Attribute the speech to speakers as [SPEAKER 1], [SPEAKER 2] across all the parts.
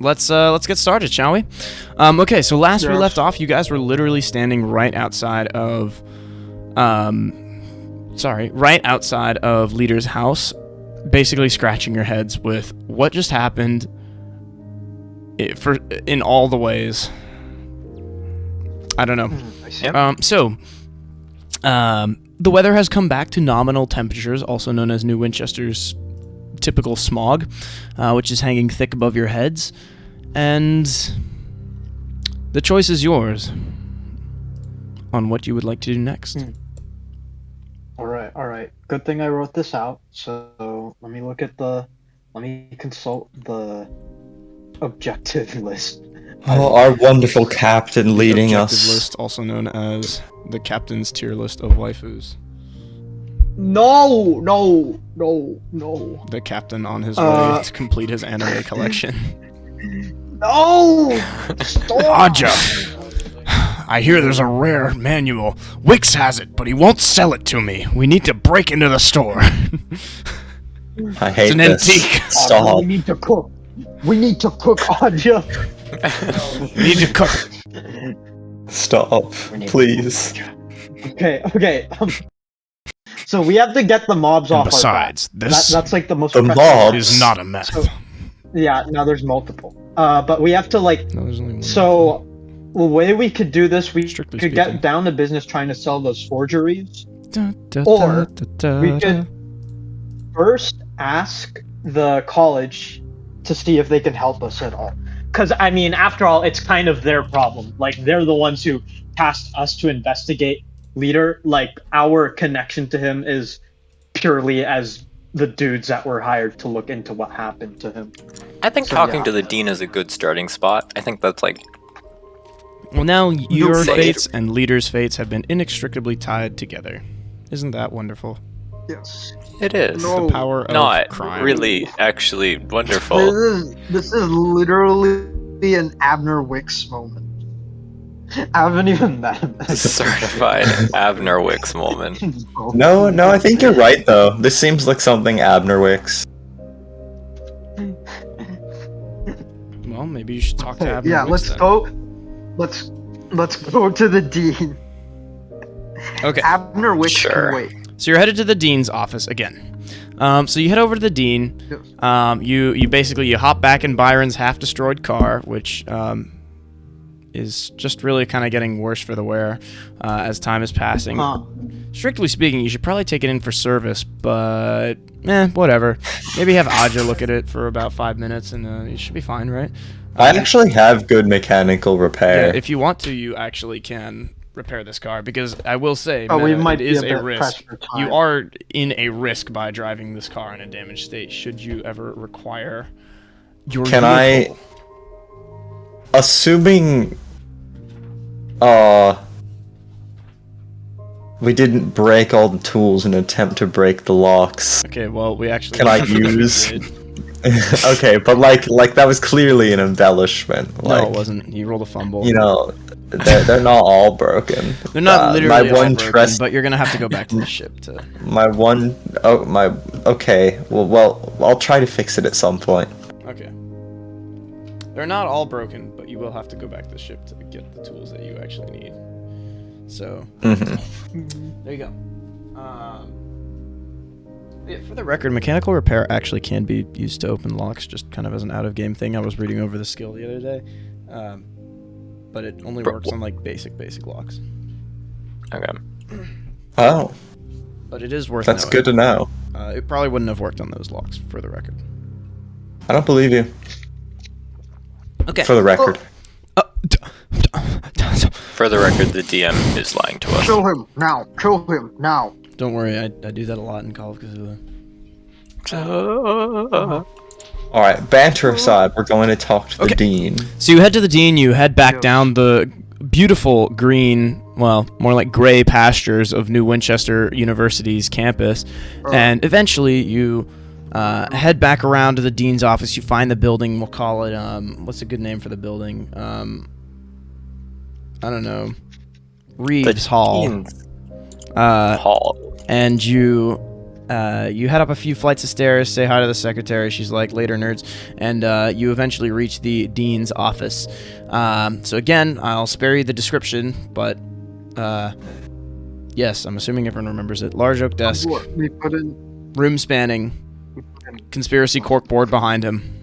[SPEAKER 1] let's get started, shall we? Okay, so last we left off, you guys were literally standing right outside of, right outside of Leader's house, basically scratching your heads with what just happened. In all the ways. I don't know. The weather has come back to nominal temperatures, also known as New Winchester's typical smog, which is hanging thick above your heads, and the choice is yours on what you would like to do next.
[SPEAKER 2] All right. Good thing I wrote this out. So let me consult the objective list.
[SPEAKER 3] Oh, our wonderful captain leading us.
[SPEAKER 1] Objective list, also known as the captain's tier list of waifus.
[SPEAKER 2] No.
[SPEAKER 1] The captain on his way to complete his anime collection.
[SPEAKER 2] No! Stop!
[SPEAKER 1] Aja! I hear there's a rare manual. Wix has it, but he won't sell it to me. We need to break into the store.
[SPEAKER 3] I hate
[SPEAKER 1] it's an
[SPEAKER 3] this.
[SPEAKER 1] antique.
[SPEAKER 3] Stop.
[SPEAKER 2] We need to cook, Aja.
[SPEAKER 1] We need to cook.
[SPEAKER 3] Stop, please.
[SPEAKER 2] Okay. So we have to get the mobs off.
[SPEAKER 1] Besides,
[SPEAKER 2] that's like the most.
[SPEAKER 3] The mob
[SPEAKER 1] is not a meth.
[SPEAKER 2] So, yeah, now there's multiple. But we have to like.
[SPEAKER 1] No, there's only one.
[SPEAKER 2] So the way we could do this, we
[SPEAKER 1] Strictly
[SPEAKER 2] could
[SPEAKER 1] speaking.
[SPEAKER 2] get down to business trying to sell those forgeries, or we could first ask the college to see if they can help us at all. Because, I mean, after all, it's kind of their problem. Like, they're the ones who tasked us to investigate Leader. Like, our connection to him is purely as the dudes that were hired to look into what happened to him.
[SPEAKER 4] I think talking to the dean is a good starting spot. I think that's like...
[SPEAKER 1] Well, now your
[SPEAKER 4] say
[SPEAKER 1] fates and Leader's fates have been inextricably tied together. Isn't that wonderful?
[SPEAKER 2] Yes.
[SPEAKER 4] It is.
[SPEAKER 1] The power of
[SPEAKER 4] Not
[SPEAKER 1] crime.
[SPEAKER 4] really, actually wonderful.
[SPEAKER 5] This is literally an Abner Wicks moment.
[SPEAKER 2] I haven't even met him.
[SPEAKER 4] Certified Abner Wicks moment.
[SPEAKER 3] No, I think you're right though. This seems like something Abner Wicks.
[SPEAKER 1] Well, maybe you should talk to Abner
[SPEAKER 5] Yeah,
[SPEAKER 1] Wicks
[SPEAKER 5] let's
[SPEAKER 1] then.
[SPEAKER 5] go. Let's go to the dean.
[SPEAKER 1] Okay.
[SPEAKER 5] Abner Wicks
[SPEAKER 4] Sure.
[SPEAKER 5] can wait.
[SPEAKER 1] So you're headed to the dean's office again. So you head over to the dean. You basically hop back in Byron's half-destroyed car, which is just really kind of getting worse for the wear as time is passing. Strictly speaking, you should probably take it in for service, but whatever. Maybe have Aja look at it for about 5 minutes, and you should be fine, right?
[SPEAKER 3] I actually have good mechanical repair.
[SPEAKER 1] Yeah, if you want to, you actually can repair this car, because I will say,
[SPEAKER 2] we might
[SPEAKER 1] it
[SPEAKER 2] be
[SPEAKER 1] is
[SPEAKER 2] a
[SPEAKER 1] a
[SPEAKER 2] bit
[SPEAKER 1] risk.
[SPEAKER 2] pressed for time.
[SPEAKER 1] You are in a risk by driving this car in a damaged state. Should you ever require your
[SPEAKER 3] Can
[SPEAKER 1] vehicle.
[SPEAKER 3] Assuming we didn't break all the tools in an attempt to break the locks.
[SPEAKER 1] Okay, well, we actually.
[SPEAKER 3] Can I use? Okay, but like that was clearly an embellishment.
[SPEAKER 1] No,
[SPEAKER 3] Like,
[SPEAKER 1] it wasn't. You rolled a fumble.
[SPEAKER 3] you know, they're not all broken.
[SPEAKER 1] They're not literally
[SPEAKER 3] my
[SPEAKER 1] all
[SPEAKER 3] one
[SPEAKER 1] broken, but you're gonna have to go back to the ship to.
[SPEAKER 3] Okay. Well, I'll try to fix it at some point.
[SPEAKER 1] Okay. They're not all broken, but you will have to go back to the ship to get the tools that you actually need. So. There you go. Yeah, for the record, mechanical repair actually can be used to open locks, just kind of as an out-of-game thing. I was reading over the skill the other day, but it only works on like basic locks.
[SPEAKER 4] Okay.
[SPEAKER 3] Oh,
[SPEAKER 1] But it is worth.
[SPEAKER 3] that's
[SPEAKER 1] knowing.
[SPEAKER 3] good to know.
[SPEAKER 1] It probably wouldn't have worked on those locks, for the record.
[SPEAKER 3] I don't believe you.
[SPEAKER 1] Okay.
[SPEAKER 3] For the record.
[SPEAKER 4] For the record, the DM is lying to us.
[SPEAKER 5] Kill him now.
[SPEAKER 1] Don't worry, I do that a lot in Call of Cthulhu.
[SPEAKER 3] All right, banter aside, we're going to talk to the dean.
[SPEAKER 1] So you head to the dean, you head back down the beautiful green, well, more like gray pastures of New Winchester University's campus, and eventually you head back around to the dean's office. You find the building, we'll call it, what's a good name for the building? I don't know. Reeves Hall.
[SPEAKER 4] Hall.
[SPEAKER 1] And you you head up a few flights of stairs, say hi to the secretary. She's like, later, nerds. And you eventually reach the dean's office. So again, I'll spare you the description, but yes, I'm assuming everyone remembers it. Large oak desk,
[SPEAKER 5] We put in.
[SPEAKER 1] room spanning, conspiracy corkboard behind him.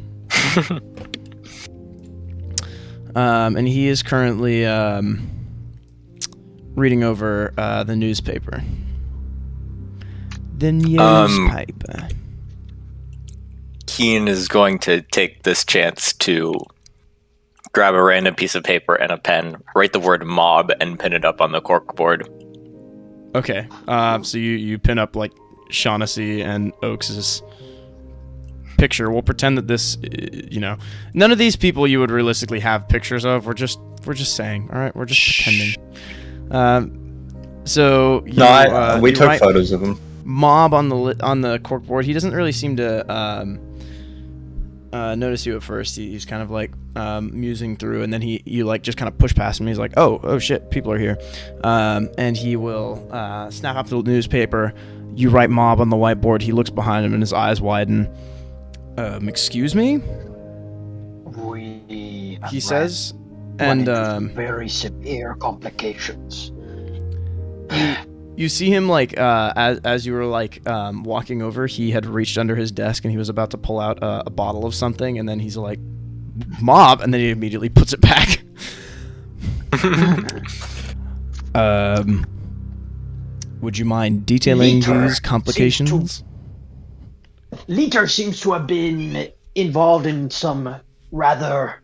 [SPEAKER 1] And he is currently reading over the newspaper. The newspaper.
[SPEAKER 4] Kean is going to take this chance to grab a random piece of paper and a pen, write the word mob, and pin it up on the corkboard.
[SPEAKER 1] Okay. So you pin up like Shaughnessy and Oaks' picture. We'll pretend that this, none of these people you would realistically have pictures of. We're just saying. All right, we're just pretending. So you,
[SPEAKER 3] we
[SPEAKER 1] you
[SPEAKER 3] took
[SPEAKER 1] write
[SPEAKER 3] photos of him.
[SPEAKER 1] mob on the corkboard. He doesn't really seem to notice you at first. He's kind of like musing through, and then you like just kind of push past him. He's like, oh shit, people are here, and he will snap up the newspaper. You write mob on the whiteboard. He looks behind him, and his eyes widen. Excuse me? He says, and
[SPEAKER 2] very severe complications.
[SPEAKER 1] You see him like as you were like walking over, he had reached under his desk and he was about to pull out a bottle of something, and then he's like, mob, and then he immediately puts it back. Would you mind detailing these complications?
[SPEAKER 2] Liter seems to have been involved in some rather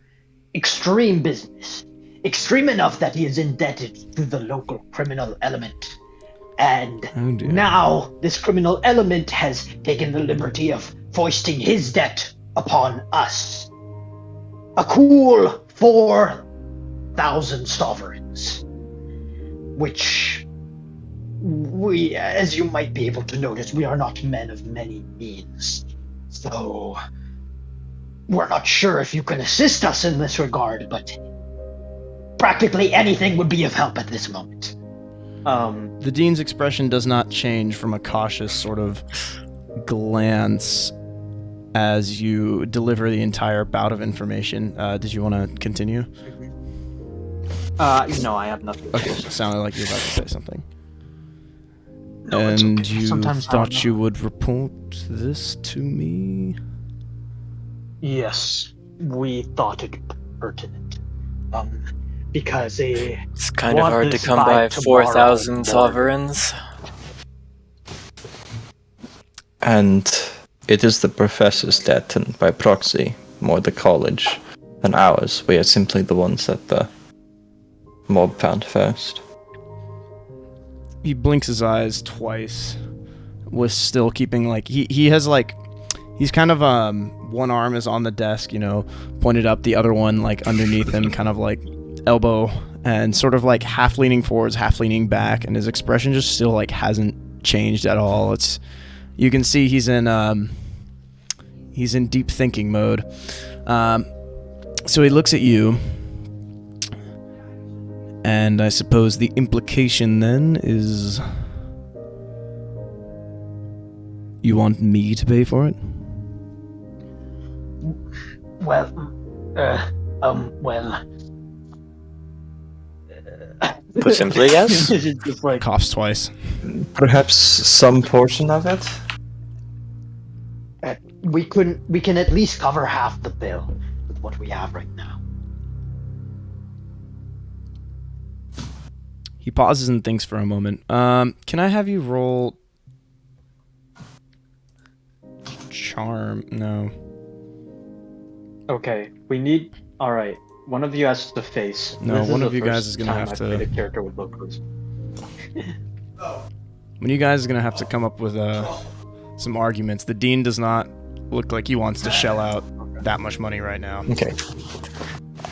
[SPEAKER 2] extreme business. Extreme enough that he is indebted to the local criminal element. And now this criminal element has taken the liberty of foisting his debt upon us. A cool 4,000 sovereigns. Which we, as you might be able to notice, we are not men of many means. So we're not sure if you can assist us in this regard, but practically anything would be of help at this moment.
[SPEAKER 1] The dean's expression does not change from a cautious sort of glance as you deliver the entire bout of information. Did you want to continue?
[SPEAKER 2] No, I have nothing.
[SPEAKER 1] Okay, it sounded like you were about to say something.
[SPEAKER 2] No, it's
[SPEAKER 1] and
[SPEAKER 2] okay.
[SPEAKER 1] you
[SPEAKER 2] Sometimes I
[SPEAKER 1] thought
[SPEAKER 2] don't
[SPEAKER 1] you
[SPEAKER 2] know.
[SPEAKER 1] would report this to me?
[SPEAKER 2] Yes, we thought it pertinent. Because
[SPEAKER 4] It's kind of hard to come by 4,000 sovereigns.
[SPEAKER 3] And it is the professor's debt, and by proxy, more the college than ours. We are simply the ones that the mob found first.
[SPEAKER 1] He blinks his eyes twice, with still keeping like he has like he's kind of one arm is on the desk, pointed up, the other one like underneath him, kind of like elbow, and sort of like half leaning forwards, half leaning back, and his expression just still like hasn't changed at all. You can see he's in deep thinking mode. So he looks at you, and I suppose the implication then is you want me to pay for it?
[SPEAKER 2] well.
[SPEAKER 4] Put simply, yes.
[SPEAKER 2] It's just like,
[SPEAKER 1] Coughs twice.
[SPEAKER 3] Perhaps some portion of it?
[SPEAKER 2] we can at least cover half the bill with what we have right now.
[SPEAKER 1] He pauses and thinks for a moment. Can I have you roll charm? No.
[SPEAKER 2] Okay, we need. All right, one of you has to face.
[SPEAKER 1] No,
[SPEAKER 2] This
[SPEAKER 1] one
[SPEAKER 2] is
[SPEAKER 1] of
[SPEAKER 2] the
[SPEAKER 1] you guys
[SPEAKER 2] first
[SPEAKER 1] is gonna
[SPEAKER 2] time
[SPEAKER 1] have
[SPEAKER 2] I've
[SPEAKER 1] to-
[SPEAKER 2] played a character with locals.
[SPEAKER 1] When you guys are going to have to come up with some arguments. The dean does not look like he wants to shell out that much money right now.
[SPEAKER 3] Okay.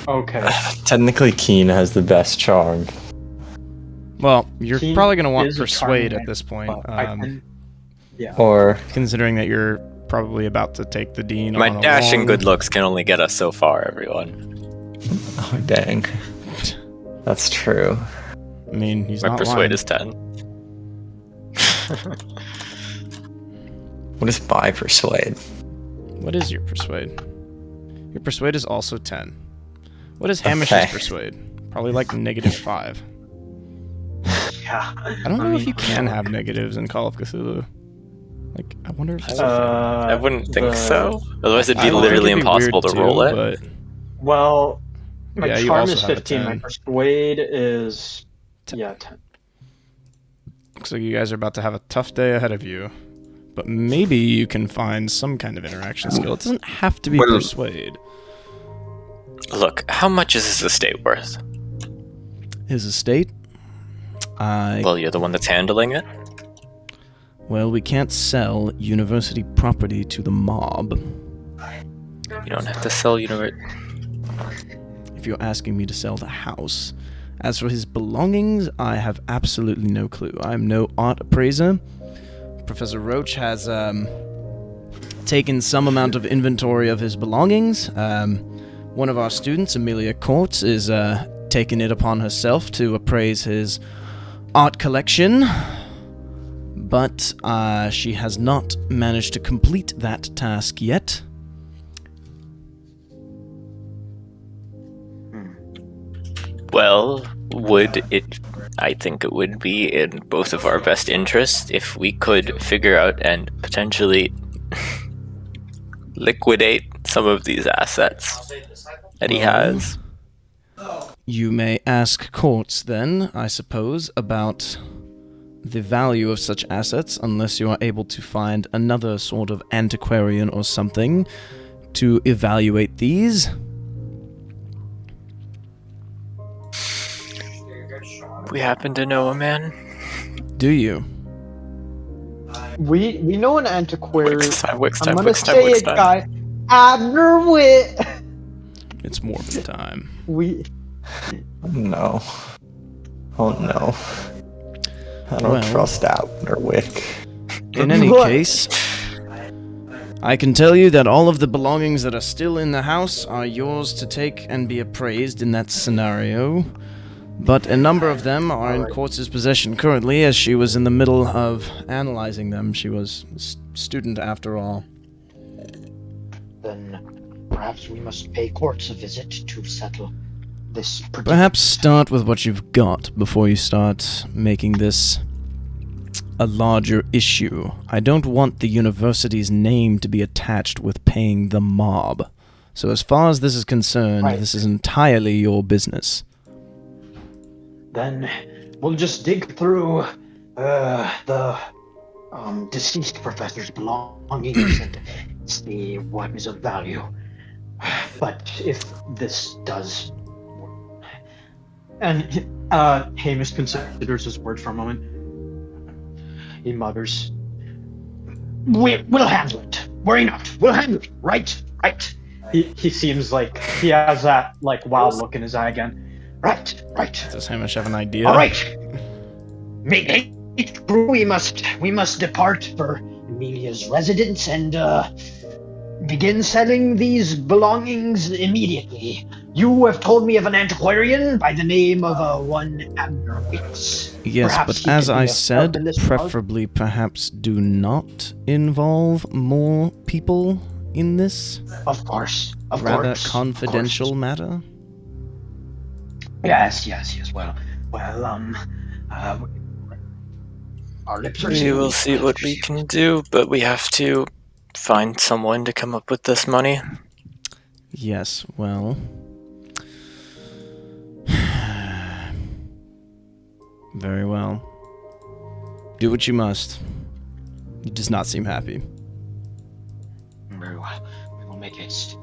[SPEAKER 2] Okay.
[SPEAKER 3] Technically, Kean has the best charm.
[SPEAKER 1] Well, you're
[SPEAKER 2] Kean
[SPEAKER 1] probably going to want
[SPEAKER 2] is a
[SPEAKER 1] persuade
[SPEAKER 2] charming
[SPEAKER 1] at this point,
[SPEAKER 2] Yeah.
[SPEAKER 3] Or
[SPEAKER 1] considering that you're probably about to take the dean
[SPEAKER 4] My
[SPEAKER 1] on a
[SPEAKER 4] dash and
[SPEAKER 1] long-
[SPEAKER 4] good looks can only get us so far, everyone.
[SPEAKER 3] oh dang, that's true.
[SPEAKER 1] I mean, he's
[SPEAKER 4] My
[SPEAKER 1] not
[SPEAKER 4] persuade
[SPEAKER 1] lying.
[SPEAKER 4] is 10.
[SPEAKER 3] What is my persuade?
[SPEAKER 1] What is your persuade? Your persuade is also 10. What is Hamish's persuade? Probably like -5.
[SPEAKER 2] Yeah.
[SPEAKER 1] I don't know if you can have negatives in Call of Cthulhu. Like, I wonder if it's
[SPEAKER 4] I wouldn't think so. Otherwise, it'd
[SPEAKER 1] I
[SPEAKER 4] be
[SPEAKER 1] would
[SPEAKER 4] literally
[SPEAKER 1] think it'd be
[SPEAKER 4] impossible to
[SPEAKER 1] weird
[SPEAKER 4] roll
[SPEAKER 1] too,
[SPEAKER 4] it.
[SPEAKER 1] But
[SPEAKER 2] Well, my
[SPEAKER 1] Yeah, you
[SPEAKER 2] charm
[SPEAKER 1] also
[SPEAKER 2] is
[SPEAKER 1] have a
[SPEAKER 2] 15. My
[SPEAKER 1] 10.
[SPEAKER 2] persuade is 10.
[SPEAKER 1] looks like you guys are about to have a tough day ahead of you. But maybe you can find some kind of interaction skill. It doesn't have to be persuade.
[SPEAKER 4] Look, how much is his estate worth?
[SPEAKER 1] His estate?
[SPEAKER 4] Well, you're the one that's handling it.
[SPEAKER 1] Well, we can't sell university property to the mob.
[SPEAKER 4] You don't have to sell university.
[SPEAKER 1] If you're asking me to sell the house. As for his belongings, I have absolutely no clue. I'm no art appraiser. Professor Roach has taken some amount of inventory of his belongings. One of our students, Amelia Courts, is taking it upon herself to appraise his art collection. But she has not managed to complete that task yet.
[SPEAKER 4] Well, I think it would be in both of our best interests if we could figure out and potentially liquidate some of these assets that he has.
[SPEAKER 1] You may ask Courts then, I suppose, about the value of such assets, unless you are able to find another sort of antiquarian or something to evaluate these.
[SPEAKER 4] We happen to know a man.
[SPEAKER 1] Do you?
[SPEAKER 2] We know an antiquary.
[SPEAKER 4] Wix
[SPEAKER 2] I'm
[SPEAKER 4] time,
[SPEAKER 2] gonna
[SPEAKER 4] Wix time,
[SPEAKER 2] say
[SPEAKER 4] Wix
[SPEAKER 2] it,
[SPEAKER 4] time.
[SPEAKER 2] guys. Abner Witt.
[SPEAKER 1] It's Morbid time.
[SPEAKER 3] No. Oh no. I don't trust Abner Wick.
[SPEAKER 1] In any case, I can tell you that all of the belongings that are still in the house are yours to take and be appraised in that scenario. But a number of them are in Quartz's possession currently, as she was in the middle of analyzing them. She was a student after all.
[SPEAKER 6] Then perhaps we must pay Quartz a visit to settle this predicament.
[SPEAKER 1] Perhaps start with what you've got before you start making this a larger issue. I don't want the university's name to be attached with paying the mob. So as far as this is concerned, this is entirely your business.
[SPEAKER 6] Then we'll just dig through the deceased professor's belongings and see what is of value. But if this does...
[SPEAKER 2] And Hamish considers his words for a moment. He mutters,
[SPEAKER 6] We'll handle it. Worry not. We'll handle it. Right.
[SPEAKER 2] He seems like he has that wild look in his eye again.
[SPEAKER 6] Right.
[SPEAKER 1] Does Hamish have an idea?
[SPEAKER 6] All right. We must depart for Amelia's residence and begin selling these belongings immediately. You have told me of an antiquarian by the name of one Abner Wicks.
[SPEAKER 1] Yes,
[SPEAKER 6] Perhaps
[SPEAKER 1] but
[SPEAKER 6] he
[SPEAKER 1] as
[SPEAKER 6] can be
[SPEAKER 1] I
[SPEAKER 6] of help
[SPEAKER 1] said,
[SPEAKER 6] in this regard.
[SPEAKER 1] preferably perhaps do not involve more people in this
[SPEAKER 6] Of course.
[SPEAKER 1] rather confidential matter.
[SPEAKER 6] Yes. Well, our lips are
[SPEAKER 4] We
[SPEAKER 6] sealed.
[SPEAKER 4] will see what we can do, but we have to find someone to come up with this money.
[SPEAKER 1] Yes, well... Very well. Do what you must. He does not seem happy.
[SPEAKER 6] Very well. We will make haste.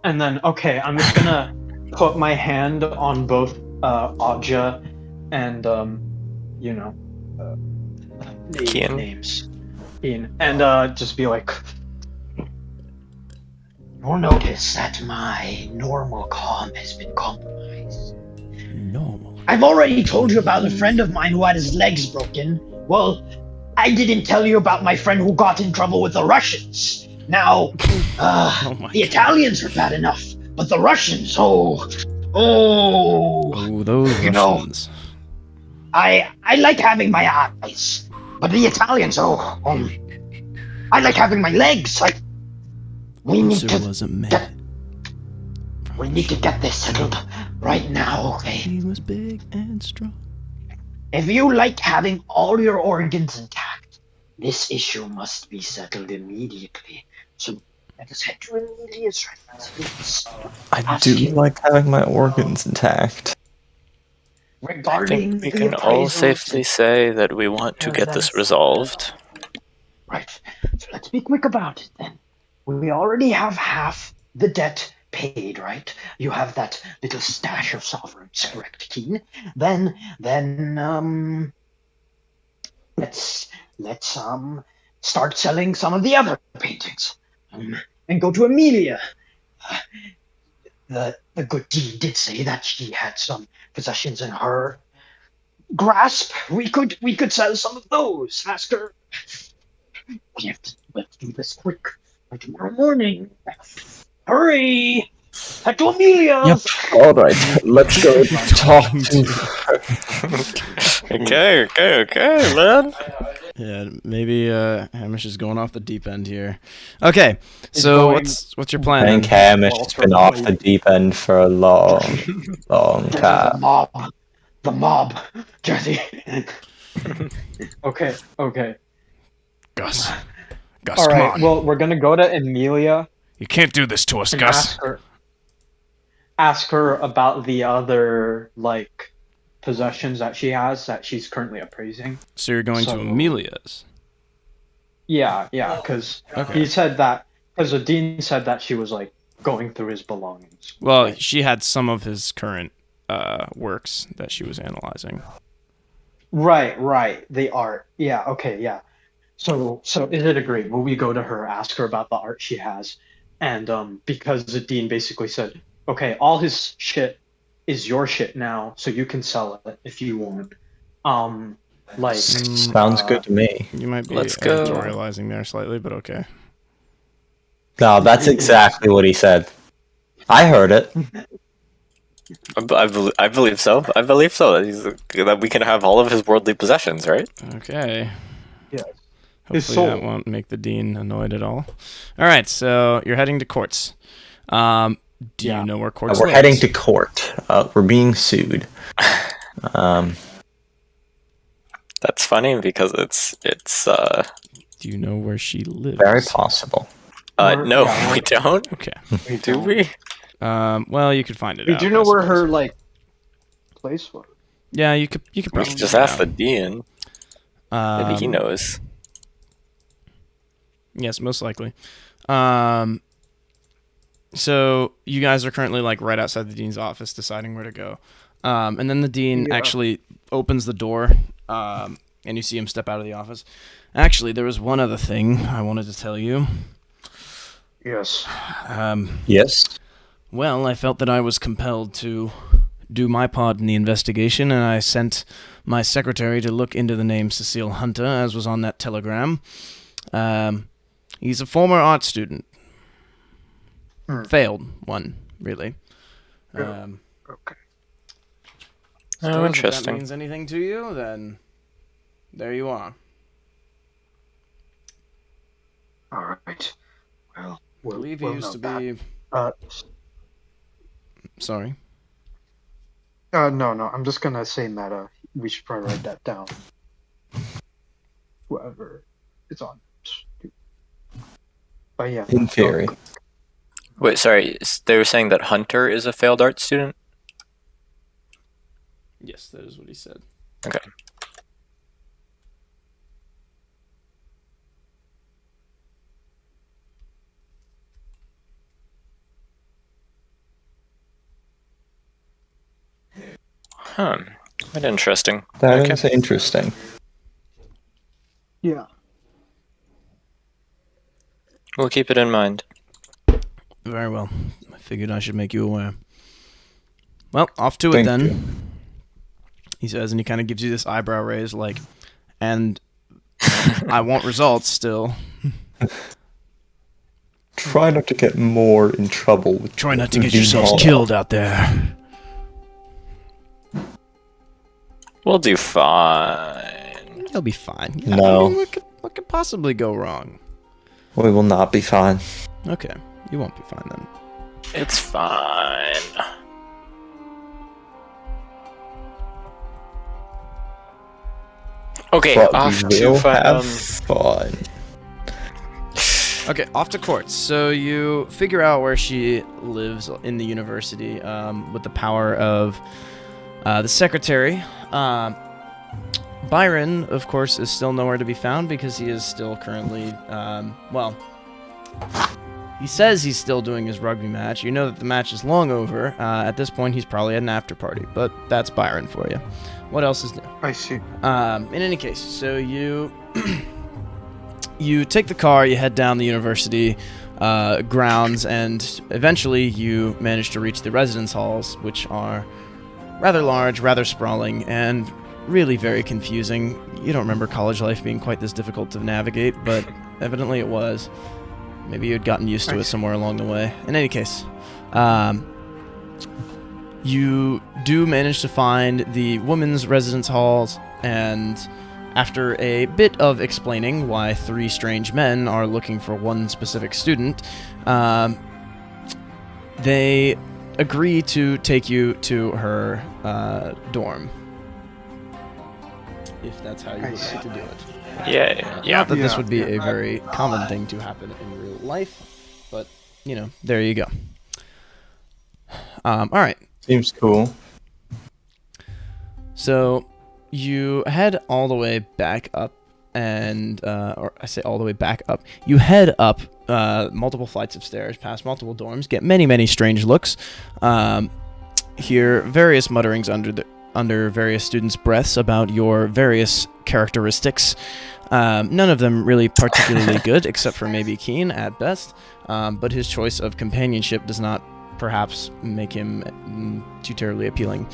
[SPEAKER 2] and then I'm just gonna put my hand on both Aja and
[SPEAKER 4] Kean.
[SPEAKER 2] names, Ian, and just be like,
[SPEAKER 6] You'll notice that my normal calm has been compromised.
[SPEAKER 1] Normal.
[SPEAKER 6] I've already told you about a friend of mine who had his legs broken. Well, I didn't tell you about my friend who got in trouble with the Russians. Now, the Italians are bad enough, but the Russians,
[SPEAKER 1] Oh, those Russians.
[SPEAKER 6] I like having my eyes, but the Italians, I like having my legs. We need
[SPEAKER 1] Monster
[SPEAKER 6] to
[SPEAKER 1] wasn't made.
[SPEAKER 6] get. We need to get this settled right now, okay?
[SPEAKER 1] He was big and strong.
[SPEAKER 6] If you like having all your organs intact, this issue must be settled immediately. So let us head to Amelia's residence.
[SPEAKER 3] I do like having my organs intact.
[SPEAKER 4] I
[SPEAKER 6] Regarding
[SPEAKER 4] think we
[SPEAKER 6] the
[SPEAKER 4] can all
[SPEAKER 6] appraisals-
[SPEAKER 4] safely say that we want to get this resolved.
[SPEAKER 6] Right. So let's be quick about it then. We already have half the debt paid, right? You have that little stash of sovereigns, correct, Kean? Then let's start selling some of the other paintings, and go to Amelia. The good Dean did say that she had some possessions in her grasp. We could sell some of those. Ask her. Let's do this quick by tomorrow morning. Hurry! Head to Amelia's.
[SPEAKER 3] Alright, let's go talk to her.
[SPEAKER 4] Okay, man.
[SPEAKER 1] Yeah, maybe Hamish is going off the deep end here. Okay, so
[SPEAKER 2] going-
[SPEAKER 1] what's your
[SPEAKER 3] I
[SPEAKER 1] plan?
[SPEAKER 3] think
[SPEAKER 1] then?
[SPEAKER 3] Hamish has been off the deep end for a long time.
[SPEAKER 6] The mob, Jesse.
[SPEAKER 2] Okay.
[SPEAKER 1] Gus,
[SPEAKER 2] All
[SPEAKER 1] come
[SPEAKER 2] right.
[SPEAKER 1] on.
[SPEAKER 2] Well, we're gonna go to Amelia
[SPEAKER 1] You can't do this to us,
[SPEAKER 2] and
[SPEAKER 1] Gus.
[SPEAKER 2] ask her about the other possessions that she has that she's currently appraising.
[SPEAKER 1] So you're going to
[SPEAKER 2] So-
[SPEAKER 1] Amelia's.
[SPEAKER 2] Yeah, because
[SPEAKER 1] Okay.
[SPEAKER 2] he said that because the dean said that she was going through his belongings.
[SPEAKER 1] Well,
[SPEAKER 2] Right.
[SPEAKER 1] she had some of his current works that she was analyzing.
[SPEAKER 2] Right. The art. Yeah. Okay. Yeah. So is it agreed? Will we go to her, ask her about the art she has, and because the dean basically said, okay, all his shit is your shit now, so you can sell it if you want.
[SPEAKER 3] Sounds good to me.
[SPEAKER 1] You might be
[SPEAKER 4] Let's go.
[SPEAKER 1] editorializing there slightly, but okay.
[SPEAKER 3] No, that's exactly what he said. I heard it.
[SPEAKER 4] I believe so. I believe so. That we can have all of his worldly possessions, right?
[SPEAKER 1] Okay.
[SPEAKER 2] Yes.
[SPEAKER 1] Hopefully
[SPEAKER 2] His soul.
[SPEAKER 1] that won't make the dean annoyed at all. All right, so you're heading to courts. Do
[SPEAKER 2] Yeah.
[SPEAKER 1] you know where courts
[SPEAKER 3] We're
[SPEAKER 1] lives?
[SPEAKER 3] heading to court. We're being sued.
[SPEAKER 4] That's funny because it's
[SPEAKER 1] Do you know where she lives?
[SPEAKER 3] Very possible.
[SPEAKER 4] no,
[SPEAKER 2] Yeah,
[SPEAKER 4] we don't.
[SPEAKER 1] Okay.
[SPEAKER 4] Do we?
[SPEAKER 1] Well, you could find it
[SPEAKER 2] We
[SPEAKER 1] out.
[SPEAKER 2] do know
[SPEAKER 1] I
[SPEAKER 2] where
[SPEAKER 1] suppose.
[SPEAKER 2] her place was.
[SPEAKER 1] Yeah, you could
[SPEAKER 4] We
[SPEAKER 1] probably
[SPEAKER 4] could just
[SPEAKER 1] find
[SPEAKER 4] ask the
[SPEAKER 1] out.
[SPEAKER 4] dean. Maybe he knows.
[SPEAKER 1] Yes, most likely. So you guys are currently right outside the dean's office, deciding where to go. And then the dean actually opens the door, and you see him step out of the office. Actually, there was one other thing I wanted to tell you.
[SPEAKER 2] Yes.
[SPEAKER 3] Yes.
[SPEAKER 1] Well, I felt that I was compelled to do my part in the investigation, and I sent my secretary to look into the name Cecile Hunter, as was on that telegram. He's a former art student. Failed one, really.
[SPEAKER 2] Okay.
[SPEAKER 1] Suppose if that
[SPEAKER 4] Interesting.
[SPEAKER 1] means anything to you, then there you are.
[SPEAKER 6] All right. Well,
[SPEAKER 1] I
[SPEAKER 6] we'll,
[SPEAKER 1] believe he
[SPEAKER 6] we'll
[SPEAKER 1] used to
[SPEAKER 6] note
[SPEAKER 1] be...
[SPEAKER 6] that.
[SPEAKER 1] Sorry.
[SPEAKER 2] No. I'm just gonna say meta. We should probably write that down. Whoever is on. But yeah.
[SPEAKER 3] In theory.
[SPEAKER 4] Wait, sorry. They were saying that Hunter is a failed art student?
[SPEAKER 1] Yes, that is what he said.
[SPEAKER 4] Okay. Huh. Quite interesting.
[SPEAKER 3] That is interesting.
[SPEAKER 2] Yeah.
[SPEAKER 4] We'll keep it in mind.
[SPEAKER 1] Very well. I figured I should make you aware. Well, off to it
[SPEAKER 3] Thank
[SPEAKER 1] then.
[SPEAKER 3] you.
[SPEAKER 1] He says, and he kind of gives you this eyebrow raise, and I want results still.
[SPEAKER 3] Try not to get more in trouble with
[SPEAKER 1] Try not to get
[SPEAKER 3] the
[SPEAKER 1] yourselves
[SPEAKER 3] law.
[SPEAKER 1] killed out there.
[SPEAKER 4] We'll do fine.
[SPEAKER 1] You'll be fine.
[SPEAKER 3] No.
[SPEAKER 1] I mean, what could possibly go wrong?
[SPEAKER 3] We will not be fine.
[SPEAKER 1] Okay, you won't be fine then.
[SPEAKER 4] It's fine. Okay,
[SPEAKER 3] But
[SPEAKER 4] off
[SPEAKER 3] we will
[SPEAKER 4] to
[SPEAKER 3] have fun.
[SPEAKER 1] Okay, off to courts. So you figure out where she lives in the university with the power of the secretary. Byron, of course, is still nowhere to be found because he is still currently, he says he's still doing his rugby match. You know that the match is long over. At this point, he's probably at an after party, but that's Byron for you. What else is new?
[SPEAKER 5] I see.
[SPEAKER 1] In any case, so you you take the car, you head down the university grounds, and eventually you manage to reach the residence halls, which are rather large, rather sprawling, and really very confusing. You don't remember college life being quite this difficult to navigate, but evidently it was. Maybe you had gotten used to it somewhere along the way. In any case, you do manage to find the women's residence halls, and after a bit of explaining why 3 strange men are looking for one specific student, they agree to take you to her dorm. If that's how you would like to do it.
[SPEAKER 4] Yeah.
[SPEAKER 1] Not that this would be a very common thing to happen in real life, but, you know, there you go. Alright.
[SPEAKER 3] Seems cool.
[SPEAKER 1] So, you head all the way back up, and, or I say all the way back up. You head up multiple flights of stairs, past multiple dorms, get many, many strange looks, hear various mutterings under various students' breaths about your various characteristics. None of them really particularly good, except for maybe Kean at best, but his choice of companionship does not perhaps make him too terribly appealing.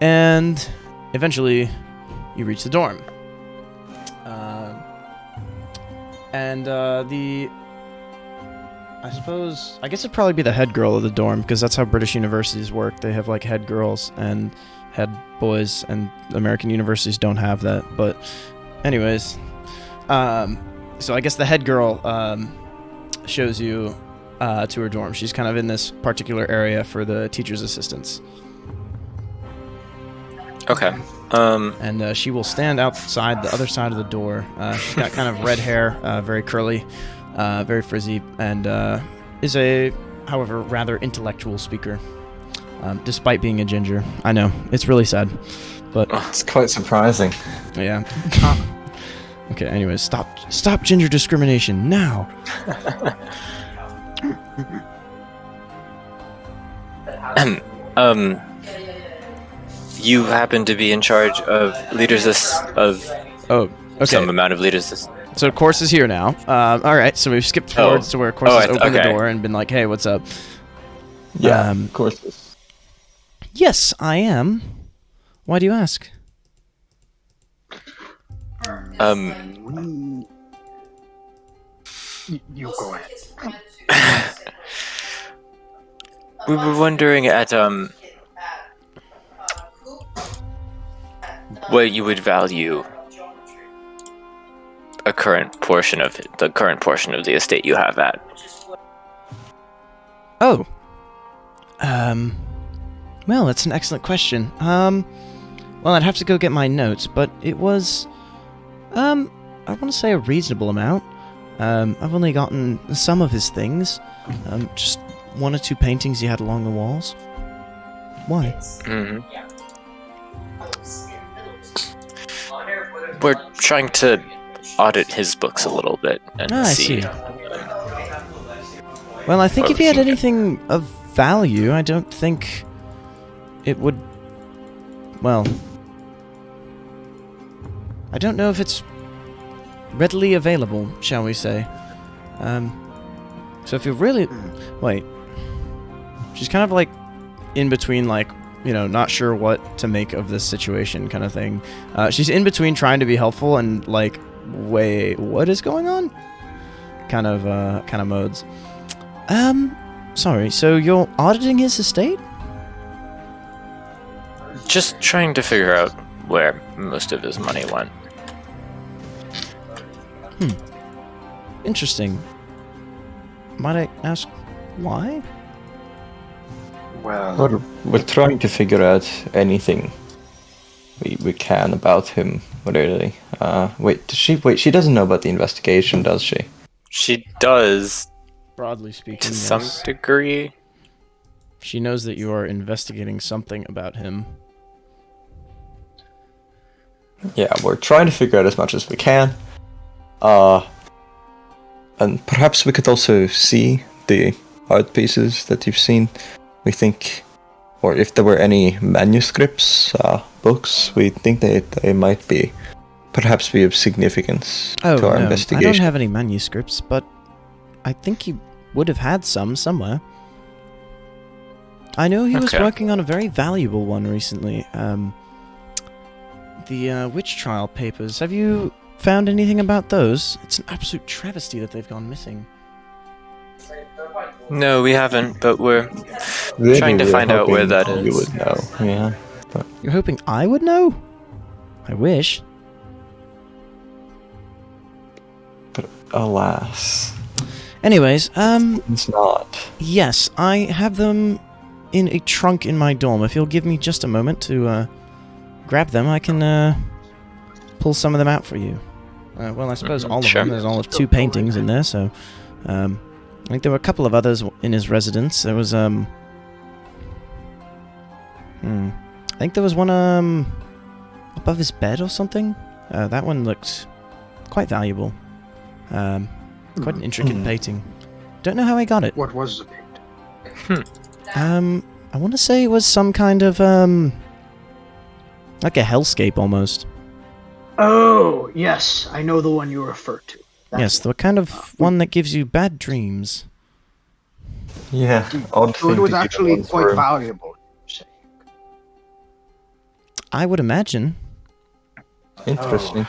[SPEAKER 1] And eventually, you reach the dorm. I guess it'd probably be the head girl of the dorm, because that's how British universities work. They have, like, head girls and head boys, and American universities don't have that. But anyways, so I guess the head girl shows you to her dorm. She's kind of in this particular area for the teacher's assistants.
[SPEAKER 4] Okay.
[SPEAKER 1] And she will stand outside the other side of the door. She's got kind of red hair, very curly, very frizzy, and is a, however, rather intellectual speaker, despite being a ginger. I know, it's really sad, but...
[SPEAKER 3] It's quite surprising.
[SPEAKER 1] Yeah. Okay, anyways, stop ginger discrimination, now!
[SPEAKER 4] You happen to be in charge of some amount of leaders.
[SPEAKER 1] So Course is here now. Alright, so we've skipped forwards to where Course has opened the door and been like, hey, what's up?
[SPEAKER 3] Yeah, of course.
[SPEAKER 1] Yes, I am. Why do you ask?
[SPEAKER 6] You go ahead.
[SPEAKER 4] We were wondering at what you would value the current portion of the estate you have at.
[SPEAKER 1] Oh. Well, that's an excellent question. Well, I'd have to go get my notes, but it was, I want to say a reasonable amount. I've only gotten some of his things. Just 1 or 2 paintings he had along the walls. Why?
[SPEAKER 4] Mm-hmm. We're trying to audit his books a little bit and see.
[SPEAKER 1] I see. Well, I think if he had anything of value, I don't think it would... Well... I don't know if it's readily available, shall we say. So if you really... Wait. She's kind of like in between, like, you know, not sure what to make of this situation kind of thing. She's in between trying to be helpful and like, wait, what is going on? Kind of modes. Sorry, so you're auditing his estate?
[SPEAKER 4] Just trying to figure out where most of his money went.
[SPEAKER 1] Interesting. Might I ask why?
[SPEAKER 5] Well,
[SPEAKER 3] We're trying to figure out anything we can about him, really. She doesn't know about the investigation, does she?
[SPEAKER 4] She does,
[SPEAKER 1] Broadly speaking,
[SPEAKER 4] to
[SPEAKER 1] yes.
[SPEAKER 4] some degree.
[SPEAKER 1] She knows that you are investigating something about him.
[SPEAKER 3] Yeah, we're trying to figure out as much as we can. And perhaps we could also see the art pieces that you've seen. We think, or if there were any manuscripts, books, we think that they might perhaps be of significance to our
[SPEAKER 1] I
[SPEAKER 3] investigation.
[SPEAKER 1] don't have any manuscripts, but I think he would have had some somewhere. I know he was
[SPEAKER 4] Okay.
[SPEAKER 1] working on a very valuable one recently. The witch trial papers. Have you found anything about those? It's an absolute travesty that they've gone missing.
[SPEAKER 4] No, we haven't, but we're
[SPEAKER 3] Really,
[SPEAKER 4] trying to
[SPEAKER 3] we're
[SPEAKER 4] find out where
[SPEAKER 3] hoping
[SPEAKER 4] that
[SPEAKER 3] you
[SPEAKER 4] is.
[SPEAKER 3] would know. Yeah.
[SPEAKER 1] You're hoping I would know? I wish.
[SPEAKER 3] But alas,
[SPEAKER 1] Anyways,
[SPEAKER 3] it's not.
[SPEAKER 1] yes, I have them in a trunk in my dorm. If you'll give me just a moment to grab them, I can pull some of them out for you. Well, I suppose all of
[SPEAKER 4] Sure.
[SPEAKER 1] them. There's all of 2 paintings in there, so I think there were a couple of others in his residence. There was I think there was one above his bed or something. That one looked quite valuable. Quite an intricate painting. Don't know how I got it.
[SPEAKER 6] What was the paint?
[SPEAKER 1] I want to say it was some kind of like a hellscape almost.
[SPEAKER 6] Oh, yes, I know the one you refer to.
[SPEAKER 1] Yes, the kind of one that gives you bad dreams.
[SPEAKER 3] Yeah. Odd
[SPEAKER 5] so
[SPEAKER 3] thing
[SPEAKER 5] it was
[SPEAKER 3] to give
[SPEAKER 5] actually
[SPEAKER 3] one
[SPEAKER 5] quite
[SPEAKER 3] for-
[SPEAKER 5] valuable. you say.
[SPEAKER 1] I would imagine.
[SPEAKER 3] Interesting.
[SPEAKER 6] It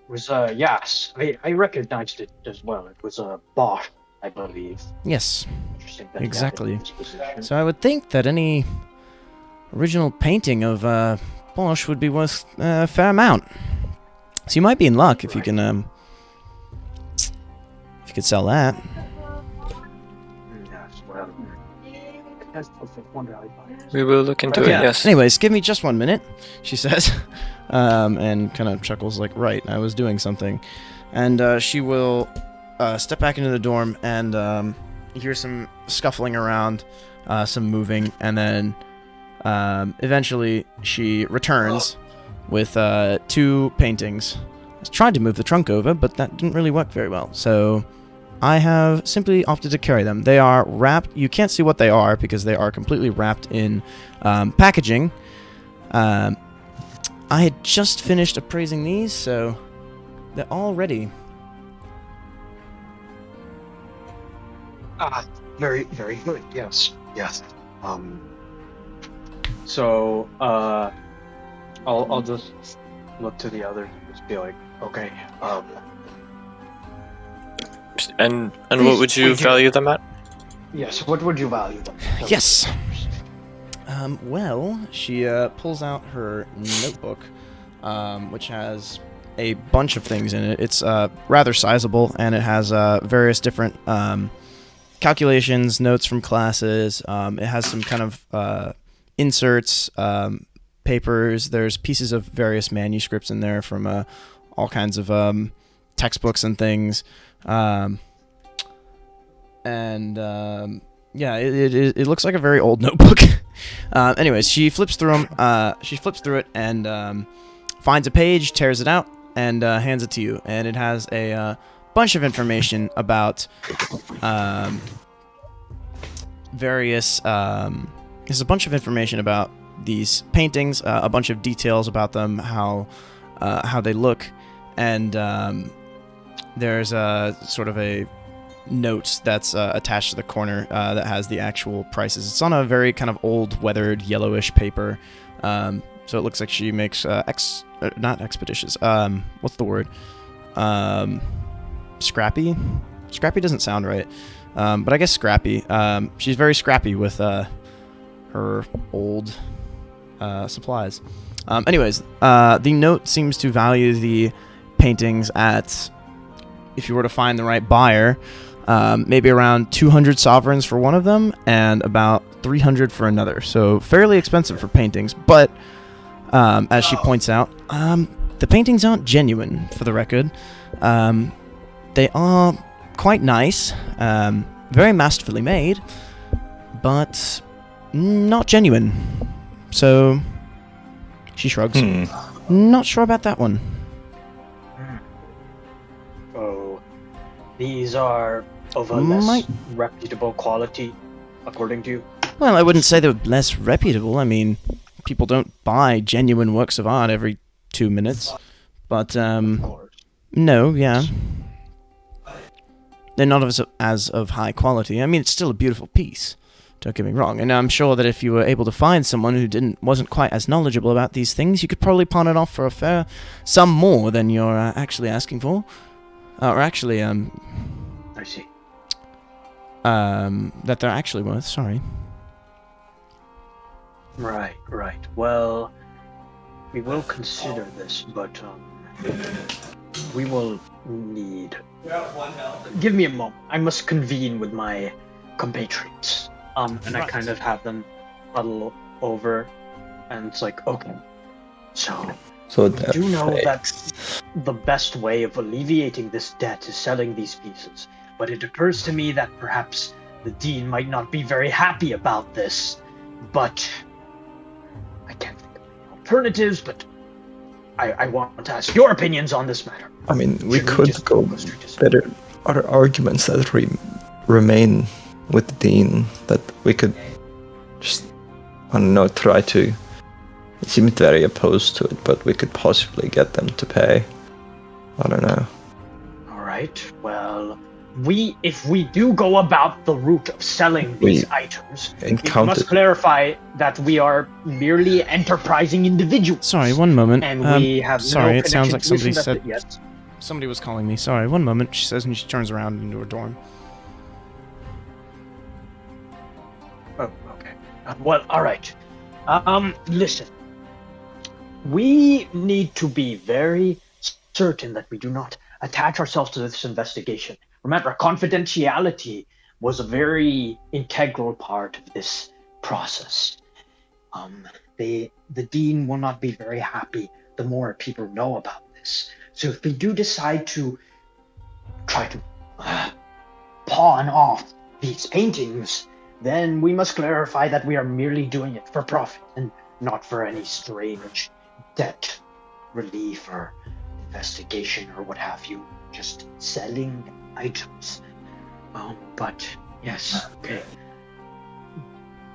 [SPEAKER 6] was, yes, I recognized it as well. It was a Bosch, I believe.
[SPEAKER 1] Yes.
[SPEAKER 6] Interesting that he had it
[SPEAKER 1] Exactly.
[SPEAKER 6] in his possession.
[SPEAKER 1] So I would think that any original painting of Bosch would be worth a fair amount. So you might be in luck if you can if you could sell that.
[SPEAKER 6] Yes, well, that's perfect. Wonder how he buys it.
[SPEAKER 4] We will look into
[SPEAKER 1] Yeah.
[SPEAKER 4] it, yes.
[SPEAKER 1] Anyways, give me just 1 minute, she says, and kind of chuckles like, right, I was doing something. And she will step back into the dorm and you hear some scuffling around, some moving, and then eventually she returns with 2 paintings. I tried to move the trunk over, but that didn't really work very well, so I have simply opted to carry them. They are wrapped. You can't see what they are because they are completely wrapped in packaging. I had just finished appraising these, so they're all ready.
[SPEAKER 6] Very, very good. Yes, yes. So, I'll just look to the others and just be like, okay,
[SPEAKER 4] And what would you value them at?
[SPEAKER 6] yes. What would you value them?
[SPEAKER 1] Yes. Well, she pulls out her notebook, which has a bunch of things in it. It's rather sizable, and it has various different calculations, notes from classes. It has some kind of inserts, papers. There's pieces of various manuscripts in there from all kinds of textbooks and things. Yeah, it looks like a very old notebook. Anyways, she flips through them. She flips through it and finds a page, tears it out, and hands it to you. And it has a bunch of information about various. There's a bunch of information about these paintings, a bunch of details about them, how they look, and there's a sort of a note that's attached to the corner that has the actual prices. It's on a very kind of old, weathered, yellowish paper, so it looks like she makes not expeditious. What's the word? Scrappy. Scrappy doesn't sound right, but I guess scrappy. She's very scrappy with her old supplies. Anyways, the note seems to value the paintings at if you were to find the right buyer, maybe around 200 sovereigns for one of them and about 300 for another. So fairly expensive for paintings, but as she points out, the paintings aren't genuine, for the record. They are quite nice, very masterfully made, but not genuine. So she shrugs. Not sure about that one.
[SPEAKER 6] Oh, these are of a less reputable quality, according to you?
[SPEAKER 1] Well, I wouldn't say they're less reputable. I mean, people don't buy genuine works of art every 2 minutes. But,
[SPEAKER 6] Of course.
[SPEAKER 1] no, yeah. They're not as of high quality. I mean, it's still a beautiful piece. Don't get me wrong. And I'm sure that if you were able to find someone who wasn't quite as knowledgeable about these things, you could probably pawn it off for a fair sum more than you're actually asking for. Or actually,
[SPEAKER 6] I see.
[SPEAKER 1] that they're actually worth, sorry.
[SPEAKER 6] Right. Well, we will consider this, but we will need... Give me a moment. I must convene with my compatriots. And I kind of have them huddle over, and it's like, okay. So we do know that the best way of alleviating this debt is selling these pieces, but it occurs to me that perhaps the dean might not be very happy about this, but I can't think of any alternatives, but I want to ask your opinions on this matter.
[SPEAKER 3] I mean, we
[SPEAKER 6] Should
[SPEAKER 3] could
[SPEAKER 6] just
[SPEAKER 3] go
[SPEAKER 6] straight to
[SPEAKER 3] better. Other arguments that remain with the dean that we could just, I don't know, try to. He seemed very opposed to it, but we could possibly get them to pay. I don't know.
[SPEAKER 6] Alright, well, if we do go about the route of selling these items, we must clarify that we are merely enterprising individuals.
[SPEAKER 1] Sorry, one moment.
[SPEAKER 6] And we have
[SPEAKER 1] sorry,
[SPEAKER 6] no
[SPEAKER 1] it sounds like
[SPEAKER 6] connection to
[SPEAKER 1] somebody
[SPEAKER 6] this
[SPEAKER 1] said...
[SPEAKER 6] yet.
[SPEAKER 1] Somebody was calling me. Sorry, one moment, she says, and she turns around into her dorm.
[SPEAKER 6] Oh, okay. Well, alright. Listen. We need to be very certain that we do not attach ourselves to this investigation. Remember, confidentiality was a very integral part of this process. The dean will not be very happy the more people know about this. So if we do decide to try to pawn off these paintings, then we must clarify that we are merely doing it for profit and not for any strange debt relief or investigation or what have you. Just selling items. But yes, okay.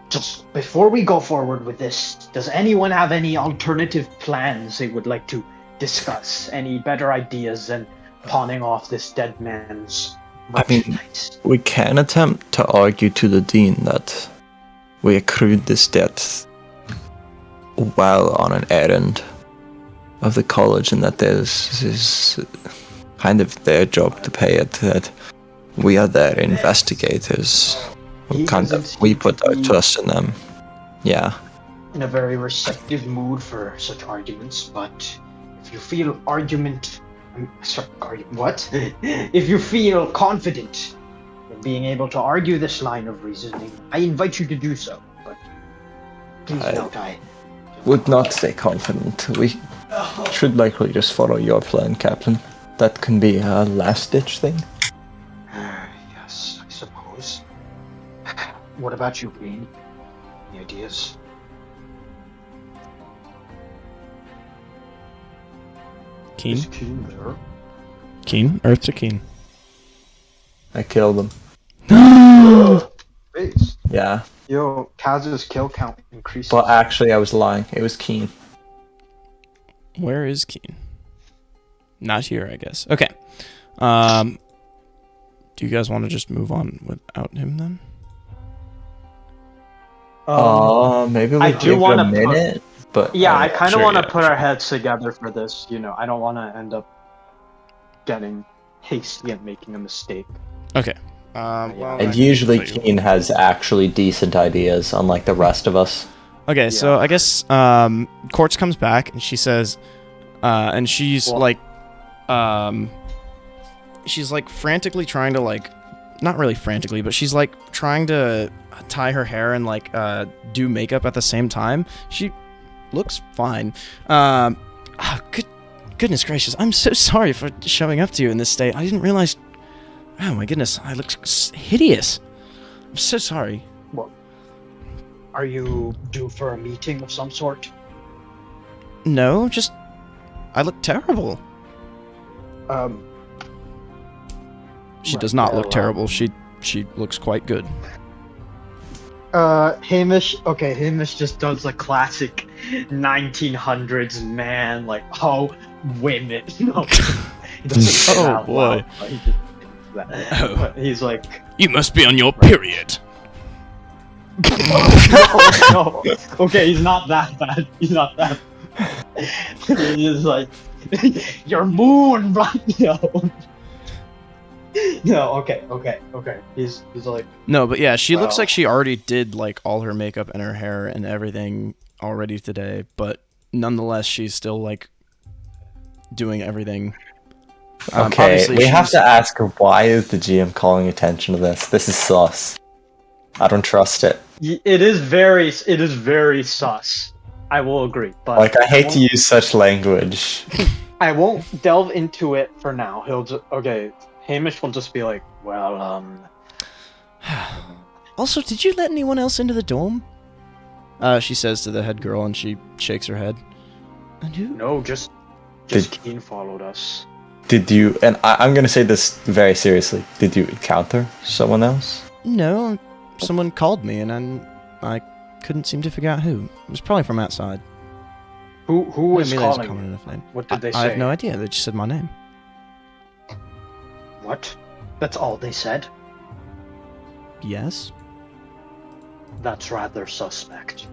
[SPEAKER 6] Just before we go forward with this, does anyone have any alternative plans they would like to discuss? Any better ideas than pawning off this dead man's merchandise?
[SPEAKER 3] We can attempt to argue to the dean that we accrued this debt while on an errand of the college, and that this is kind of their job to pay it, that we are their investigators. We put our trust in them. Yeah.
[SPEAKER 6] In a very receptive mood for such arguments, but if you feel if you feel confident in being able to argue this line of reasoning, I invite you to do so. But please note, I
[SPEAKER 3] would not stay confident. We should likely just follow your plan, Captain. That can be a last-ditch thing.
[SPEAKER 6] Yes, I suppose. What about you, Kean? Any ideas?
[SPEAKER 1] Kean?
[SPEAKER 6] Is Kean there?
[SPEAKER 1] Kean? Earth to Kean.
[SPEAKER 3] I killed him.
[SPEAKER 5] Face.
[SPEAKER 3] Yeah.
[SPEAKER 5] Yo, Kaz's kill count increases.
[SPEAKER 3] But actually, I was lying. It was Kean.
[SPEAKER 1] Where is Kean? Not here, I guess. Okay. Do you guys want to just move on without him then?
[SPEAKER 3] Maybe we
[SPEAKER 2] I do
[SPEAKER 3] give it
[SPEAKER 2] wanna
[SPEAKER 3] a minute. But
[SPEAKER 2] Yeah, I kind of
[SPEAKER 3] sure,
[SPEAKER 2] want to
[SPEAKER 3] yeah,
[SPEAKER 2] put
[SPEAKER 3] sure.
[SPEAKER 2] our heads together for this. You know, I don't want to end up getting hasty and making a mistake.
[SPEAKER 1] Okay. Well,
[SPEAKER 3] And usually Kean has actually decent ideas, unlike the rest of us.
[SPEAKER 1] Okay, so I guess Quartz comes back and she says, and she's she's like frantically trying to like, not really frantically, but she's like trying to tie her hair and like do makeup at the same time. She looks fine. Goodness gracious, I'm so sorry for showing up to you in this state. I didn't realize. Oh my goodness, I look hideous. I'm so sorry.
[SPEAKER 6] Well, are you due for a meeting of some sort?
[SPEAKER 1] No, just I look terrible. She does not look terrible. She looks quite good.
[SPEAKER 2] Hamish just does the classic 1900s man, like, oh, women. No, he doesn't say
[SPEAKER 1] Oh,
[SPEAKER 2] that
[SPEAKER 1] boy.
[SPEAKER 2] loud, but he just thinks that.
[SPEAKER 1] Oh.
[SPEAKER 2] But he's like,
[SPEAKER 1] You must be on your period.
[SPEAKER 2] no. Okay, he's not that bad. He's not that bad. He's like, your moon, right? No, okay. He's like,
[SPEAKER 1] No, but yeah, she looks
[SPEAKER 2] Wow.
[SPEAKER 1] like she already did like all her makeup and her hair and everything already today, but nonetheless, she's still like doing everything.
[SPEAKER 3] Okay,
[SPEAKER 1] Obviously
[SPEAKER 3] we have
[SPEAKER 1] she's-
[SPEAKER 3] to ask her, why is the GM calling attention to this? This is sus. I don't trust it.
[SPEAKER 2] it is very sus. I will agree, but
[SPEAKER 3] Like, I hate to use such language.
[SPEAKER 2] I won't delve into it for now. He'll just Hamish will just be like, well,
[SPEAKER 1] Also, did you let anyone else into the dorm? She says to the head girl, and she shakes her head. And who?
[SPEAKER 2] no, just
[SPEAKER 3] Did-
[SPEAKER 2] Kean followed us.
[SPEAKER 3] Did you, and I'm gonna say this very seriously, did you encounter someone else?
[SPEAKER 1] No, someone called me, and I couldn't seem to figure out who. It was probably from outside.
[SPEAKER 2] Who was
[SPEAKER 1] Amelia's
[SPEAKER 2] calling
[SPEAKER 1] common
[SPEAKER 2] you?
[SPEAKER 1] enough name.
[SPEAKER 2] What did they
[SPEAKER 1] I have
[SPEAKER 2] say?
[SPEAKER 1] no idea. They just said my name.
[SPEAKER 6] What? That's all they said?
[SPEAKER 1] Yes.
[SPEAKER 6] That's rather suspect.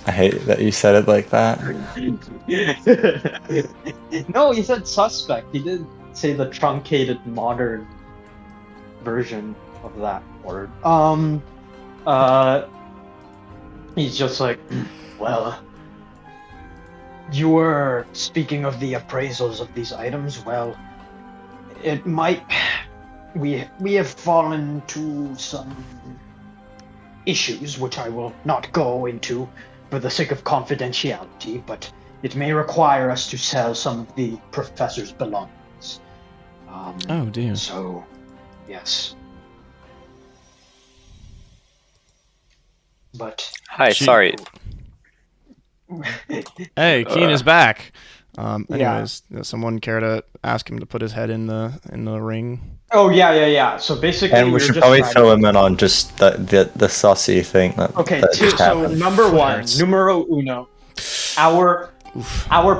[SPEAKER 3] I hate that you said it like that.
[SPEAKER 2] No, he said suspect. He didn't say the truncated modern version of that word. He's just like,
[SPEAKER 6] Well, you were speaking of the appraisals of these items. Well, it might. We have fallen to some issues, which I will not go into for the sake of confidentiality, but it may require us to sell some of the professor's belongings.
[SPEAKER 1] Oh dear.
[SPEAKER 6] So, yes. But
[SPEAKER 4] Hi,
[SPEAKER 1] She-
[SPEAKER 4] sorry.
[SPEAKER 1] Hey, Kean is back.
[SPEAKER 2] Yeah.
[SPEAKER 1] Anyways, does someone care to ask him to put his head in the ring?
[SPEAKER 2] oh yeah. So basically,
[SPEAKER 3] And we
[SPEAKER 2] we're
[SPEAKER 3] should
[SPEAKER 2] just
[SPEAKER 3] probably
[SPEAKER 2] trying
[SPEAKER 3] fill him in on just the sussy thing that,
[SPEAKER 2] Okay,
[SPEAKER 3] that
[SPEAKER 2] so
[SPEAKER 3] just happened.
[SPEAKER 2] number one,
[SPEAKER 1] Hurts.
[SPEAKER 2] numero uno. Our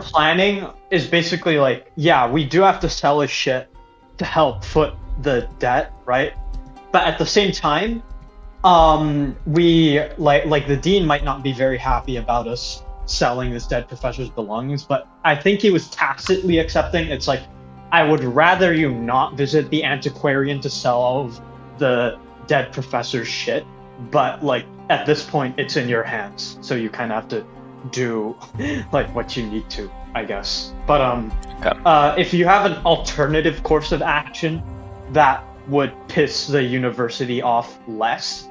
[SPEAKER 2] planning is basically like, yeah, we do have to sell his shit to help foot the debt, right? But at the same time, we like the dean might not be very happy about us selling this dead professor's belongings, but I think he was tacitly accepting. It's like, I would rather you not visit the antiquarian to sell all of the dead professor's shit, but like at this point it's in your hands, so you kind of have to do like what you need to, I guess. But if you have an alternative course of action that would piss the university off less,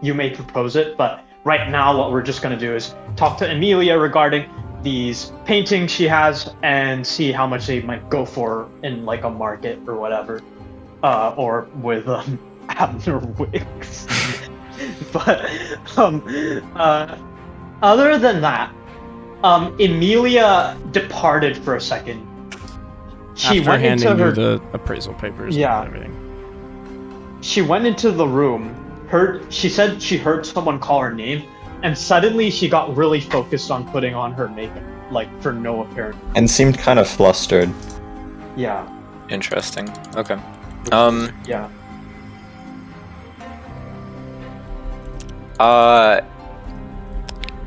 [SPEAKER 2] you may propose it. But right now what we're just going to do is talk to Amelia regarding these paintings she has and see how much they might go for in like a market or whatever, or with Abner wigs. But other than that, Emilia departed for a second. She
[SPEAKER 1] After
[SPEAKER 2] went
[SPEAKER 1] handing
[SPEAKER 2] into
[SPEAKER 1] you
[SPEAKER 2] her.
[SPEAKER 1] the appraisal papers
[SPEAKER 2] Yeah.
[SPEAKER 1] and everything.
[SPEAKER 2] She went into the room. She said she heard someone call her name, and suddenly she got really focused on putting on her makeup, like for no apparent.
[SPEAKER 3] And seemed kind of flustered.
[SPEAKER 2] Yeah,
[SPEAKER 4] Interesting. Okay.
[SPEAKER 2] yeah.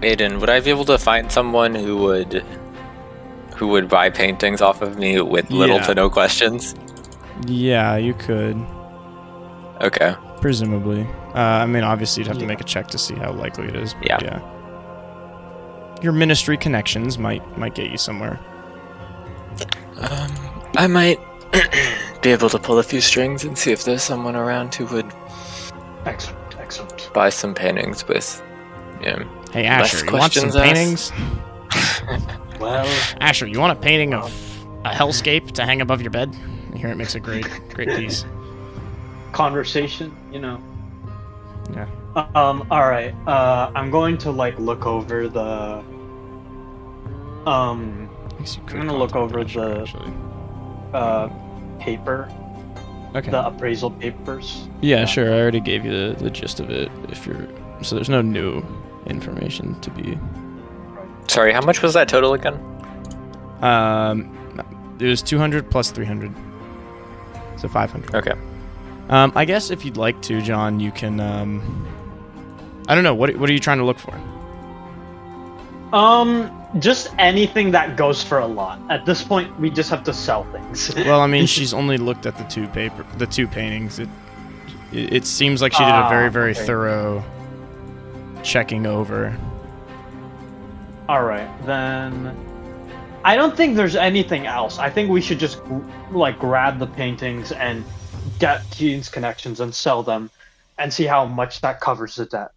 [SPEAKER 4] Aiden, would I be able to find someone who would buy paintings off of me with little
[SPEAKER 1] Yeah.
[SPEAKER 4] to no questions?
[SPEAKER 1] Yeah, you could.
[SPEAKER 4] Okay.
[SPEAKER 1] Presumably. I mean, obviously you'd have to make a check to see how likely it is. But
[SPEAKER 4] Yeah.
[SPEAKER 1] yeah. your ministry connections might get you somewhere.
[SPEAKER 4] I might be able to pull a few strings and see if there's someone around who would
[SPEAKER 6] Excellent.
[SPEAKER 4] buy some paintings with,
[SPEAKER 1] Hey Asher, you want some
[SPEAKER 4] questions asked?
[SPEAKER 1] paintings?
[SPEAKER 6] Well,
[SPEAKER 1] Asher, you want a painting of a hellscape to hang above your bed? I hear it makes a great piece.
[SPEAKER 2] Conversation, you know.
[SPEAKER 1] Yeah.
[SPEAKER 2] All right. I'm going to like look over the. I'm gonna look over the paper,
[SPEAKER 1] Okay.
[SPEAKER 2] the appraisal papers.
[SPEAKER 1] Yeah, sure. I already gave you the gist of it. So there's no new information to be.
[SPEAKER 4] Sorry, how much was that total again?
[SPEAKER 1] It was 200 plus 300, so 500.
[SPEAKER 4] Okay.
[SPEAKER 1] I guess if you'd like to, John, you can. I don't know. What are you trying to look for?
[SPEAKER 2] Just anything that goes for a lot. At this point, we just have to sell things.
[SPEAKER 1] Well, I mean, she's only looked at the two paintings. It seems like she did a very
[SPEAKER 2] okay.
[SPEAKER 1] thorough checking over.
[SPEAKER 2] All right, then. I don't think there's anything else. I think we should just like grab the paintings and get Kean's connections and sell them, and see how much that covers the debt.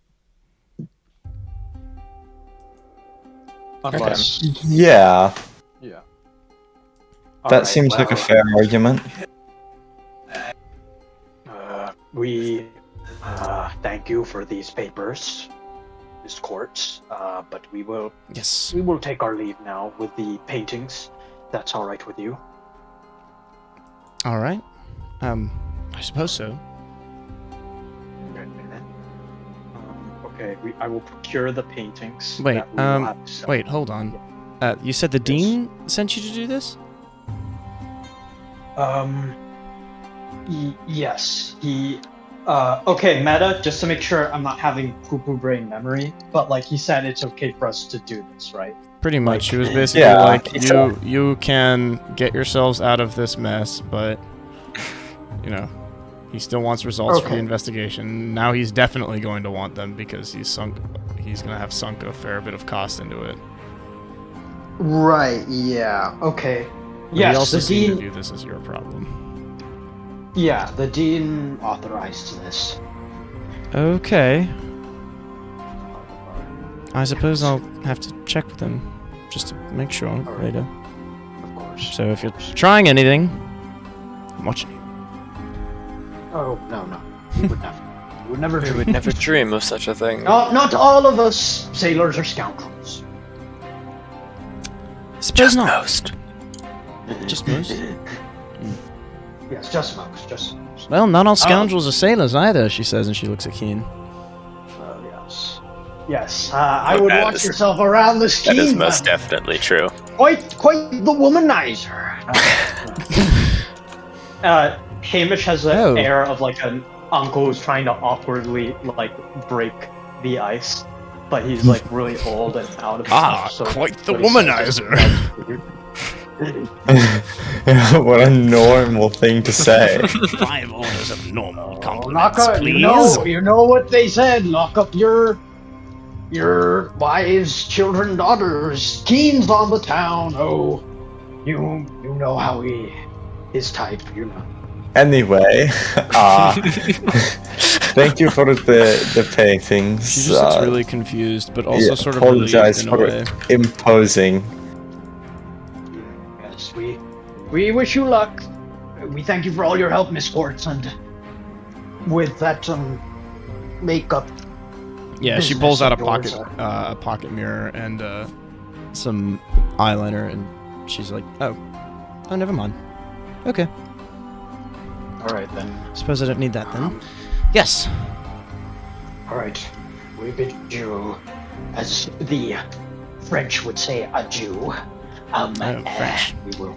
[SPEAKER 2] Unless,
[SPEAKER 3] Yeah,
[SPEAKER 2] yeah.
[SPEAKER 3] that seems like a fair argument.
[SPEAKER 6] We thank you for these papers, Miss Courts. But we will
[SPEAKER 1] Yes.
[SPEAKER 6] take our leave now with the paintings. That's all right with you?
[SPEAKER 1] All right. I suppose so.
[SPEAKER 2] Okay, I will procure the paintings.
[SPEAKER 1] Wait.
[SPEAKER 2] that we will have to sell.
[SPEAKER 1] Wait. Hold on. You said the dean sent you to do this?
[SPEAKER 2] Yes. He. Okay, Meta. Just to make sure I'm not having poo-poo brain memory, but like he said, it's okay for us to do this, right?
[SPEAKER 1] Pretty much.
[SPEAKER 2] Like-
[SPEAKER 1] It was basically
[SPEAKER 3] Yeah,
[SPEAKER 1] like
[SPEAKER 3] it's a-
[SPEAKER 1] you can get yourselves out of this mess, but he still wants results for the
[SPEAKER 6] Okay.
[SPEAKER 1] investigation. Now he's definitely going to want them because he's going to have sunk a fair bit of cost into it.
[SPEAKER 5] Right, yeah.
[SPEAKER 6] Okay.
[SPEAKER 1] But
[SPEAKER 2] Yes,
[SPEAKER 1] he also
[SPEAKER 2] the
[SPEAKER 1] seemed to
[SPEAKER 2] dean.
[SPEAKER 1] view this as your problem.
[SPEAKER 2] Yeah, the dean.
[SPEAKER 6] Authorized this.
[SPEAKER 1] Okay. I suppose I'll have to check with him just to make sure later.
[SPEAKER 6] Of course.
[SPEAKER 1] So if you're trying anything, I'm watching you.
[SPEAKER 6] Oh no. We would never. We would never
[SPEAKER 4] We
[SPEAKER 6] do
[SPEAKER 4] would never dream of such a thing.
[SPEAKER 6] No, not all of us sailors are scoundrels.
[SPEAKER 1] Suppose not.
[SPEAKER 4] Most.
[SPEAKER 1] Just most.
[SPEAKER 6] Yes, just most. Just most.
[SPEAKER 1] Well, not all scoundrels are sailors either, she says, and she looks at Kean.
[SPEAKER 6] Yes. Yes. I would
[SPEAKER 4] That
[SPEAKER 6] watch
[SPEAKER 4] is-
[SPEAKER 6] yourself around this
[SPEAKER 4] That is
[SPEAKER 6] scheme.
[SPEAKER 4] most definitely true.
[SPEAKER 6] Quite the womanizer.
[SPEAKER 2] Hamish has an
[SPEAKER 1] Oh.
[SPEAKER 2] air of like an uncle who's trying to awkwardly like break the ice, but he's like really old and out of stuff, so
[SPEAKER 1] quite the
[SPEAKER 2] what he says is,
[SPEAKER 1] womanizer.
[SPEAKER 3] What a normal thing to say.
[SPEAKER 1] 5 orders of normal
[SPEAKER 6] Lock
[SPEAKER 1] compliments,
[SPEAKER 6] up,
[SPEAKER 1] please.
[SPEAKER 6] you know what they said. Lock up your wives, children, daughters. Kean's on the town. Oh, you know how his type. You know.
[SPEAKER 3] Anyway, thank you for the paintings.
[SPEAKER 1] She just looks really confused, but also
[SPEAKER 3] yeah,
[SPEAKER 1] sort of
[SPEAKER 3] apologize
[SPEAKER 1] relieved in a
[SPEAKER 3] for
[SPEAKER 1] way.
[SPEAKER 3] imposing.
[SPEAKER 6] Yes, we wish you luck. We thank you for all your help, Miss Courts, and with that makeup.
[SPEAKER 1] Yeah, she
[SPEAKER 6] business
[SPEAKER 1] pulls out a
[SPEAKER 6] of yours,
[SPEAKER 1] pocket mirror and some eyeliner, and she's like, "Oh, never mind. Okay,
[SPEAKER 6] All right then.
[SPEAKER 1] suppose I don't need that then." Yes.
[SPEAKER 6] All right. We bid you, as the French would say, adieu.
[SPEAKER 1] French.
[SPEAKER 6] We will.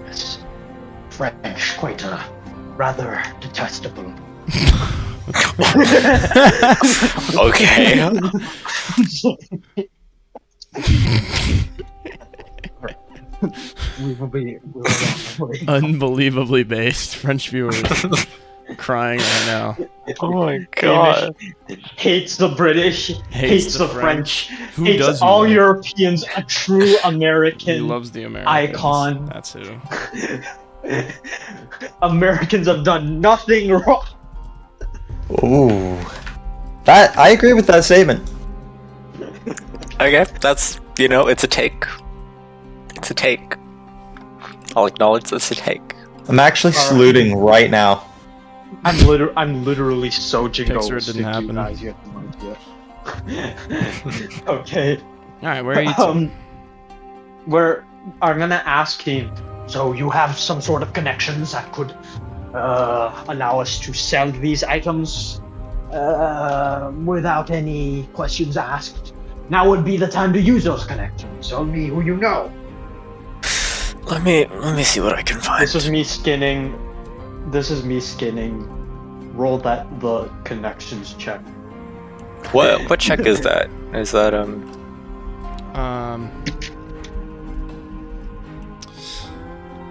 [SPEAKER 6] Yes. French, quite a rather detestable.
[SPEAKER 4] Okay.
[SPEAKER 6] We will be.
[SPEAKER 1] Unbelievably based French viewers. crying right now.
[SPEAKER 4] Oh my god.
[SPEAKER 2] Hates the British, hates the French,
[SPEAKER 1] Who
[SPEAKER 2] hates
[SPEAKER 1] does he
[SPEAKER 2] all
[SPEAKER 1] like?
[SPEAKER 2] Europeans, a true American.
[SPEAKER 1] He loves the Americans.
[SPEAKER 2] icon.
[SPEAKER 1] That's who.
[SPEAKER 2] Americans have done nothing wrong.
[SPEAKER 3] Ooh. That I agree with that statement.
[SPEAKER 4] Okay, that's, it's a take. It's a take. I'll acknowledge that's a take.
[SPEAKER 3] I'm actually saluting right now.
[SPEAKER 2] I'm literally so jingle.
[SPEAKER 1] Pixar didn't happen.
[SPEAKER 2] Guys, you have no idea. Okay.
[SPEAKER 1] Alright, where are you two?
[SPEAKER 2] I'm gonna ask him. So you have some sort of connections that could allow us to sell these items without any questions asked. Now would be the time to use those connections. Tell me who you know.
[SPEAKER 4] Let me see what I can find.
[SPEAKER 2] This is me skinning. Roll the connections check.
[SPEAKER 4] What check is that? Is that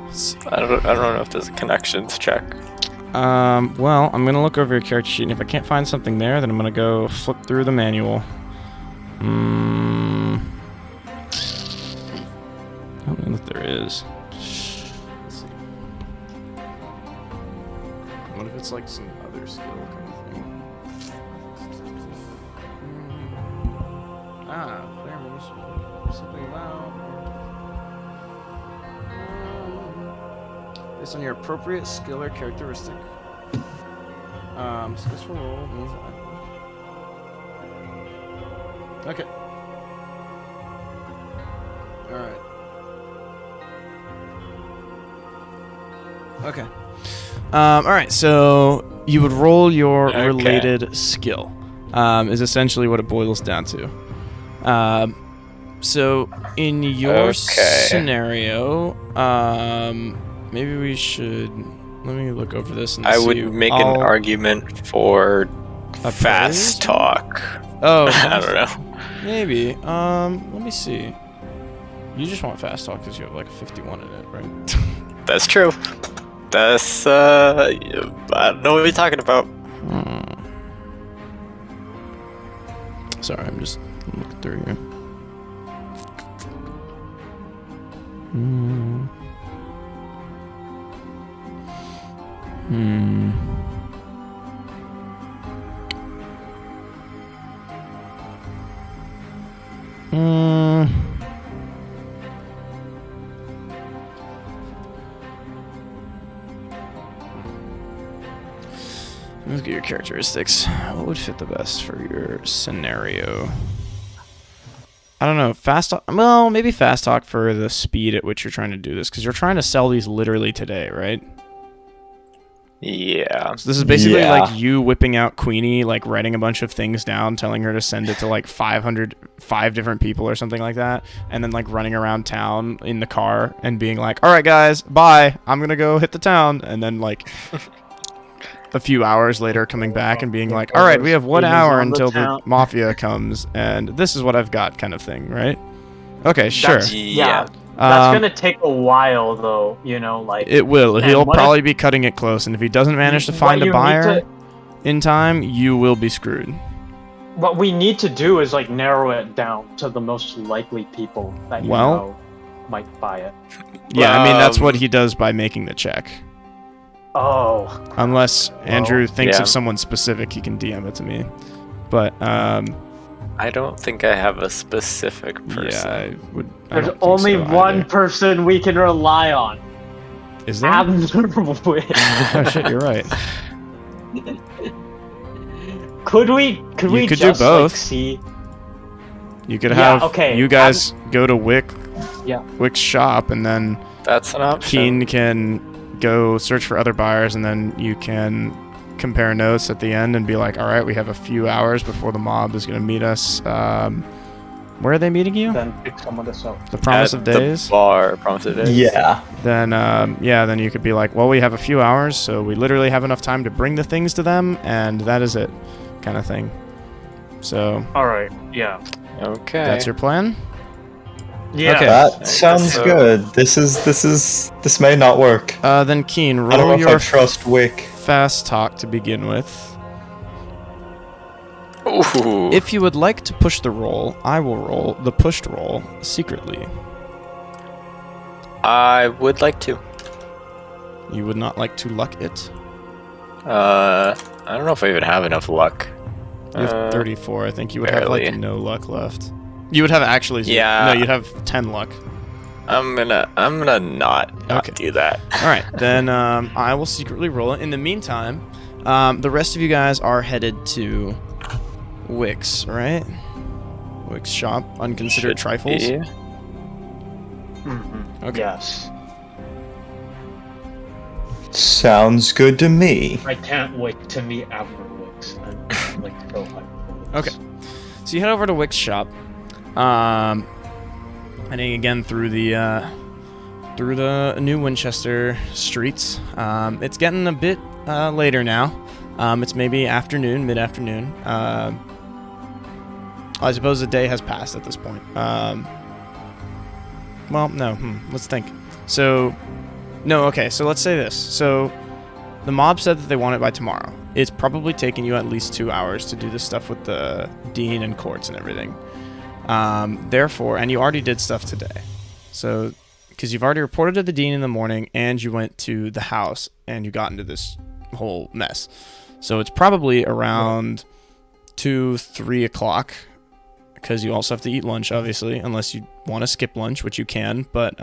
[SPEAKER 1] Let's see.
[SPEAKER 4] I don't know if there's a connections check.
[SPEAKER 1] Well, I'm gonna look over your character sheet, and if I can't find something there, then I'm gonna go flip through the manual. I don't know if there is. Let's see. What if it's like some other skill kind of thing? Player moves simply loud. Based on your appropriate skill or characteristic. Successful roll means okay. Alright. Okay. Alright, so you would roll your related skill, is essentially what it boils down to. So in your scenario, maybe we should... Let me look over this and see.
[SPEAKER 4] I would make an argument for
[SPEAKER 1] A
[SPEAKER 4] fast
[SPEAKER 1] praise?
[SPEAKER 4] talk.
[SPEAKER 1] Oh,
[SPEAKER 4] I don't know.
[SPEAKER 1] maybe. Let me see. You just want fast talk because you have like a 51 in it, right?
[SPEAKER 4] That's true. That's I don't know what you're talking about.
[SPEAKER 1] Sorry, I'm just looking through here. Let's get your characteristics. What would fit the best for your scenario? I don't know. Fast talk. Well, maybe fast talk for the speed at which you're trying to do this, because you're trying to sell these literally today, right?
[SPEAKER 4] Yeah.
[SPEAKER 1] So this is basically like you whipping out Queenie, like writing a bunch of things down, telling her to send it to like 5 different people or something like that, and then like running around town in the car and being like, "All right, guys, bye. I'm gonna go hit the town," and then like a few hours later coming back and being like, "All right, we have 1 hour until the mafia comes, and this is what I've got," kind of thing, right? Okay, sure.
[SPEAKER 4] Yeah.
[SPEAKER 2] That's gonna take a while, though. Like
[SPEAKER 1] It will.
[SPEAKER 2] And
[SPEAKER 1] He'll
[SPEAKER 2] what
[SPEAKER 1] probably be cutting it close, and if he doesn't manage to find a buyer in time, you will be screwed.
[SPEAKER 2] What we need to do is like narrow it down to the most likely people that you know might buy it.
[SPEAKER 1] Yeah, I mean that's what he does by making the check.
[SPEAKER 2] Oh.
[SPEAKER 1] Unless Andrew thinks of someone specific, he can DM it to me. But
[SPEAKER 4] I don't think I have a specific person.
[SPEAKER 1] Yeah, I would.
[SPEAKER 2] There's only one person we can rely on.
[SPEAKER 1] Is there? Oh shit, you're right.
[SPEAKER 2] Could we
[SPEAKER 1] could
[SPEAKER 2] just
[SPEAKER 1] do both.
[SPEAKER 2] Like, see?
[SPEAKER 1] You could have you guys go to Wick's shop, and then
[SPEAKER 4] that's an option.
[SPEAKER 1] Kean can go search for other buyers, and then you can compare notes at the end and be like, all right, we have a few hours before the mob is going to meet us. Where are they meeting you?
[SPEAKER 2] Then pick someone to sell.
[SPEAKER 1] The Promise of Days?
[SPEAKER 4] The bar, Promise of Days.
[SPEAKER 3] Yeah.
[SPEAKER 1] Then, then you could be like, well, we have a few hours, so we literally have enough time to bring the things to them, and that is it, kind of thing. So.
[SPEAKER 2] All right. Yeah.
[SPEAKER 4] Okay.
[SPEAKER 1] That's your plan?
[SPEAKER 2] Yeah.
[SPEAKER 1] Okay.
[SPEAKER 3] That sounds good. This may not work.
[SPEAKER 1] Then Kean,
[SPEAKER 3] I don't know
[SPEAKER 1] roll
[SPEAKER 3] if I
[SPEAKER 1] your
[SPEAKER 3] trust Wick.
[SPEAKER 1] fast talk to begin with.
[SPEAKER 4] Ooh.
[SPEAKER 1] If you would like to push the roll, I will roll the pushed roll secretly.
[SPEAKER 4] I would like to.
[SPEAKER 1] You would not like to luck it?
[SPEAKER 4] I don't know if I even have enough luck.
[SPEAKER 1] You have 34. I think you would have
[SPEAKER 4] barely.
[SPEAKER 1] like no luck left. You would have actually.
[SPEAKER 4] Yeah.
[SPEAKER 1] No, you'd have 10 luck.
[SPEAKER 4] I'm gonna not
[SPEAKER 1] Okay.
[SPEAKER 4] do that.
[SPEAKER 1] All right, then I will secretly roll it. In the meantime, the rest of you guys are headed to Wick's, right? Wick's shop, Unconsidered
[SPEAKER 4] Should
[SPEAKER 1] Trifles.
[SPEAKER 4] be.
[SPEAKER 1] Okay.
[SPEAKER 2] Yes.
[SPEAKER 3] Sounds good to me.
[SPEAKER 7] I can't wait to meet Abner Wicks. I'm like so hyped for this.
[SPEAKER 1] Okay. So you head over to Wick's shop. Heading again through the New Winchester streets. It's getting a bit later now. It's maybe afternoon, mid-afternoon. I suppose the day has passed at this point. Well, no. Let's think. So, no. Okay. So let's say this. So, the mob said that they want it by tomorrow. It's probably taking you at least 2 hours to do this stuff with the dean and courts and everything. Therefore, and you already did stuff today. So, because you've already reported to the dean in the morning, and you went to the house, and you got into this whole mess. So it's probably around 2, 3 o'clock, because you also have to eat lunch, obviously, unless you want to skip lunch, which you can, but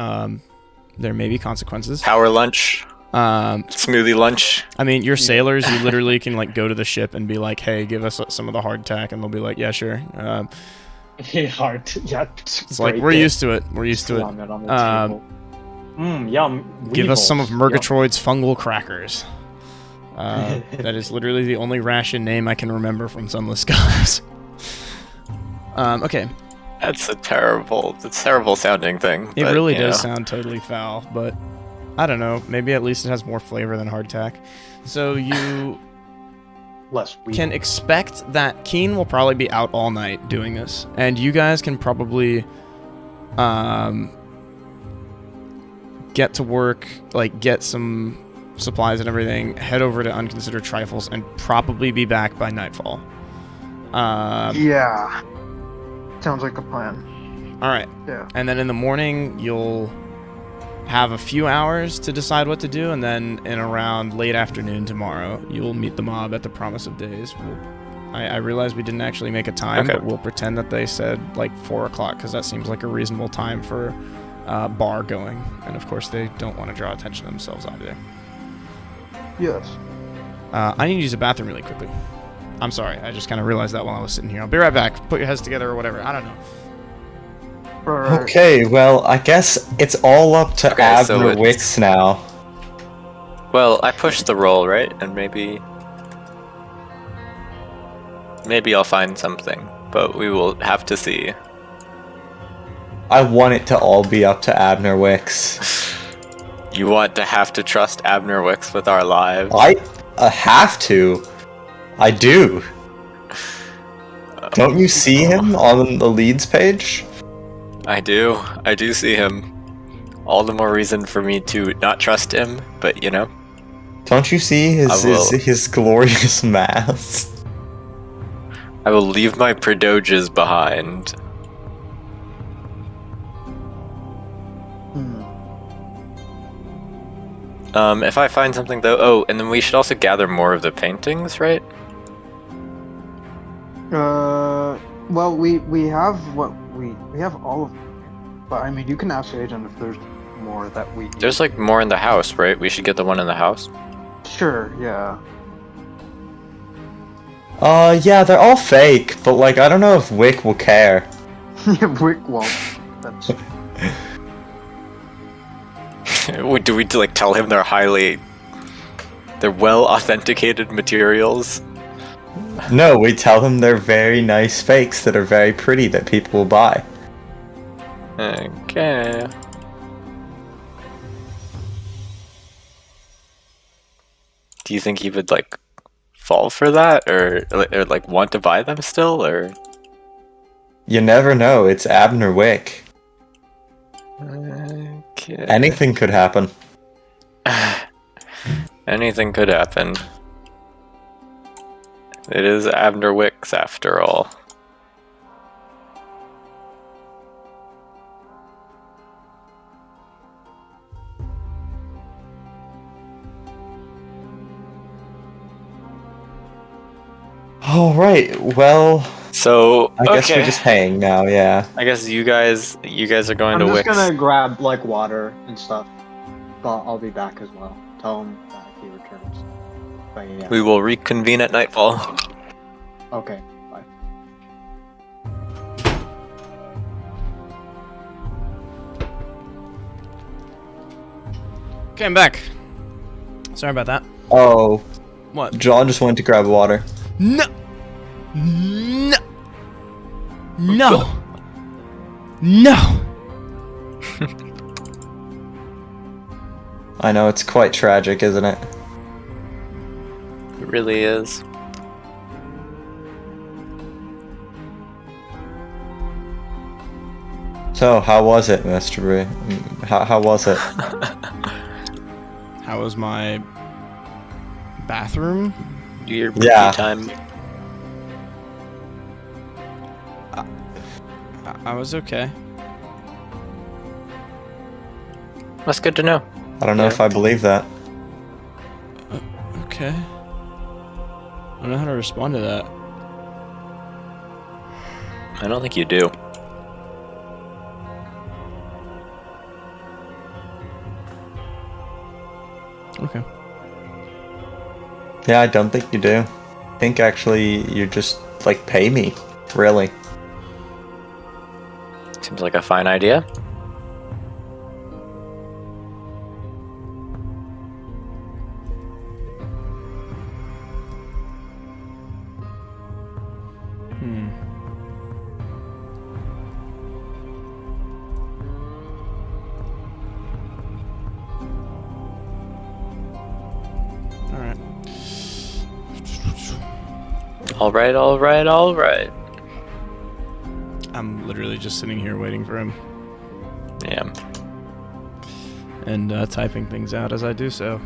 [SPEAKER 1] there may be consequences.
[SPEAKER 4] Power lunch. Smoothie lunch.
[SPEAKER 1] I mean, you're sailors. You literally can like go to the ship and be like, "Hey, give us some of the hardtack," and they'll be like, "Yeah, sure."
[SPEAKER 7] Hard. Yeah.
[SPEAKER 1] It's like we're used to it. We're used to it.
[SPEAKER 7] Slam it on the table. Yum.
[SPEAKER 1] Give us some of
[SPEAKER 7] Weevils.
[SPEAKER 1] Murgatroyd's fungal crackers. That is literally the only ration name I can remember from Sunless Skies. Okay.
[SPEAKER 4] That's a terrible sounding thing.
[SPEAKER 1] It
[SPEAKER 4] but,
[SPEAKER 1] really
[SPEAKER 4] you
[SPEAKER 1] does
[SPEAKER 4] know.
[SPEAKER 1] sound totally foul, but I don't know. Maybe at least it has more flavor than hardtack. So you
[SPEAKER 7] Less weevils.
[SPEAKER 1] can expect that Kean will probably be out all night doing this, and you guys can probably get to work, like get some supplies and everything, head over to Unconsidered Trifles, and probably be back by nightfall.
[SPEAKER 5] Yeah. Sounds like a plan.
[SPEAKER 1] All right.
[SPEAKER 5] Yeah.
[SPEAKER 1] And then in the morning, you'll have a few hours to decide what to do, and then in around late afternoon tomorrow, you'll meet the mob at the Promise of Days. I realize we didn't actually make a time,
[SPEAKER 4] Okay.
[SPEAKER 1] but we'll pretend that they said like 4 o'clock, because that seems like a reasonable time for bar going. And of course, they don't want to draw attention to themselves either.
[SPEAKER 5] Yes.
[SPEAKER 1] I need to use a bathroom really quickly. I'm sorry, I just kind of realized that while I was sitting here. I'll be right back. Put your heads together or whatever. I don't know.
[SPEAKER 5] Right.
[SPEAKER 3] Okay, well, I guess it's all up to
[SPEAKER 4] Okay, so
[SPEAKER 3] Abner
[SPEAKER 4] it's-
[SPEAKER 3] Wicks now.
[SPEAKER 4] Well, I pushed the roll, right? And maybe I'll find something, but we will have to see.
[SPEAKER 3] I want it to all be up to Abner Wicks.
[SPEAKER 4] You want to have to trust Abner Wicks with our lives?
[SPEAKER 3] I have to. I do. Don't you see him on the leads page?
[SPEAKER 4] I do see him. All the more reason for me to not trust him, but you know.
[SPEAKER 3] Don't you see
[SPEAKER 4] will.
[SPEAKER 3] his glorious mask?
[SPEAKER 4] I will leave my predoges behind. If I find something though, and then we should also gather more of the paintings, right?
[SPEAKER 5] Well, we have what we have all of them, but I mean, you can ask Agent if there's more that we.
[SPEAKER 4] There's like more in the house, right? We should get the one in the house.
[SPEAKER 5] Sure, yeah.
[SPEAKER 3] Yeah, they're all fake, but like, I don't know if Wick will care.
[SPEAKER 5] Wick won't. That's
[SPEAKER 4] Do we like tell him they're well authenticated materials?
[SPEAKER 3] No, we tell them they're very nice fakes that are very pretty that people will buy.
[SPEAKER 4] Okay. Do you think he would like fall for that, or like want to buy them still, or?
[SPEAKER 3] You never know, it's Abner Wick.
[SPEAKER 4] Okay.
[SPEAKER 3] Anything could happen.
[SPEAKER 4] Anything could happen. It is Abner Wicks after all.
[SPEAKER 3] All right. Well,
[SPEAKER 4] So
[SPEAKER 3] I guess we just hang now. Yeah.
[SPEAKER 4] I guess you guys are going
[SPEAKER 5] I'm
[SPEAKER 4] to
[SPEAKER 5] just
[SPEAKER 4] Wicks.
[SPEAKER 5] gonna grab like water and stuff. But I'll be back as well. Tell him that he returns. But yeah.
[SPEAKER 4] We will reconvene at nightfall.
[SPEAKER 5] Okay. Bye.
[SPEAKER 1] Okay, I'm back. Sorry about that.
[SPEAKER 3] Oh,
[SPEAKER 1] What?
[SPEAKER 3] John just went to grab water.
[SPEAKER 1] No! No! No! No!
[SPEAKER 3] I know, it's quite tragic, isn't it?
[SPEAKER 4] It really is.
[SPEAKER 3] So, how was it, Mr. Bree? How was it?
[SPEAKER 1] How was my bathroom?
[SPEAKER 4] Your
[SPEAKER 3] Yeah.
[SPEAKER 4] time.
[SPEAKER 1] I was okay.
[SPEAKER 4] That's good to know.
[SPEAKER 3] I don't know
[SPEAKER 4] Yeah.
[SPEAKER 3] if I believe that.
[SPEAKER 1] Okay. I don't know how to respond to that.
[SPEAKER 4] I don't think you do.
[SPEAKER 1] Okay.
[SPEAKER 3] Yeah, I don't think you do. I think actually you just, like, pay me. Really.
[SPEAKER 4] Seems like a fine idea.
[SPEAKER 1] Alright.
[SPEAKER 4] All right.
[SPEAKER 1] I'm literally just sitting here waiting for him
[SPEAKER 4] Yeah.
[SPEAKER 1] and typing things out as I do so.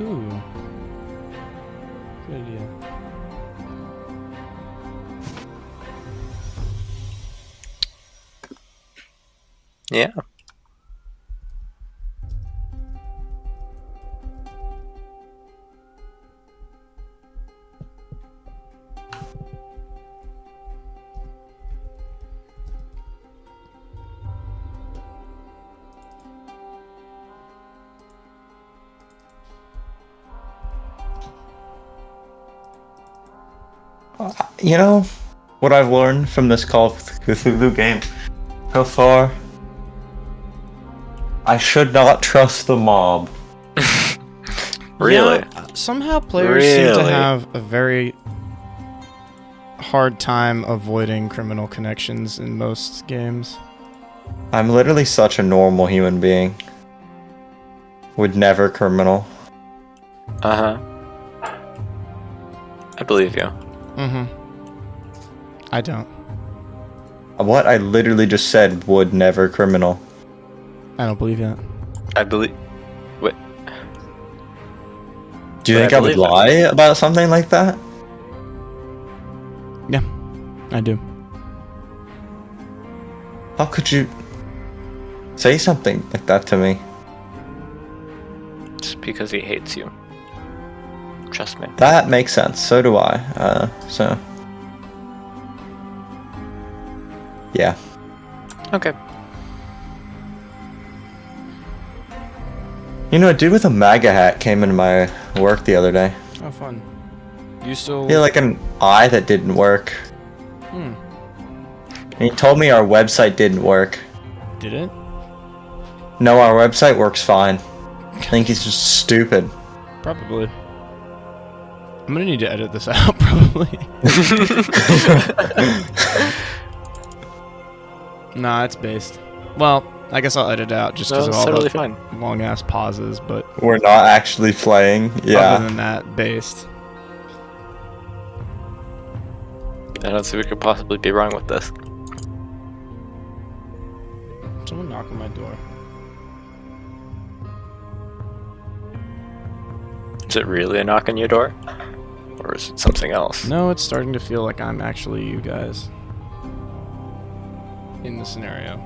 [SPEAKER 1] Ooh. Good idea.
[SPEAKER 4] Yeah.
[SPEAKER 3] You know, what I've learned from this Call of Cthulhu game so far? I should not trust the mob.
[SPEAKER 4] Really?
[SPEAKER 1] Yeah, somehow players seem to
[SPEAKER 4] Really?
[SPEAKER 1] have a very hard time avoiding criminal connections in most games.
[SPEAKER 3] I'm literally such a normal human being. Would never criminal.
[SPEAKER 4] Uh-huh. I believe you.
[SPEAKER 1] Mm-hmm. I don't.
[SPEAKER 3] What? I literally just said would never criminal.
[SPEAKER 1] I don't believe that.
[SPEAKER 4] I believe... What?
[SPEAKER 3] Do you
[SPEAKER 4] But
[SPEAKER 3] think
[SPEAKER 4] I
[SPEAKER 3] I would
[SPEAKER 4] believe that.
[SPEAKER 3] lie about something like that?
[SPEAKER 1] Yeah, I do.
[SPEAKER 3] How could you say something like that to me?
[SPEAKER 4] Just because he hates you. Trust me.
[SPEAKER 3] That makes sense. So do I. So. Yeah.
[SPEAKER 4] Okay.
[SPEAKER 3] You know, a dude with a MAGA hat came into my work the other day.
[SPEAKER 1] Oh, fun. You still...
[SPEAKER 3] He had like an eye that didn't work.
[SPEAKER 1] Hmm.
[SPEAKER 3] And he told me our website didn't work.
[SPEAKER 1] Did it?
[SPEAKER 3] No, our website works fine. I think he's just stupid.
[SPEAKER 1] Probably. I'm gonna need to edit this out, probably. Nah, it's based. Well, I guess I'll edit out just because
[SPEAKER 4] No,
[SPEAKER 1] of
[SPEAKER 4] it's
[SPEAKER 1] all
[SPEAKER 4] totally
[SPEAKER 1] the
[SPEAKER 4] fine.
[SPEAKER 1] long ass pauses. But
[SPEAKER 3] We're not actually playing.
[SPEAKER 1] other
[SPEAKER 3] Yeah.
[SPEAKER 1] than that, based.
[SPEAKER 4] I don't see what could possibly be wrong with this.
[SPEAKER 1] Someone knock on my door.
[SPEAKER 4] Is it really a knock on your door? Or is it something else?
[SPEAKER 1] No, it's starting to feel like I'm actually you guys in the scenario.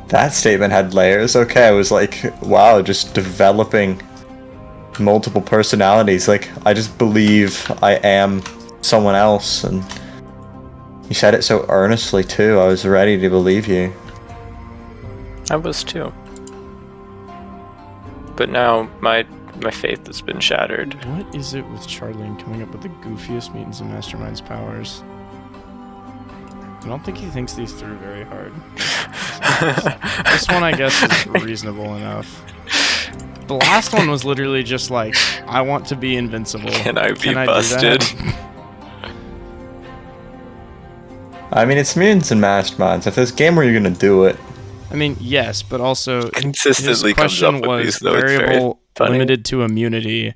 [SPEAKER 3] That statement had layers. Okay, I was like, wow, just developing multiple personalities. Like, I just believe I am someone else, and you said it so earnestly too. I was ready to believe you.
[SPEAKER 4] I was too. But now my faith has been shattered.
[SPEAKER 1] What is it with Charlene coming up with the goofiest mutants and masterminds powers? I don't think he thinks these through very hard. This one, I guess, is reasonable enough. The last one was literally just like, I want to be invincible.
[SPEAKER 4] Can I be
[SPEAKER 1] do that?
[SPEAKER 4] busted?
[SPEAKER 3] I mean, it's mutants and masterminds. If there's a game where you're gonna do it,
[SPEAKER 1] I mean, yes, but also
[SPEAKER 4] Consistently
[SPEAKER 1] his
[SPEAKER 4] comes up
[SPEAKER 1] question
[SPEAKER 4] with
[SPEAKER 1] was
[SPEAKER 4] these, though. It's very
[SPEAKER 1] variable
[SPEAKER 4] funny.
[SPEAKER 1] limited to immunity,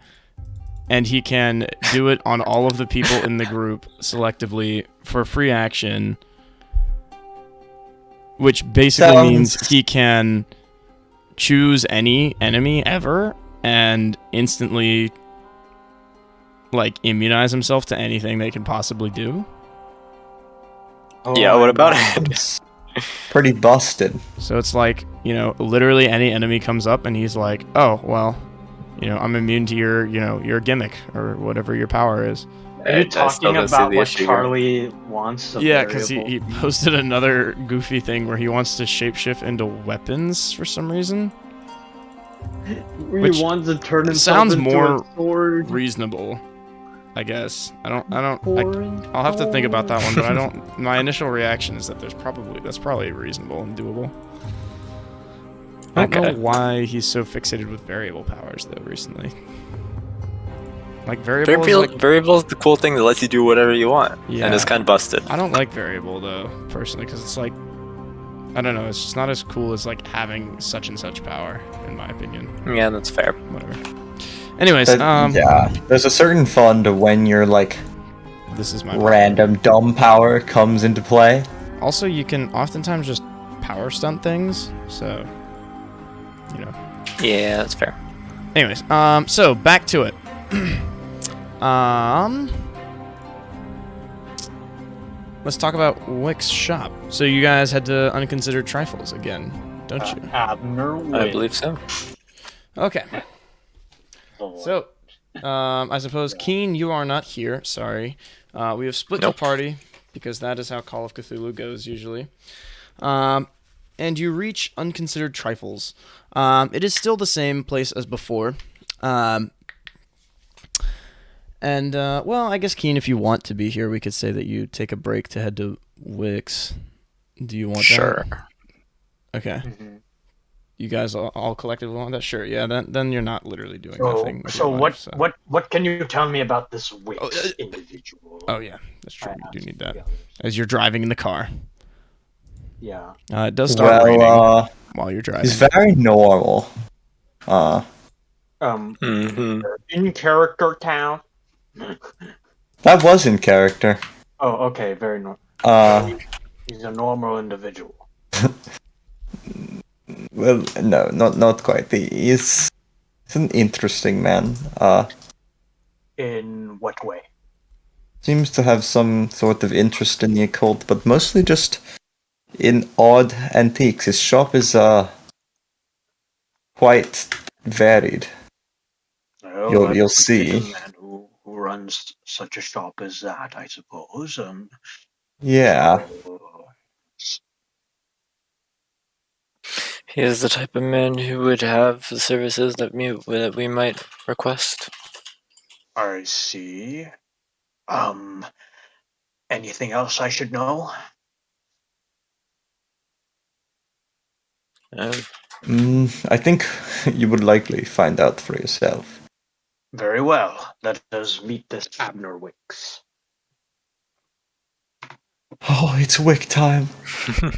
[SPEAKER 1] and he can do it on all of the people in the group selectively for free action, which basically means he can choose any enemy ever and instantly like immunize himself to anything they can possibly do.
[SPEAKER 4] Yeah, what about it?
[SPEAKER 3] it's pretty busted.
[SPEAKER 1] So it's like, you know, literally any enemy comes up and he's like, oh, well, you know, I'm immune to your, you know, your gimmick or whatever your power is.
[SPEAKER 2] Are you talking about what Charlie wants?
[SPEAKER 1] Yeah, because he posted another goofy thing where he wants to shapeshift into weapons for some reason. Which
[SPEAKER 2] He wants to turn himself
[SPEAKER 1] sounds
[SPEAKER 2] into
[SPEAKER 1] more
[SPEAKER 2] a sword.
[SPEAKER 1] reasonable, I guess. I'll have to think about that one, but I don't. My initial reaction is that that's probably reasonable and doable. I don't know why he's so fixated with variable powers though recently. Like
[SPEAKER 4] Variable is the cool thing that lets you do whatever you want, and it's kind of busted.
[SPEAKER 1] I don't like variable though personally because it's like, I don't know, it's just not as cool as like having such and such power in my opinion.
[SPEAKER 4] Yeah, that's fair.
[SPEAKER 1] Whatever. Anyways,
[SPEAKER 3] yeah, there's a certain fun to when your like
[SPEAKER 1] this is my
[SPEAKER 3] random dumb power comes into play.
[SPEAKER 1] Also, you can oftentimes just power stunt things, so you know.
[SPEAKER 4] Yeah, that's fair.
[SPEAKER 1] Anyways, so back to it. Let's talk about Wick's shop. So you guys had to unconsidered trifles again, don't you?
[SPEAKER 4] I believe so.
[SPEAKER 1] Okay. So, I suppose Kean, you are not here. Sorry, we have split the party because that is how Call of Cthulhu goes usually. And you reach unconsidered trifles. It is still the same place as before. Well, I guess Kean, if you want to be here, we could say that you take a break to head to Wick's. Do you want that?
[SPEAKER 4] Sure.
[SPEAKER 1] Okay. Mm-hmm. You guys all collectively want that? Sure. Yeah. Then you're not literally doing nothing. With your life,
[SPEAKER 6] what can you tell me about this Wick's individual?
[SPEAKER 1] Oh yeah, that's true. You do need that as you're driving in the car.
[SPEAKER 6] Yeah.
[SPEAKER 1] It does start raining while you're driving.
[SPEAKER 3] He's very normal.
[SPEAKER 2] In character town.
[SPEAKER 3] That was in character.
[SPEAKER 6] Oh, okay, very normal. He's a normal individual.
[SPEAKER 3] Well, no, not quite. He's an interesting man.
[SPEAKER 6] In what way?
[SPEAKER 3] Seems to have some sort of interest in the occult, but mostly just in odd antiques. His shop is quite varied.
[SPEAKER 6] Oh,
[SPEAKER 3] You'll see.
[SPEAKER 6] A man who runs such a shop as that, I suppose.
[SPEAKER 3] Yeah.
[SPEAKER 4] He is the type of man who would have the services that we might request.
[SPEAKER 6] I see. Anything else I should know?
[SPEAKER 3] I think you would likely find out for yourself.
[SPEAKER 6] Very well. Let us meet this Abner Wicks.
[SPEAKER 3] Oh, it's wick time.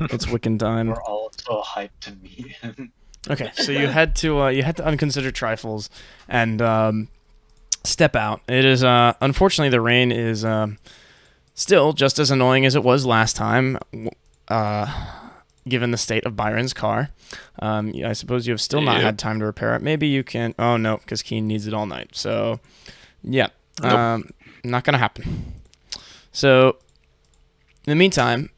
[SPEAKER 1] It's Wiccan time.
[SPEAKER 7] We're all so hyped to meet him.
[SPEAKER 1] Okay, so you head to Unconsidered Trifles and step out. It is unfortunately the rain is still just as annoying as it was last time. Given the state of Byron's car, I suppose you have still not had time to repair it. Maybe you can. Oh no, because Kean needs it all night. So yeah, not gonna happen. So in the meantime,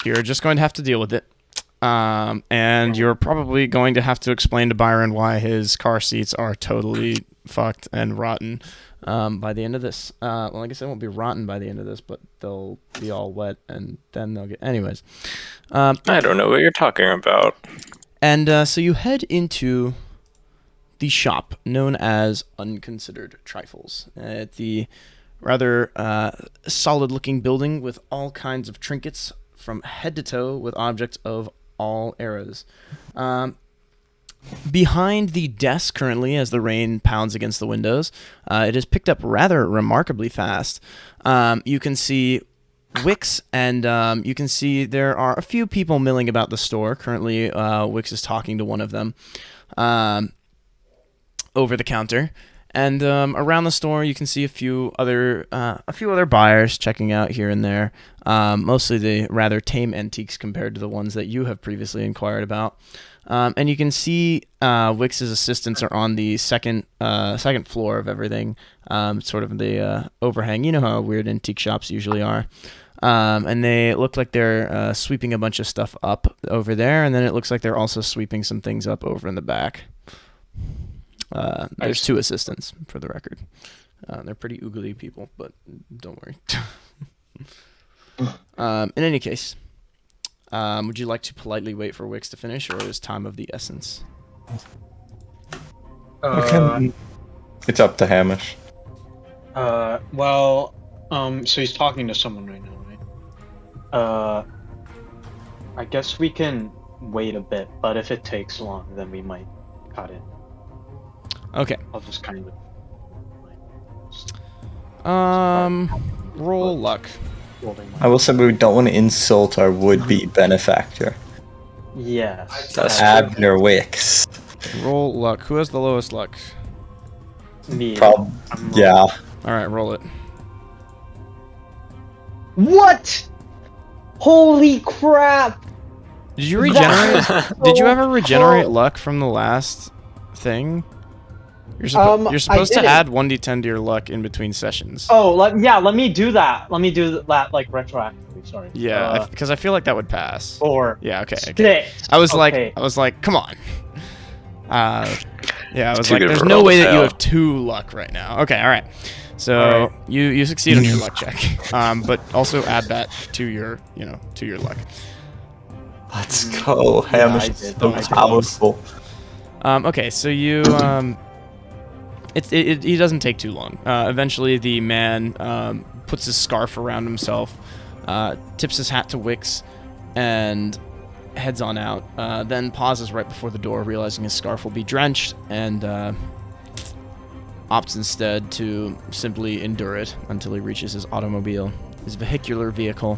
[SPEAKER 1] you're just going to have to deal with it. And you're probably going to have to explain to Byron why his car seats are totally fucked and rotten by the end of this. Well, I guess they won't be rotten by the end of this, but they'll be all wet, and then they'll get... Anyways.
[SPEAKER 4] I don't know what you're talking about.
[SPEAKER 1] And so you head into the shop known as Unconsidered Trifles. At the rather solid-looking building with all kinds of trinkets from head to toe with objects of all eras. Behind the desk currently, as the rain pounds against the windows, it has picked up rather remarkably fast. You can see Wix, and you can see there are a few people milling about the store. Currently, Wix is talking to one of them over the counter. And around the store, you can see a few other buyers checking out here and there. Mostly the rather tame antiques compared to the ones that you have previously inquired about. And you can see Wix's assistants are on the second floor of everything, sort of the overhang. You know how weird antique shops usually are. And they look like they're sweeping a bunch of stuff up over there, and then it looks like they're also sweeping some things up over in the back. There's two assistants, for the record. They're pretty oogly people, but don't worry. In any case, would you like to politely wait for Wix to finish, or is time of the essence?
[SPEAKER 3] It's up to Hamish.
[SPEAKER 5] Well, so he's talking to someone right now, right? I guess we can wait a bit, but if it takes long, then we might cut it.
[SPEAKER 1] Okay.
[SPEAKER 5] I'll just kind
[SPEAKER 1] of... roll luck.
[SPEAKER 3] I will say we don't want to insult our would-be benefactor.
[SPEAKER 5] Yes.
[SPEAKER 3] Abner Wicks.
[SPEAKER 1] Roll luck. Who has the lowest luck?
[SPEAKER 5] Me.
[SPEAKER 3] Yeah.
[SPEAKER 1] All right, roll it.
[SPEAKER 2] What? Holy crap!
[SPEAKER 1] Did you regenerate? Did you ever regenerate luck from the last thing? You're supposed to add 1d10 to your luck in between sessions.
[SPEAKER 2] Oh, let me do that. Let me do that like retroactively. Sorry.
[SPEAKER 1] Yeah, because I feel like that would pass.
[SPEAKER 2] 4.
[SPEAKER 1] Yeah. Okay.
[SPEAKER 2] 6.
[SPEAKER 1] I was like, come on. Yeah, I was like, there's
[SPEAKER 4] for
[SPEAKER 1] no
[SPEAKER 4] all
[SPEAKER 1] way
[SPEAKER 4] to
[SPEAKER 1] that you
[SPEAKER 4] fail.
[SPEAKER 1] have 2 luck right now. Okay. All right. So
[SPEAKER 2] All right.
[SPEAKER 1] you succeed on your luck check, but also add that to your luck.
[SPEAKER 3] Let's go. Hamish is so powerful.
[SPEAKER 1] Okay, so you he doesn't take too long. Eventually, the man puts his scarf around himself, tips his hat to Wix, and heads on out. Then pauses right before the door, realizing his scarf will be drenched, and opts instead to simply endure it until he reaches his automobile, his vehicular vehicle,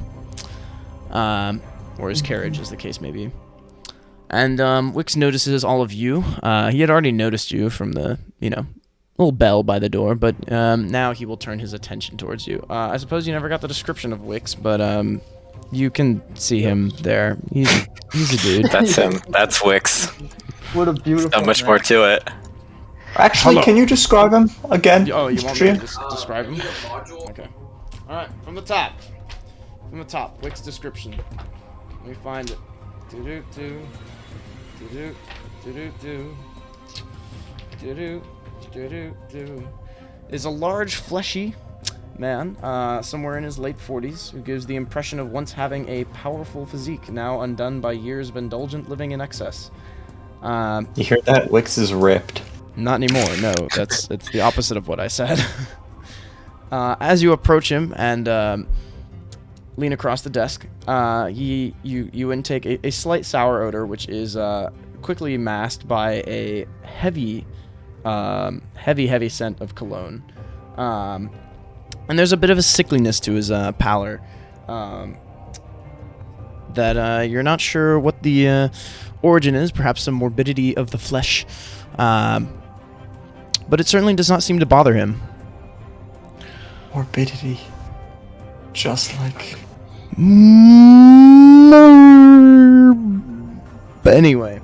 [SPEAKER 1] or his carriage, as the case may be. And Wix notices all of you. He had already noticed you from the, little bell by the door, but now he will turn his attention towards you. I suppose you never got the description of Wix, but you can see him there. He's a dude.
[SPEAKER 4] That's him. That's Wix.
[SPEAKER 2] What a beautiful.
[SPEAKER 4] Not much more to it.
[SPEAKER 3] Actually, can you describe him again?
[SPEAKER 1] Oh, you want me to describe him? Okay. All right, from the top. From the top, Wix description. Let me find it. Do-do-do. Do-do. Do-do-do. Do-do. Do-do-do. Is a large, fleshy man, somewhere in his late 40s, who gives the impression of once having a powerful physique, now undone by years of indulgent living in excess.
[SPEAKER 3] You hear that? Wix is ripped.
[SPEAKER 1] Not anymore, no. It's the opposite of what I said. As you approach him and lean across the desk, you intake a slight sour odor, which is quickly masked by a heavy scent of cologne. And there's a bit of a sickliness to his pallor. that you're not sure what the origin is, perhaps some morbidity of the flesh, but it certainly does not seem to bother him.
[SPEAKER 3] Morbidity. Just like...
[SPEAKER 1] But anyway.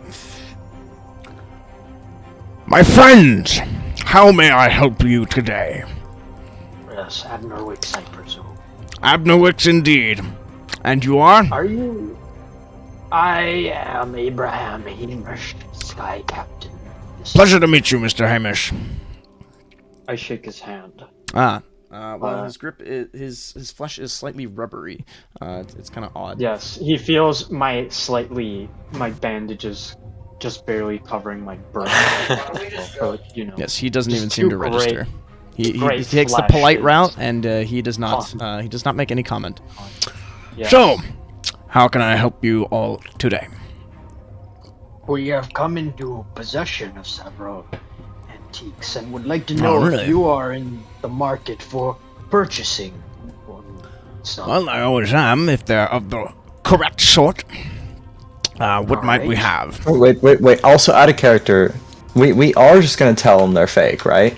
[SPEAKER 1] My friends, how may I help you today?
[SPEAKER 6] Yes, Abner Wicks, I presume.
[SPEAKER 1] Abner Wicks indeed. And you are?
[SPEAKER 6] Are you? I am Abraham Hamish, Sky Captain.
[SPEAKER 1] Pleasure to meet you, Mr. Hamish.
[SPEAKER 5] I shake his hand.
[SPEAKER 1] Well, his grip, his flesh is slightly rubbery. It's kind of odd.
[SPEAKER 5] Yes, he feels my bandages just barely covering my burn. So, you know.
[SPEAKER 1] Yes, he doesn't even
[SPEAKER 5] Just
[SPEAKER 1] seem to
[SPEAKER 5] great-
[SPEAKER 1] register. He
[SPEAKER 5] great
[SPEAKER 1] takes the
[SPEAKER 5] flesh
[SPEAKER 1] polite
[SPEAKER 5] is
[SPEAKER 1] route, and he does not make any comment.
[SPEAKER 5] Yes.
[SPEAKER 1] So, how can I help you all today?
[SPEAKER 6] We have come into possession of several antiques and would like to know
[SPEAKER 1] really?
[SPEAKER 6] if you are in the market for purchasing some.
[SPEAKER 1] Well, I always am, if they're of the correct sort. What might we have?
[SPEAKER 3] Wait. Also, out of character, we are just gonna tell them they're fake, right?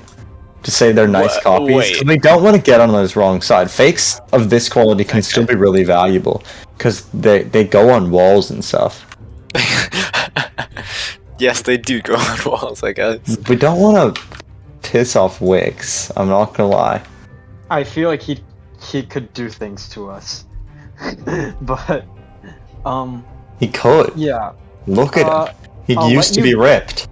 [SPEAKER 3] To say they're nice copies.
[SPEAKER 4] wait.
[SPEAKER 3] We don't want to get on the wrong side. Fakes of this quality can still be really valuable because they go on walls and stuff.
[SPEAKER 4] Yes, they do go on walls, I guess.
[SPEAKER 3] We don't want to piss off Wix. I'm not gonna lie.
[SPEAKER 5] I feel like he could do things to us. But
[SPEAKER 3] He could.
[SPEAKER 5] yeah.
[SPEAKER 3] Look at him. He
[SPEAKER 5] I'll
[SPEAKER 3] used
[SPEAKER 5] let
[SPEAKER 3] to be
[SPEAKER 5] you-
[SPEAKER 3] ripped.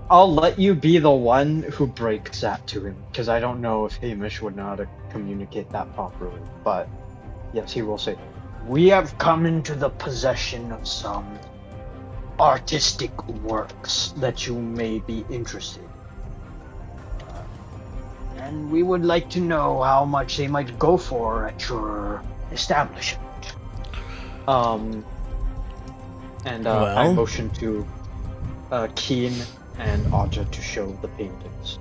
[SPEAKER 5] I'll let you be the one who breaks that to him, because I don't know if Hamish would know how to communicate that properly. But yes, he will say,
[SPEAKER 6] We have come into the possession of some artistic works that you may be interested in. And we would like to know how much they might go for at your establishment.
[SPEAKER 5] and I
[SPEAKER 1] Well?
[SPEAKER 5] motion to Kean and Aja to show the paintings.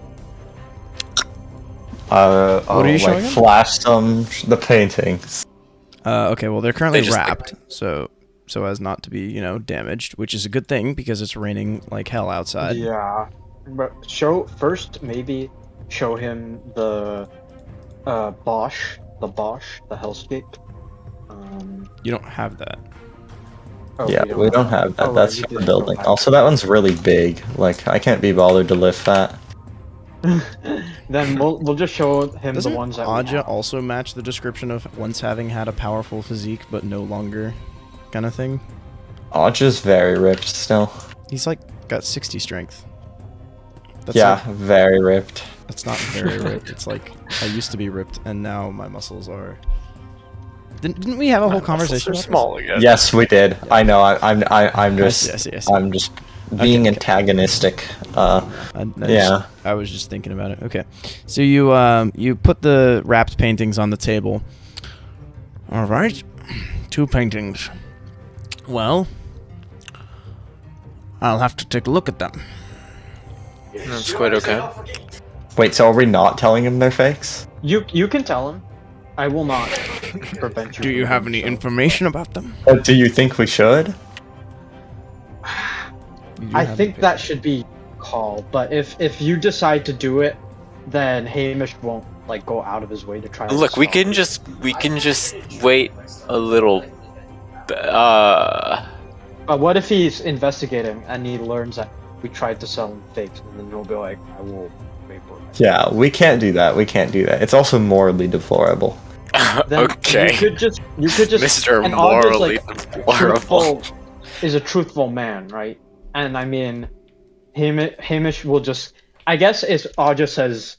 [SPEAKER 3] What
[SPEAKER 1] are you showing him?
[SPEAKER 3] Flash the paintings.
[SPEAKER 1] Okay, well, they're currently
[SPEAKER 4] They just,
[SPEAKER 1] wrapped, so as not to be, damaged, which is a good thing because it's raining like hell outside.
[SPEAKER 5] Yeah, but maybe show him the Bosch, the Hellscape.
[SPEAKER 1] You don't have that.
[SPEAKER 5] Oh,
[SPEAKER 3] Yeah, we don't have that.
[SPEAKER 5] Oh,
[SPEAKER 3] That's
[SPEAKER 5] right, we
[SPEAKER 3] the
[SPEAKER 5] did.
[SPEAKER 3] building.
[SPEAKER 5] Oh,
[SPEAKER 3] Also, that one's really big. Like, I can't be bothered to lift that.
[SPEAKER 5] Then we'll just show him
[SPEAKER 1] Doesn't
[SPEAKER 5] the ones that we
[SPEAKER 1] Aja
[SPEAKER 5] have.
[SPEAKER 1] also match the description of once having had a powerful physique but no longer kind of thing?
[SPEAKER 3] Aja's very ripped still.
[SPEAKER 1] He's like got 60 strength. That's
[SPEAKER 3] Yeah,
[SPEAKER 1] like-
[SPEAKER 3] very ripped.
[SPEAKER 1] that's not very ripped. It's like I used to be ripped and now my muscles are. Didn't we have a whole conversation?
[SPEAKER 4] They're
[SPEAKER 1] about
[SPEAKER 4] small again.
[SPEAKER 3] Yes, we did. I know. I'm just.
[SPEAKER 1] Yes.
[SPEAKER 3] I'm just being
[SPEAKER 1] Okay.
[SPEAKER 3] antagonistic.
[SPEAKER 1] Yeah. I was just thinking about it. Okay, so you put the wrapped paintings on the table. All right, 2 paintings. Well, I'll have to take a look at them.
[SPEAKER 4] That's quite okay.
[SPEAKER 3] Wait, so are we not telling him they're fakes?
[SPEAKER 5] You can tell him. I will not prevent you.
[SPEAKER 1] Do you
[SPEAKER 5] from
[SPEAKER 1] have
[SPEAKER 5] doing
[SPEAKER 1] any
[SPEAKER 5] so.
[SPEAKER 1] information about them?
[SPEAKER 3] Or do you think we should?
[SPEAKER 5] I think that should be call, but if you decide to do it, then Hamish won't like go out of his way to try. to
[SPEAKER 4] Look, we
[SPEAKER 5] stop
[SPEAKER 4] can
[SPEAKER 5] you.
[SPEAKER 4] just wait a little.
[SPEAKER 5] But what if he's investigating and he learns that we tried to sell him fakes, and then he'll be like, "I will wait for it."
[SPEAKER 3] Yeah, we can't do that. We can't do that. It's also morally deplorable.
[SPEAKER 5] Then
[SPEAKER 4] Okay,
[SPEAKER 5] You could just.
[SPEAKER 4] Mr.
[SPEAKER 5] and Audrey's,
[SPEAKER 4] Morally deplorable.
[SPEAKER 5] is a truthful man, right? And I mean, Hamish will just. I guess if Audra says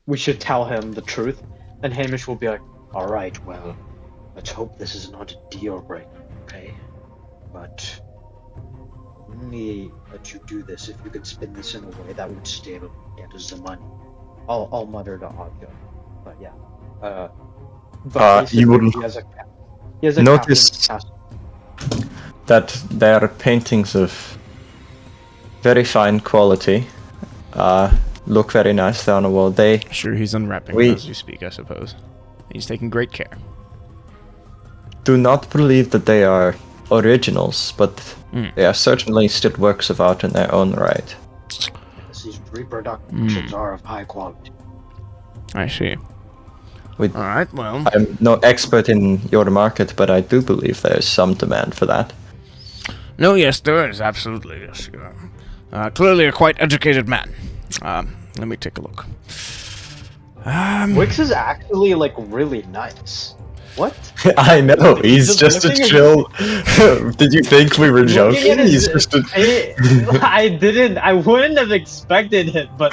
[SPEAKER 5] we should tell him the truth, then Hamish will be like,
[SPEAKER 6] All right, well, let's hope this is not a deal breaker, okay? But only let you do this if you could spin this in a way that would still get us the money.
[SPEAKER 5] I'll mutter to Audra, but yeah.
[SPEAKER 3] You wouldn't
[SPEAKER 5] He has a
[SPEAKER 3] notice
[SPEAKER 5] captain's pass.
[SPEAKER 3] that they're paintings of very fine quality. Look very nice. They're on a wall. They
[SPEAKER 1] Sure, he's unwrapping
[SPEAKER 3] We-
[SPEAKER 1] as you speak, I suppose. He's taking great care.
[SPEAKER 3] do not believe that they are originals, but they are certainly still works of art in their own right.
[SPEAKER 6] These reproductions are of high quality.
[SPEAKER 1] I see.
[SPEAKER 3] With,
[SPEAKER 1] All right, well.
[SPEAKER 3] I'm no expert in your market, but I do believe there is some demand for that.
[SPEAKER 1] No, yes, there is, absolutely, yes. You are clearly a quite educated man. Let me take a look.
[SPEAKER 5] Wix is actually, like, really nice. What?
[SPEAKER 3] I know, he's just a chill... Did you think we were joking? He's just a...
[SPEAKER 5] I wouldn't have expected it, but...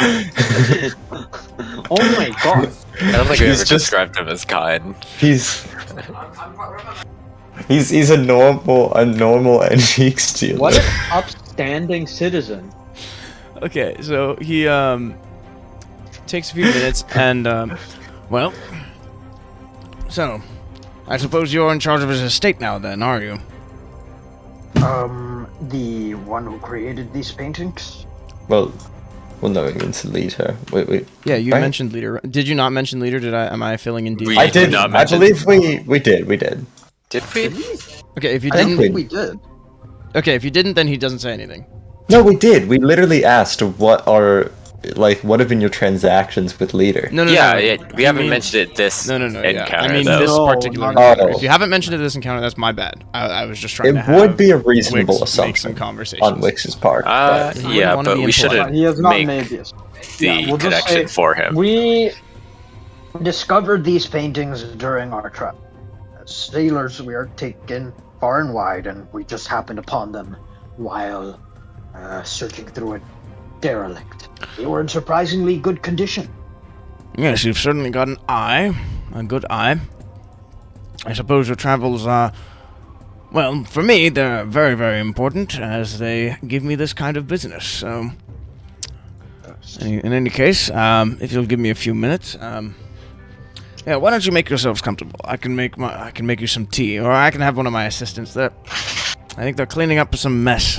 [SPEAKER 5] Oh my god.
[SPEAKER 4] I don't think I
[SPEAKER 3] He's
[SPEAKER 4] ever
[SPEAKER 3] just-
[SPEAKER 4] described him as kind.
[SPEAKER 3] He's a normal antique stealer.
[SPEAKER 5] What an upstanding citizen.
[SPEAKER 1] Okay, so he takes a few minutes and well, so I suppose you're in charge of his estate now then, are you?
[SPEAKER 6] The one who created these paintings?
[SPEAKER 3] Well, no, he means leader. Wait.
[SPEAKER 1] Yeah, you
[SPEAKER 3] Right.
[SPEAKER 1] mentioned leader. Did you not mention leader? Am I filling in details?
[SPEAKER 4] We
[SPEAKER 3] I did.
[SPEAKER 4] not
[SPEAKER 3] I
[SPEAKER 4] mention-
[SPEAKER 3] believe we did.
[SPEAKER 4] Did we?
[SPEAKER 1] Okay, if you
[SPEAKER 3] I think
[SPEAKER 1] didn't,
[SPEAKER 3] we-
[SPEAKER 6] did.
[SPEAKER 1] okay, if you didn't, then he doesn't say anything.
[SPEAKER 3] No, we did. We literally asked what have been your transactions with leader.
[SPEAKER 1] No,
[SPEAKER 4] Yeah,
[SPEAKER 1] no.
[SPEAKER 4] we haven't mentioned it this
[SPEAKER 1] No. Yeah.
[SPEAKER 4] encounter,
[SPEAKER 1] I mean
[SPEAKER 4] though.
[SPEAKER 1] this
[SPEAKER 5] No,
[SPEAKER 1] particular
[SPEAKER 5] not-
[SPEAKER 1] encounter.
[SPEAKER 3] Oh.
[SPEAKER 1] If you haven't mentioned it this encounter, that's my bad. I was just trying
[SPEAKER 3] It
[SPEAKER 1] to have
[SPEAKER 3] would be a reasonable
[SPEAKER 1] Wix make some
[SPEAKER 3] assumption
[SPEAKER 1] conversations.
[SPEAKER 3] on Wix's part. but
[SPEAKER 1] wouldn't
[SPEAKER 4] Yeah,
[SPEAKER 1] wanna
[SPEAKER 4] but
[SPEAKER 1] be
[SPEAKER 4] we
[SPEAKER 1] impolite.
[SPEAKER 4] shouldn't
[SPEAKER 5] He has not
[SPEAKER 4] make
[SPEAKER 5] made this.
[SPEAKER 4] the
[SPEAKER 5] Yeah, we'll just
[SPEAKER 4] connection
[SPEAKER 5] say-
[SPEAKER 4] for him.
[SPEAKER 6] We discovered these paintings during our trip. As sailors, we are taken far and wide, and we just happened upon them while searching through a derelict. They were in surprisingly good condition.
[SPEAKER 1] Yes, you've certainly got an eye, a good eye. I suppose your travels are, well, for me, they're very, very important as they give me this kind of business. So, in any case, if you'll give me a few minutes, yeah, why don't you make yourselves comfortable? I can make you some tea, or I can have one of my assistants there. I think they're cleaning up some mess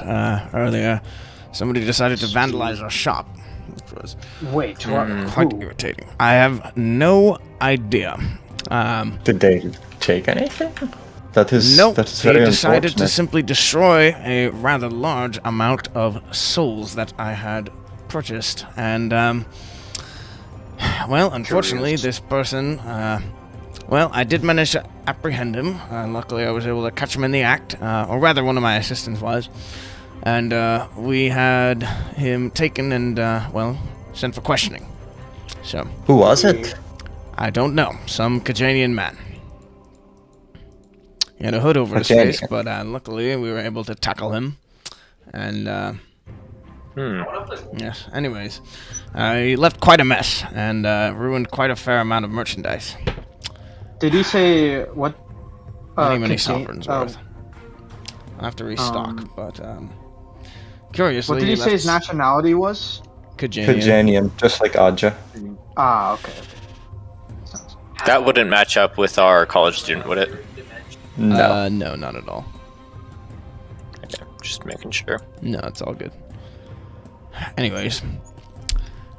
[SPEAKER 1] earlier. Somebody decided to vandalize our shop, which was
[SPEAKER 6] Wait,
[SPEAKER 1] quite
[SPEAKER 6] who?
[SPEAKER 1] irritating. I have no idea.
[SPEAKER 3] did they take anything?
[SPEAKER 1] Nope,
[SPEAKER 3] That's
[SPEAKER 1] he
[SPEAKER 3] very
[SPEAKER 1] decided to
[SPEAKER 3] unfortunate.
[SPEAKER 1] simply destroy a rather large amount of souls that I had purchased. And, well, unfortunately, this person, well, I did manage to apprehend him. Luckily, I was able to catch him in the act, or rather, one of my assistants was. And we had him taken and, well, sent for questioning. So,
[SPEAKER 3] Who was it?
[SPEAKER 1] I don't know. Some Kajanian man. He had a hood over his face,
[SPEAKER 3] Kajanian.
[SPEAKER 1] but luckily we were able to tackle him. And, yes, anyways. He left quite a mess and ruined quite a fair amount of merchandise.
[SPEAKER 5] Did he say what?
[SPEAKER 1] Many
[SPEAKER 5] Kajanian-
[SPEAKER 1] sovereigns worth. I'll have to restock, but, curiously,
[SPEAKER 5] What did he say his
[SPEAKER 1] left
[SPEAKER 5] nationality was?
[SPEAKER 1] Kajanian.
[SPEAKER 3] Kajanian, just like Aja.
[SPEAKER 5] Ah, okay.
[SPEAKER 4] That wouldn't match up with our college student, would it?
[SPEAKER 3] No.
[SPEAKER 1] No, not at all.
[SPEAKER 4] Okay, just making sure.
[SPEAKER 1] No, it's all good. Anyways,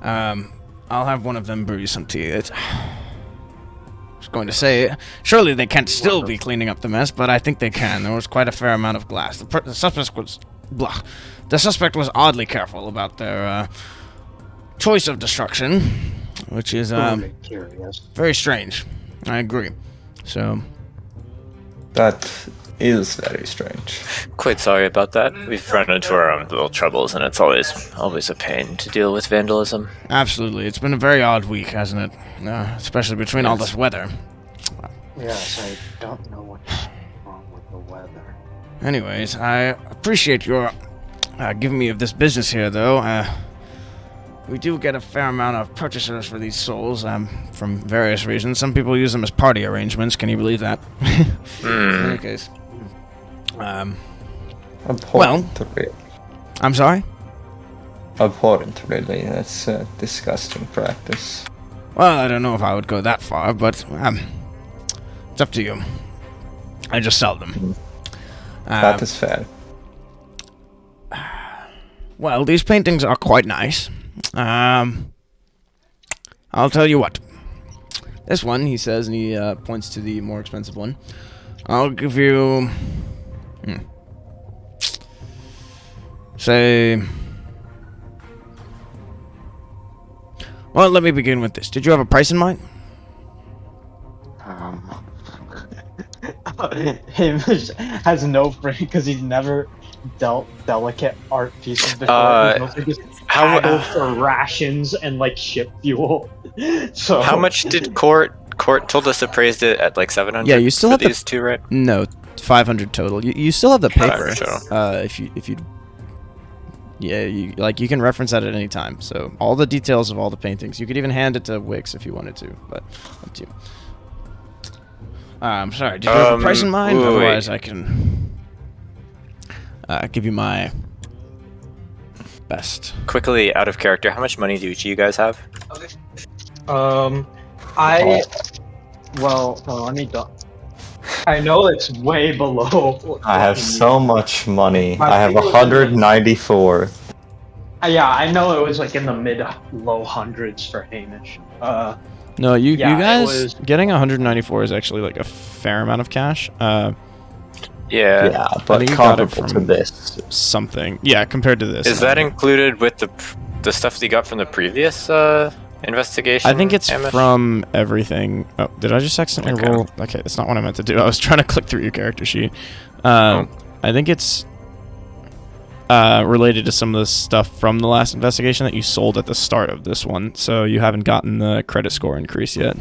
[SPEAKER 1] I'll have one of them brew you some tea. I was going to say, surely they can't still be cleaning up the mess, but I think they can. There was quite a fair amount of glass. The suspect was, the suspect was oddly careful about their choice of destruction, which is
[SPEAKER 6] Truly curious.
[SPEAKER 1] very strange. I agree. So,
[SPEAKER 3] That is very strange.
[SPEAKER 4] Quite sorry about that. We've run into our own little troubles, and it's always a pain to deal with vandalism.
[SPEAKER 1] absolutely, it's been a very odd week, hasn't it? Especially between all this weather.
[SPEAKER 6] Yes, I don't know what's wrong with the weather.
[SPEAKER 1] Anyways, I appreciate your giving me of this business here, though. We do get a fair amount of purchasers for these souls, from various reasons. Some people use them as party arrangements. Can you believe that? In any case,
[SPEAKER 3] Abhorrent, really.
[SPEAKER 1] I'm sorry.
[SPEAKER 3] Abhorrent, really. That's a disgusting practice.
[SPEAKER 1] Well, I don't know if I would go that far, but it's up to you. I just sell them.
[SPEAKER 3] That is fair.
[SPEAKER 1] Well, these paintings are quite nice. I'll tell you what. This one, he says, and he points to the more expensive one. I'll give you Say... Well, let me begin with this. Did you have a price in mind?
[SPEAKER 5] Hamish has no brain because he's never dealt delicate art pieces before. He's mostly just haggled for rations and like ship fuel. So
[SPEAKER 4] how much did Court told us appraised it at like 700?
[SPEAKER 1] Yeah, you still have
[SPEAKER 4] these two, right?
[SPEAKER 1] No, 500 total. You still have the paper.
[SPEAKER 4] 500 total.
[SPEAKER 1] If you yeah, you can reference that at any time. So all the details of all the paintings. You could even hand it to Wix if you wanted to, but up to you. I'm sorry. Did you have a price in mind? Otherwise, I can give you my best.
[SPEAKER 4] Quickly, out of character, how much money do each of you guys have?
[SPEAKER 5] Well, let me do. I know it's way below.
[SPEAKER 3] I have so much money. I have 194.
[SPEAKER 5] Yeah, I know it was like in the mid-low hundreds for Hamish.
[SPEAKER 1] No, you
[SPEAKER 5] Yeah,
[SPEAKER 1] guys getting 194 is actually like a fair amount of cash.
[SPEAKER 4] Yeah.
[SPEAKER 3] Yeah,
[SPEAKER 1] I
[SPEAKER 3] but
[SPEAKER 1] think you got it
[SPEAKER 3] comparable to
[SPEAKER 1] from
[SPEAKER 3] this.
[SPEAKER 1] something. Yeah, compared to this.
[SPEAKER 4] Is that included with the stuff that you got from the previous investigation?
[SPEAKER 1] I think it's
[SPEAKER 4] Hamish?
[SPEAKER 1] from everything. Oh, did I just accidentally
[SPEAKER 4] Okay.
[SPEAKER 1] roll? Okay, that's not what I meant to do. I was trying to click through your character sheet.
[SPEAKER 4] Oh.
[SPEAKER 1] I think it's related to some of the stuff from the last investigation that you sold at the start of this one. So you haven't gotten the credit score increase yet.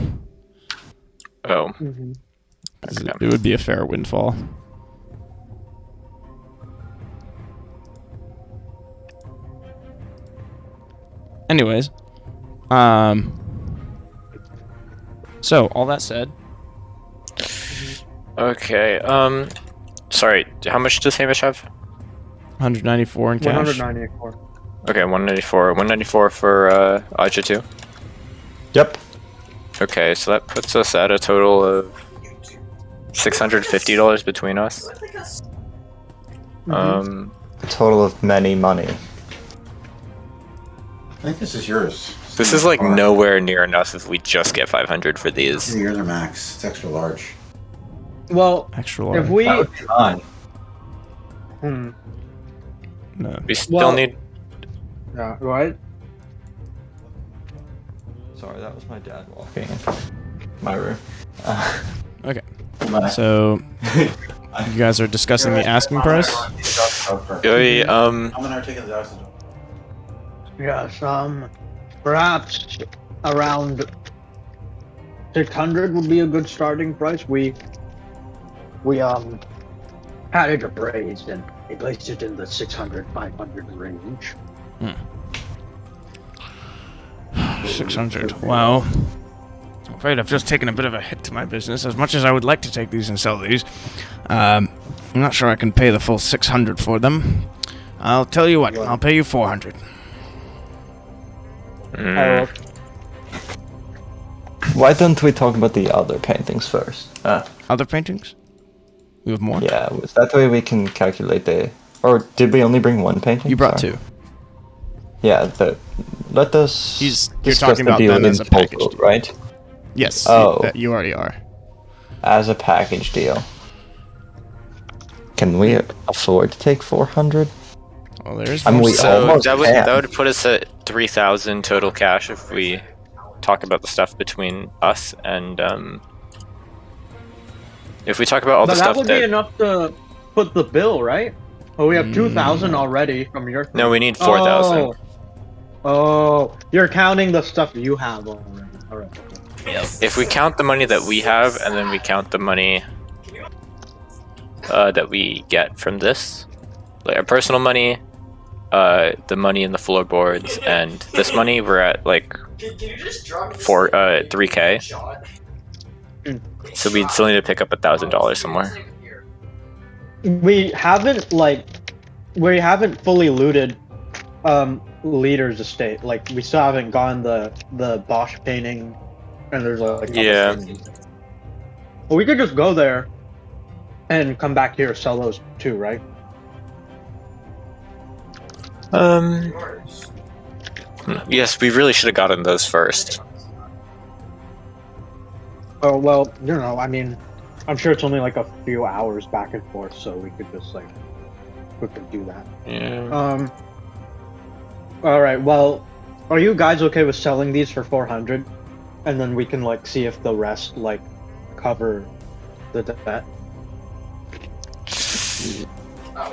[SPEAKER 4] Oh.
[SPEAKER 1] It would be a fair windfall. Anyways, so all that said,
[SPEAKER 4] Okay. Sorry. How much does Hamish have?
[SPEAKER 1] 194 in cash.
[SPEAKER 5] 194.
[SPEAKER 4] Okay, 194. 194 for Aja too.
[SPEAKER 3] Yep.
[SPEAKER 4] Okay, so that puts us at a total of $650 between us.
[SPEAKER 3] A total of many money.
[SPEAKER 8] I think this is yours.
[SPEAKER 4] This is like nowhere near enough if we just get 500 for these.
[SPEAKER 8] Yours are max. It's extra large.
[SPEAKER 5] Well,
[SPEAKER 1] Extra
[SPEAKER 5] if
[SPEAKER 1] large.
[SPEAKER 5] we,
[SPEAKER 8] That would be fine.
[SPEAKER 1] No.
[SPEAKER 4] We still
[SPEAKER 5] Well-
[SPEAKER 4] need.
[SPEAKER 5] yeah, right?
[SPEAKER 3] Sorry, that was my dad walking in my room.
[SPEAKER 1] Okay.
[SPEAKER 8] But
[SPEAKER 1] So you guys are discussing the asking price.
[SPEAKER 4] Joey,
[SPEAKER 8] I'm gonna take the doctor.
[SPEAKER 6] Yes, perhaps around
[SPEAKER 5] 600 would be a good starting price. We
[SPEAKER 6] had it appraised and they placed it in the 600, 500 range.
[SPEAKER 1] 600. Wow. I'm afraid I've just taken a bit of a hit to my business. As much as I would like to take these and sell these, I'm not sure I can pay the full 600 for them. I'll tell you what. I'll pay you 400.
[SPEAKER 3] Why don't we talk about the other paintings first?
[SPEAKER 1] Other paintings? We have more.
[SPEAKER 3] Yeah, that way we can calculate the... Or did we only bring one painting?
[SPEAKER 1] You brought
[SPEAKER 3] Sorry.
[SPEAKER 1] 2.
[SPEAKER 3] Yeah, let us
[SPEAKER 1] You're
[SPEAKER 3] discuss
[SPEAKER 1] talking
[SPEAKER 3] the
[SPEAKER 1] about
[SPEAKER 3] deal
[SPEAKER 1] them
[SPEAKER 3] in
[SPEAKER 1] as a
[SPEAKER 3] total,
[SPEAKER 1] package deal.
[SPEAKER 3] right?
[SPEAKER 1] Yes.
[SPEAKER 3] Oh.
[SPEAKER 1] You already are.
[SPEAKER 3] As a package deal. Can we afford to take 400?
[SPEAKER 1] Well, there is.
[SPEAKER 3] I mean, we
[SPEAKER 4] So
[SPEAKER 3] almost
[SPEAKER 4] that
[SPEAKER 3] can.
[SPEAKER 4] would put us at 3,000 total cash if we talk about the stuff between us and if we talk about all the
[SPEAKER 5] but that
[SPEAKER 4] stuff
[SPEAKER 5] would be enough to put the bill, right? Well, we have 2,000 already from your.
[SPEAKER 4] No, we need 4,000.
[SPEAKER 5] Oh, you're counting the stuff you have already. All right.
[SPEAKER 4] If we count the money that we have and then we count the money that we get from this, like our personal money, the money in the floorboards, and this money, we're at like 3K. So we'd still need to pick up $1,000 somewhere.
[SPEAKER 5] We haven't fully looted Leader's estate. Like we still haven't gotten the Bosch painting, and there's like other
[SPEAKER 4] Yeah.
[SPEAKER 5] paintings. Well, we could just go there and come back here, sell those too, right?
[SPEAKER 4] Yes, we really should have gotten those first.
[SPEAKER 5] Oh well, I mean, I'm sure it's only like a few hours back and forth, so we could just like quickly do that.
[SPEAKER 4] Yeah.
[SPEAKER 5] All right. Well, are you guys okay with selling these for 400, and then we can like see if the rest like cover the debt?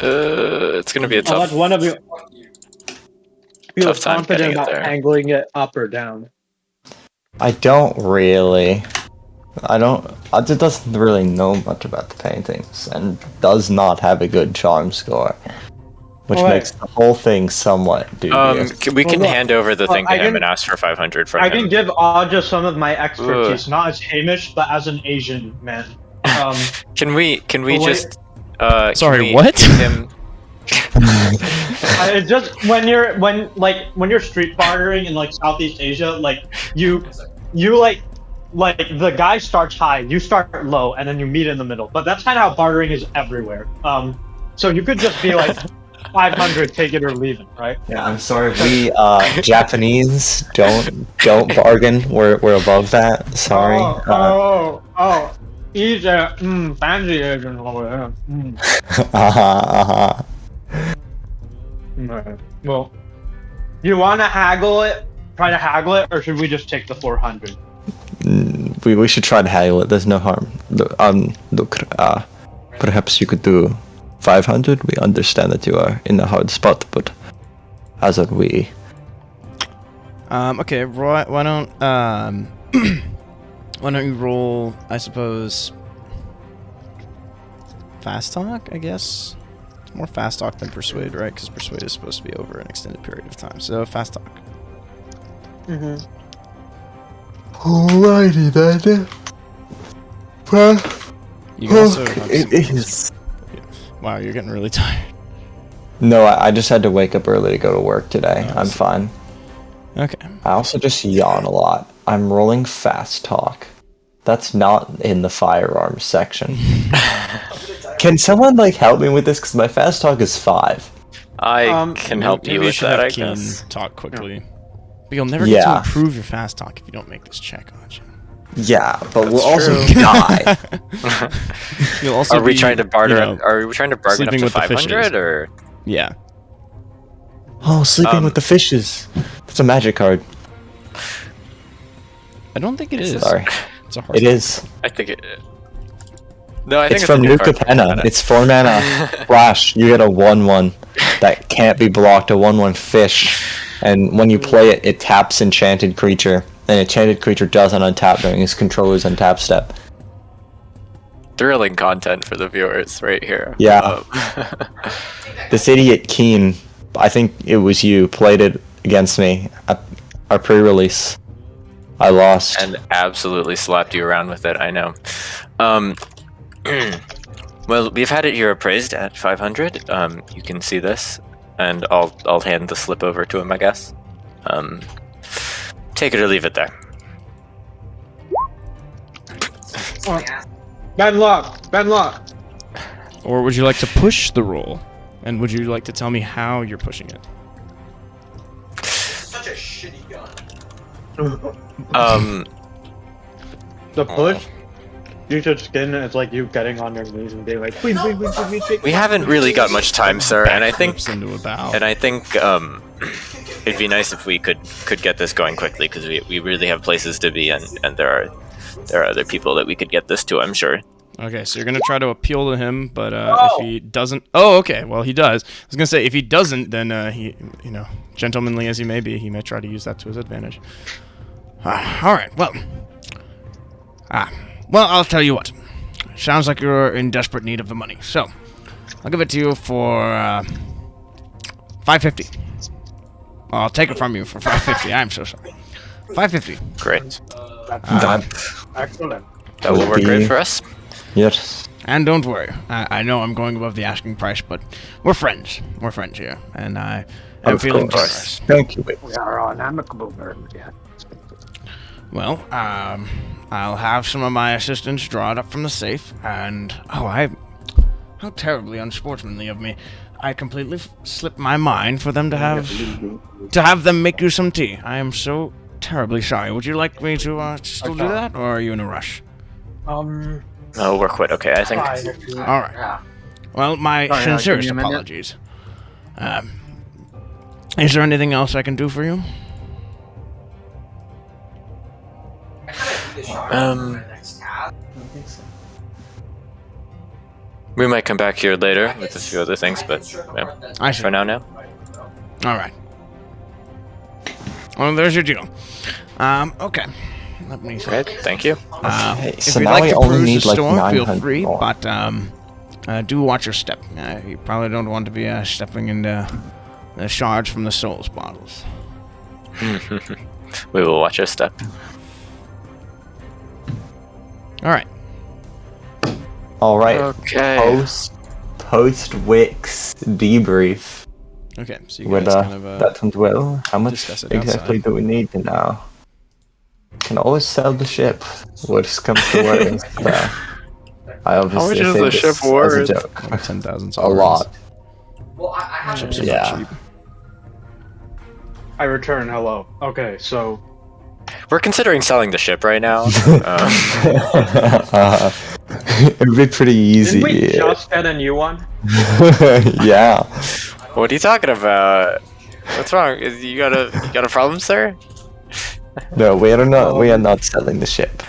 [SPEAKER 4] It's gonna be a
[SPEAKER 5] I'll let
[SPEAKER 4] tough.
[SPEAKER 5] one of you feel
[SPEAKER 4] Tough time
[SPEAKER 5] confident
[SPEAKER 4] getting it
[SPEAKER 5] about
[SPEAKER 4] there.
[SPEAKER 5] angling it up or down.
[SPEAKER 3] I don't really. It doesn't really know much about the paintings and does not have a good charm score, which
[SPEAKER 5] Alright.
[SPEAKER 3] makes the whole thing somewhat dubious.
[SPEAKER 4] We can
[SPEAKER 5] Well, look,
[SPEAKER 4] hand over the thing to
[SPEAKER 5] I
[SPEAKER 4] him
[SPEAKER 5] can-
[SPEAKER 4] and ask for 500 from
[SPEAKER 5] I
[SPEAKER 4] him.
[SPEAKER 5] can give Aja some of my expertise, not as Hamish, but as an Asian man.
[SPEAKER 4] Can we
[SPEAKER 5] wait.
[SPEAKER 4] just?
[SPEAKER 1] Sorry,
[SPEAKER 4] can we
[SPEAKER 1] what?
[SPEAKER 4] give him?
[SPEAKER 5] It's just when you're street bartering in like Southeast Asia, like you like the guy starts high, you start low, and then you meet in the middle. But that's kind of how bartering is everywhere. So you could just be like 500, take it or leave it, right?
[SPEAKER 3] Yeah, I'm sorry. We Japanese don't bargain. We're above that. Sorry.
[SPEAKER 5] Oh, he's a fancy Asian over there. Right. Well, you want to haggle it? Try to haggle it, or should we just take the 400?
[SPEAKER 3] We should try to haggle it. There's no harm. Look, perhaps you could do 500. We understand that you are in a hard spot, but as are we.
[SPEAKER 1] Okay, Roy, why don't why don't you roll, I suppose, fast talk, I guess? It's more fast talk than persuade, right? Because persuade is supposed to be over an extended period of time. So fast talk.
[SPEAKER 5] Mm-hmm.
[SPEAKER 3] Alrighty then.
[SPEAKER 1] You can also have
[SPEAKER 3] It
[SPEAKER 1] some-
[SPEAKER 3] is.
[SPEAKER 1] Wow, you're getting really tired.
[SPEAKER 3] No, I just had to wake up early to go to work today. I'm fine.
[SPEAKER 1] Okay.
[SPEAKER 3] I also just yawn a lot. I'm rolling fast talk. That's not in the firearms section. Can someone like help me with this? Because my fast talk is 5.
[SPEAKER 4] I can help
[SPEAKER 1] Maybe
[SPEAKER 4] you with
[SPEAKER 1] should
[SPEAKER 4] that,
[SPEAKER 1] have
[SPEAKER 4] I
[SPEAKER 1] Kean
[SPEAKER 4] guess.
[SPEAKER 1] talk quickly. But you'll never get to
[SPEAKER 3] Yeah.
[SPEAKER 1] improve your fast talk if you don't make this check, aren't you?
[SPEAKER 3] Yeah, but we'll
[SPEAKER 4] That's
[SPEAKER 3] also
[SPEAKER 4] true.
[SPEAKER 3] die.
[SPEAKER 1] You'll also
[SPEAKER 4] Are we
[SPEAKER 1] be,
[SPEAKER 4] trying to barter?
[SPEAKER 1] you know,
[SPEAKER 4] Are we trying to bargain up
[SPEAKER 1] sleeping
[SPEAKER 4] to
[SPEAKER 1] with the fishes.
[SPEAKER 4] 500 or?
[SPEAKER 1] yeah.
[SPEAKER 3] Oh, sleeping with the fishes. That's a magic card.
[SPEAKER 1] I don't think it is.
[SPEAKER 3] Sorry.
[SPEAKER 1] It's a hard
[SPEAKER 3] It is.
[SPEAKER 4] I think it. No, I think
[SPEAKER 3] It's
[SPEAKER 4] it's
[SPEAKER 3] from
[SPEAKER 4] a new card.
[SPEAKER 3] Nuka-Penna. It's 4 mana. Flash. You get a 1/1 that can't be blocked. A 1/1 fish, and when you play it, it taps enchanted creature. An enchanted creature doesn't untap during his controller's untap step.
[SPEAKER 4] Thrilling content for the viewers right here.
[SPEAKER 3] Yeah. This idiot Kean, I think it was you, played it against me at our pre-release. I lost.
[SPEAKER 4] And absolutely slapped you around with it. I know. Well, we've had it here appraised at 500. You can see this, and I'll hand the slip over to him, I guess. Take it or leave it there.
[SPEAKER 5] Ben luck.
[SPEAKER 1] Or would you like to push the roll? And would you like to tell me how you're pushing it?
[SPEAKER 8] Such a shitty gun.
[SPEAKER 5] The push. You should skin it. It's like you getting on your knees and being like, please, take.
[SPEAKER 4] We haven't really got much time, sir, and I think
[SPEAKER 1] Flips into a bow.
[SPEAKER 4] it'd be nice if we could get this going quickly, because we really have places to be, and there are other people that we could get this to, I'm sure.
[SPEAKER 1] Okay, so you're gonna try to appeal to him, but if he doesn't, oh, okay, well he does. I was gonna say if he doesn't, then he, you know, gentlemanly as he may be, he may try to use that to his advantage. All right, well, I'll tell you what. Sounds like you're in desperate need of the money, so I'll give it to you for 550. I'll take it from you for 550. I'm so sorry. 550.
[SPEAKER 4] Great.
[SPEAKER 5] Excellent.
[SPEAKER 4] That will work great for us.
[SPEAKER 3] Yes.
[SPEAKER 1] And don't worry, I know I'm going above the asking price, but we're friends. We're friends here, and I am
[SPEAKER 3] Of
[SPEAKER 1] feeling
[SPEAKER 3] course.
[SPEAKER 1] generous.
[SPEAKER 3] Thank you.
[SPEAKER 6] We are on amicable terms, yeah.
[SPEAKER 1] Well, I'll have some of my assistants draw it up from the safe, and how terribly unsportsmanly of me. I completely slipped my mind for them to have them make you some tea. I am so terribly sorry. Would you like me to still do that, or are you in a rush?
[SPEAKER 4] Oh, we're quit. Okay, I think.
[SPEAKER 6] Fine, if you-
[SPEAKER 1] All right.
[SPEAKER 6] Yeah.
[SPEAKER 1] Well, my
[SPEAKER 5] Sorry,
[SPEAKER 1] sincerest
[SPEAKER 5] give me a minute.
[SPEAKER 1] apologies. Is there anything else I can do for you?
[SPEAKER 4] We might come back here later with a few other things, but yeah,
[SPEAKER 1] I see.
[SPEAKER 4] for now.
[SPEAKER 1] All right. Well, there's your deal. Okay. Let me see.
[SPEAKER 4] Great, thank you.
[SPEAKER 1] If
[SPEAKER 3] so
[SPEAKER 1] you'd
[SPEAKER 3] now
[SPEAKER 1] like
[SPEAKER 3] we
[SPEAKER 1] to
[SPEAKER 3] only
[SPEAKER 1] peruse
[SPEAKER 3] need
[SPEAKER 1] the
[SPEAKER 3] like
[SPEAKER 1] store, feel
[SPEAKER 3] 900
[SPEAKER 1] free,
[SPEAKER 3] more.
[SPEAKER 1] but do watch your step. You probably don't want to be stepping into the shards from the souls bottles.
[SPEAKER 4] We will watch our step.
[SPEAKER 1] All right.
[SPEAKER 3] All right.
[SPEAKER 4] Okay.
[SPEAKER 3] Post Wix debrief.
[SPEAKER 1] Okay. So you
[SPEAKER 3] With
[SPEAKER 1] guys kind of
[SPEAKER 3] that went well. How much
[SPEAKER 1] discuss it
[SPEAKER 3] exactly
[SPEAKER 1] outside.
[SPEAKER 3] do we need now? Can always sell the ship. Worst comes to worst. I obviously
[SPEAKER 4] How much is
[SPEAKER 3] say
[SPEAKER 4] the
[SPEAKER 3] this
[SPEAKER 4] ship
[SPEAKER 3] as a
[SPEAKER 4] worth?
[SPEAKER 3] joke.
[SPEAKER 1] like 10,000
[SPEAKER 3] A lot.
[SPEAKER 1] Ships are
[SPEAKER 3] Yeah.
[SPEAKER 1] not cheap.
[SPEAKER 5] I return. Hello. Okay, so
[SPEAKER 4] We're considering selling the ship right now.
[SPEAKER 3] It'd be pretty easy.
[SPEAKER 5] didn't we just get a new one?
[SPEAKER 3] Yeah.
[SPEAKER 4] What are you talking about? What's wrong? You got a problem, sir?
[SPEAKER 3] No, we are not selling the ship.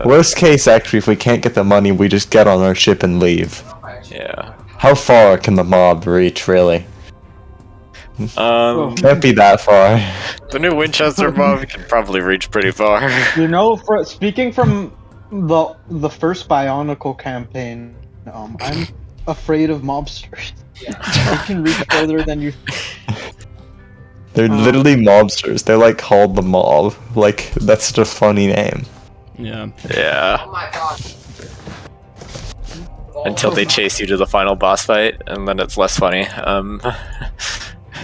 [SPEAKER 3] Worst case, actually, if we can't get the money, we just get on our ship and leave.
[SPEAKER 4] Yeah.
[SPEAKER 3] How far can the mob reach, really? Can't be that far.
[SPEAKER 4] The new Winchester mob can probably reach pretty far.
[SPEAKER 5] You know, speaking from the first Bionicle campaign, I'm afraid of mobsters. They can reach further than you.
[SPEAKER 3] They're literally mobsters. They're like called the mob. Like, that's such a funny name.
[SPEAKER 1] Yeah.
[SPEAKER 4] Yeah. Until they chase you to the final boss fight, and then it's less funny.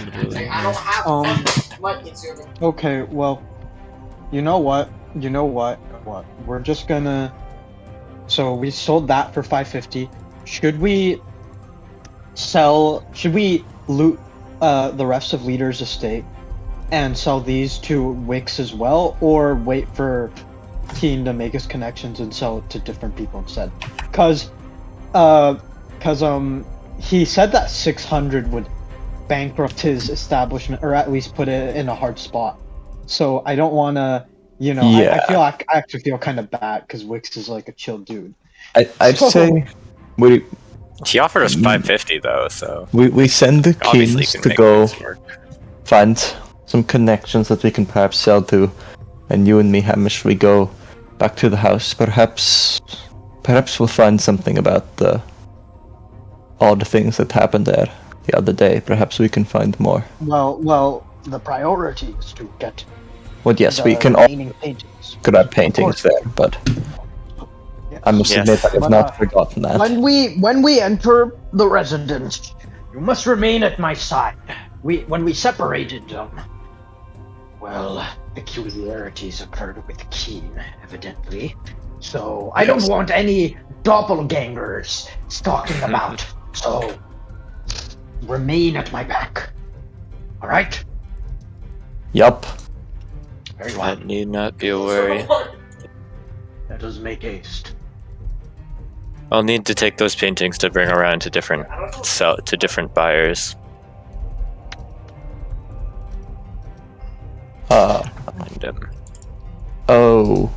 [SPEAKER 1] Literally.
[SPEAKER 5] Okay, well, you know what? What? We're just gonna. So we sold that for 550. Should we loot the rest of Leader's estate and sell these to Wix as well, or wait for Kean to make his connections and sell it to different people instead? Cause he said that 600 would bankrupt his establishment, or at least put it in a hard spot. So I don't want to,
[SPEAKER 3] Yeah.
[SPEAKER 5] I actually feel kind of bad because Wix is like a chill dude.
[SPEAKER 3] I'd
[SPEAKER 5] So-
[SPEAKER 3] say
[SPEAKER 4] He offered us 550 though, so
[SPEAKER 3] we send the
[SPEAKER 4] obviously
[SPEAKER 3] Keans
[SPEAKER 4] can
[SPEAKER 3] to
[SPEAKER 4] make
[SPEAKER 3] go
[SPEAKER 4] this work.
[SPEAKER 3] find some connections that we can perhaps sell to, and you and me, Hamish, we go back to the house. Perhaps we'll find something about the odd things that happened there the other day. Perhaps we can find more.
[SPEAKER 6] Well, the priority is to get
[SPEAKER 3] Well, yes,
[SPEAKER 6] the
[SPEAKER 3] we can all
[SPEAKER 6] remaining paintings.
[SPEAKER 3] grab paintings there, but
[SPEAKER 6] Yes.
[SPEAKER 3] I must
[SPEAKER 4] Yes.
[SPEAKER 3] admit I have
[SPEAKER 6] But,
[SPEAKER 3] not forgotten that.
[SPEAKER 6] When we enter the residence, you must remain at my side. When we separated, peculiarities occurred with Kean, evidently. So I don't want any doppelgangers stalking about. So remain at my back. All right.
[SPEAKER 3] Yup.
[SPEAKER 6] Very well.
[SPEAKER 4] That need not be a worry.
[SPEAKER 6] Let us make haste.
[SPEAKER 4] I'll need to take those paintings to bring around to different buyers. And,
[SPEAKER 3] Oh.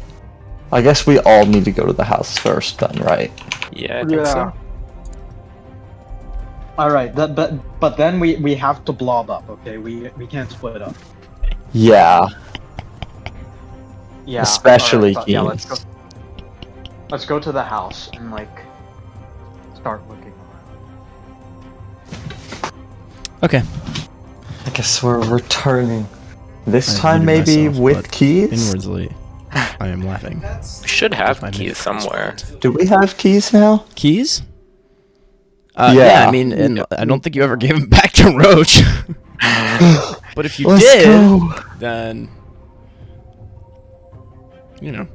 [SPEAKER 3] I guess we all need to go to the house first then, right?
[SPEAKER 4] yeah, I think so.
[SPEAKER 5] All right, but then we have to blob up. Okay, we can't split up.
[SPEAKER 3] Yeah.
[SPEAKER 5] Yeah.
[SPEAKER 3] Especially
[SPEAKER 5] alright, yeah,
[SPEAKER 3] Keans.
[SPEAKER 5] let's go to the house and start looking around.
[SPEAKER 1] Okay.
[SPEAKER 3] I guess we're returning. This
[SPEAKER 1] I
[SPEAKER 3] time
[SPEAKER 1] muted
[SPEAKER 3] maybe
[SPEAKER 1] myself,
[SPEAKER 3] with
[SPEAKER 1] but
[SPEAKER 3] keys?
[SPEAKER 1] Inwardly, I am laughing.
[SPEAKER 4] We should have
[SPEAKER 1] Find
[SPEAKER 4] keys
[SPEAKER 1] it.
[SPEAKER 4] somewhere.
[SPEAKER 3] Do we have keys now?
[SPEAKER 1] Keys?
[SPEAKER 3] Yeah.
[SPEAKER 1] Yeah, I mean, and I don't think you ever gave them back to Roach. But if you
[SPEAKER 3] Let's
[SPEAKER 1] did,
[SPEAKER 3] go.
[SPEAKER 1] then yeah.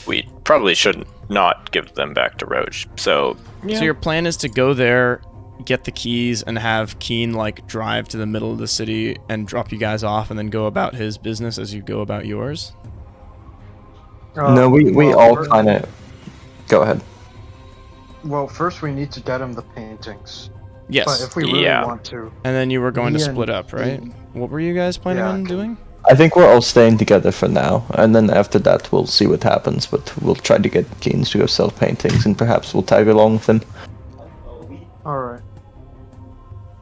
[SPEAKER 4] We probably shouldn't not give them back to Roach. So
[SPEAKER 1] So your plan is to go there, get the keys, and have Kean drive to the middle of the city and drop you guys off, and then go about his business as you go about yours.
[SPEAKER 3] No, we
[SPEAKER 5] well,
[SPEAKER 3] all
[SPEAKER 5] first-
[SPEAKER 3] kind of. Go ahead.
[SPEAKER 5] Well, first we need to get him the paintings.
[SPEAKER 1] Yes.
[SPEAKER 5] But if we really
[SPEAKER 4] Yeah.
[SPEAKER 5] want to,
[SPEAKER 1] And then you were going to
[SPEAKER 5] me
[SPEAKER 1] split
[SPEAKER 5] and
[SPEAKER 1] up, right?
[SPEAKER 5] Kean-
[SPEAKER 1] What were you guys planning
[SPEAKER 5] Yeah,
[SPEAKER 1] on
[SPEAKER 5] Kean-
[SPEAKER 1] doing?
[SPEAKER 3] I think we're all staying together for now, and then after that we'll see what happens. But we'll try to get Keans to go sell paintings, and perhaps we'll tag along with him.
[SPEAKER 5] all right.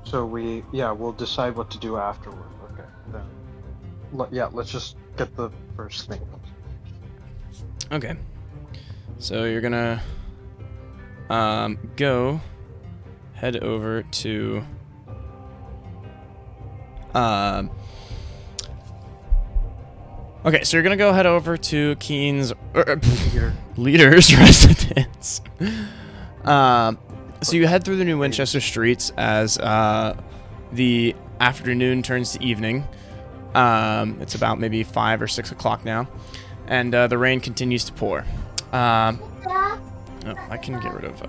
[SPEAKER 5] So we'll decide what to do afterward. Okay, then. Let's just get the first thing.
[SPEAKER 1] Okay. So you're gonna go head over to okay, so you're gonna go head over to Kean's leader's residence. So you head through the New Winchester streets as the afternoon turns to evening. It's about maybe 5 or 6 o'clock now, and the rain continues to pour. Oh, I can get rid of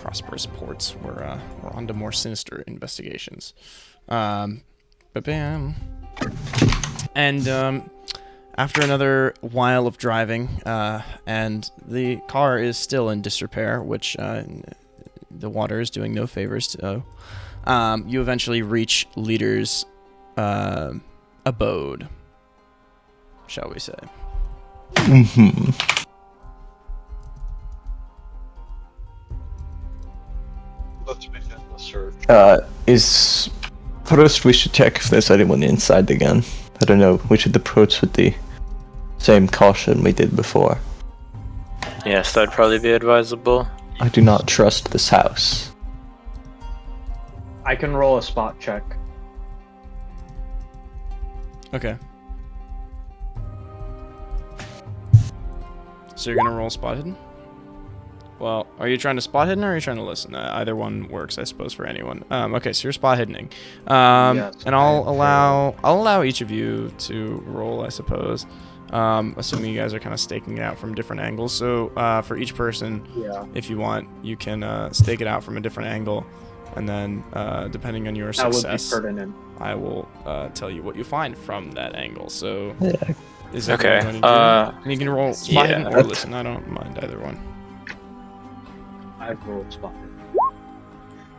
[SPEAKER 1] prosperous ports. We're on to more sinister investigations. Ba-bam. And after another while of driving, and the car is still in disrepair, which the water is doing no favors to, you eventually reach Leader's abode, shall we say.
[SPEAKER 3] Mm-hmm.
[SPEAKER 5] Let's begin the search.
[SPEAKER 3] Is first we should check if there's anyone inside again. I don't know. We should approach with the same caution we did before.
[SPEAKER 4] Yes, that'd probably be advisable.
[SPEAKER 3] I do not trust this house.
[SPEAKER 5] I can roll a spot check.
[SPEAKER 1] Okay. So you're gonna roll spot hidden? Well, are you trying to spot hidden or are you trying to listen? Either one works, I suppose, for anyone. Okay, so you're spot hiddening.
[SPEAKER 5] Yes,
[SPEAKER 1] and I'll allow each of you to roll, I suppose. Assuming you guys are kind of staking it out from different angles. So for each person, if you want, you can stake it out from a different angle, and then depending on your success,
[SPEAKER 5] that would be pertinent.
[SPEAKER 1] I will tell you what you find from that angle. So
[SPEAKER 3] Yeah.
[SPEAKER 1] is that
[SPEAKER 4] Okay,
[SPEAKER 1] what you want to do? You can roll spot
[SPEAKER 4] yeah.
[SPEAKER 1] hidden or listen. I don't mind either one.
[SPEAKER 5] I've rolled spot.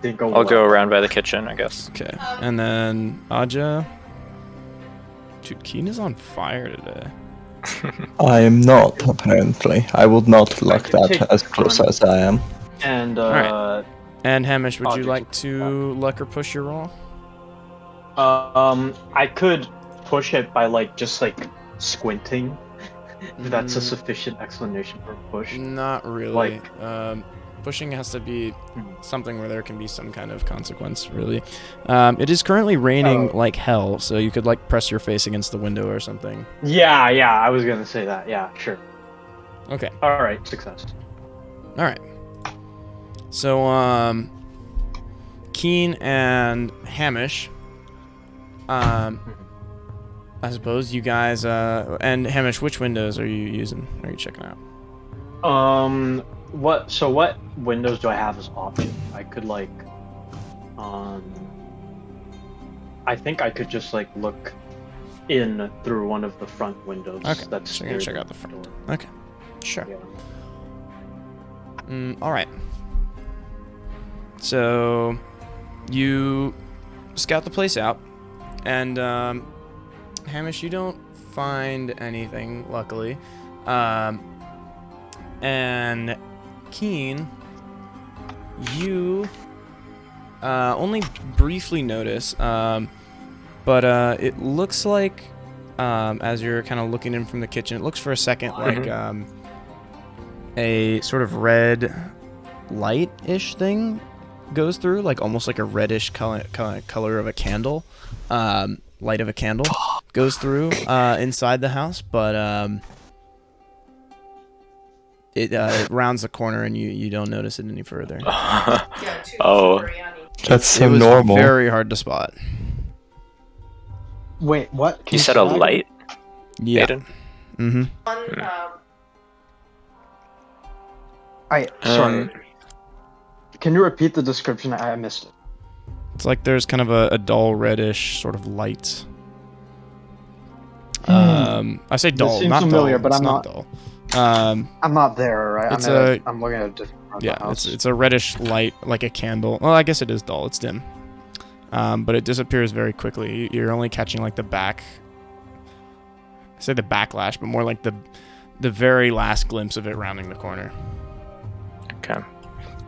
[SPEAKER 5] Didn't go
[SPEAKER 4] I'll
[SPEAKER 5] well.
[SPEAKER 4] go around by the kitchen, I guess.
[SPEAKER 1] Okay, and then Aja. Dude, Kean is on fire today.
[SPEAKER 3] I am not, apparently. I would not luck
[SPEAKER 5] can take
[SPEAKER 3] that as close
[SPEAKER 5] one.
[SPEAKER 3] as I am.
[SPEAKER 5] And
[SPEAKER 1] Alright. And Hamish, would you
[SPEAKER 5] Aja
[SPEAKER 1] like
[SPEAKER 5] took
[SPEAKER 1] to luck or push your roll?
[SPEAKER 5] I could push it by just squinting. If that's a sufficient explanation for push.
[SPEAKER 1] Not really.
[SPEAKER 5] Like-
[SPEAKER 1] Pushing has to be something where there can be some kind of consequence, really. It is currently raining like hell, so you could press your face against the window or something.
[SPEAKER 5] Yeah, I was gonna say that. Yeah, sure.
[SPEAKER 1] Okay.
[SPEAKER 5] All right, success.
[SPEAKER 1] All right. So, Kean and Hamish, I suppose you guys, and Hamish, which windows are you using? Are you checking out?
[SPEAKER 5] What windows do I have as option? I could I think I could just look in through one of the front windows.
[SPEAKER 1] Okay,
[SPEAKER 5] That's
[SPEAKER 1] so you're gonna
[SPEAKER 5] near
[SPEAKER 1] check out the front.
[SPEAKER 5] door.
[SPEAKER 1] Okay, sure.
[SPEAKER 5] Yeah.
[SPEAKER 1] All right. So, you scout the place out, and Hamish, you don't find anything, luckily. And Kean, you only briefly notice, but it looks like, as you're kind of looking in from the kitchen, it looks for a second like a sort of red light-ish thing goes through, almost like a reddish color of a candle, light of a candle goes through inside the house, but it rounds the corner and you don't notice it any further.
[SPEAKER 4] Oh.
[SPEAKER 3] That's so
[SPEAKER 1] it was
[SPEAKER 3] normal.
[SPEAKER 1] very hard to spot.
[SPEAKER 5] Wait, what? Can
[SPEAKER 4] You said a
[SPEAKER 5] say that
[SPEAKER 4] light?
[SPEAKER 1] Yeah.
[SPEAKER 4] Aiden?
[SPEAKER 1] Mm-hmm.
[SPEAKER 5] Sorry. Can you repeat the description? I missed it.
[SPEAKER 1] It's like there's kind of a dull reddish sort of light. I say dull,
[SPEAKER 5] seems
[SPEAKER 1] not
[SPEAKER 5] familiar,
[SPEAKER 1] dull.
[SPEAKER 5] but
[SPEAKER 1] It's
[SPEAKER 5] I'm
[SPEAKER 1] not
[SPEAKER 5] not-
[SPEAKER 1] dull.
[SPEAKER 5] I'm not there, right?
[SPEAKER 1] It's
[SPEAKER 5] I'm looking at a different part of the house.
[SPEAKER 1] it's a reddish light, like a candle. Well, I guess it is dull. It's dim. But it disappears very quickly. You're only catching like the back. I say the backlash, but more like the very last glimpse of it rounding the corner.
[SPEAKER 4] Okay.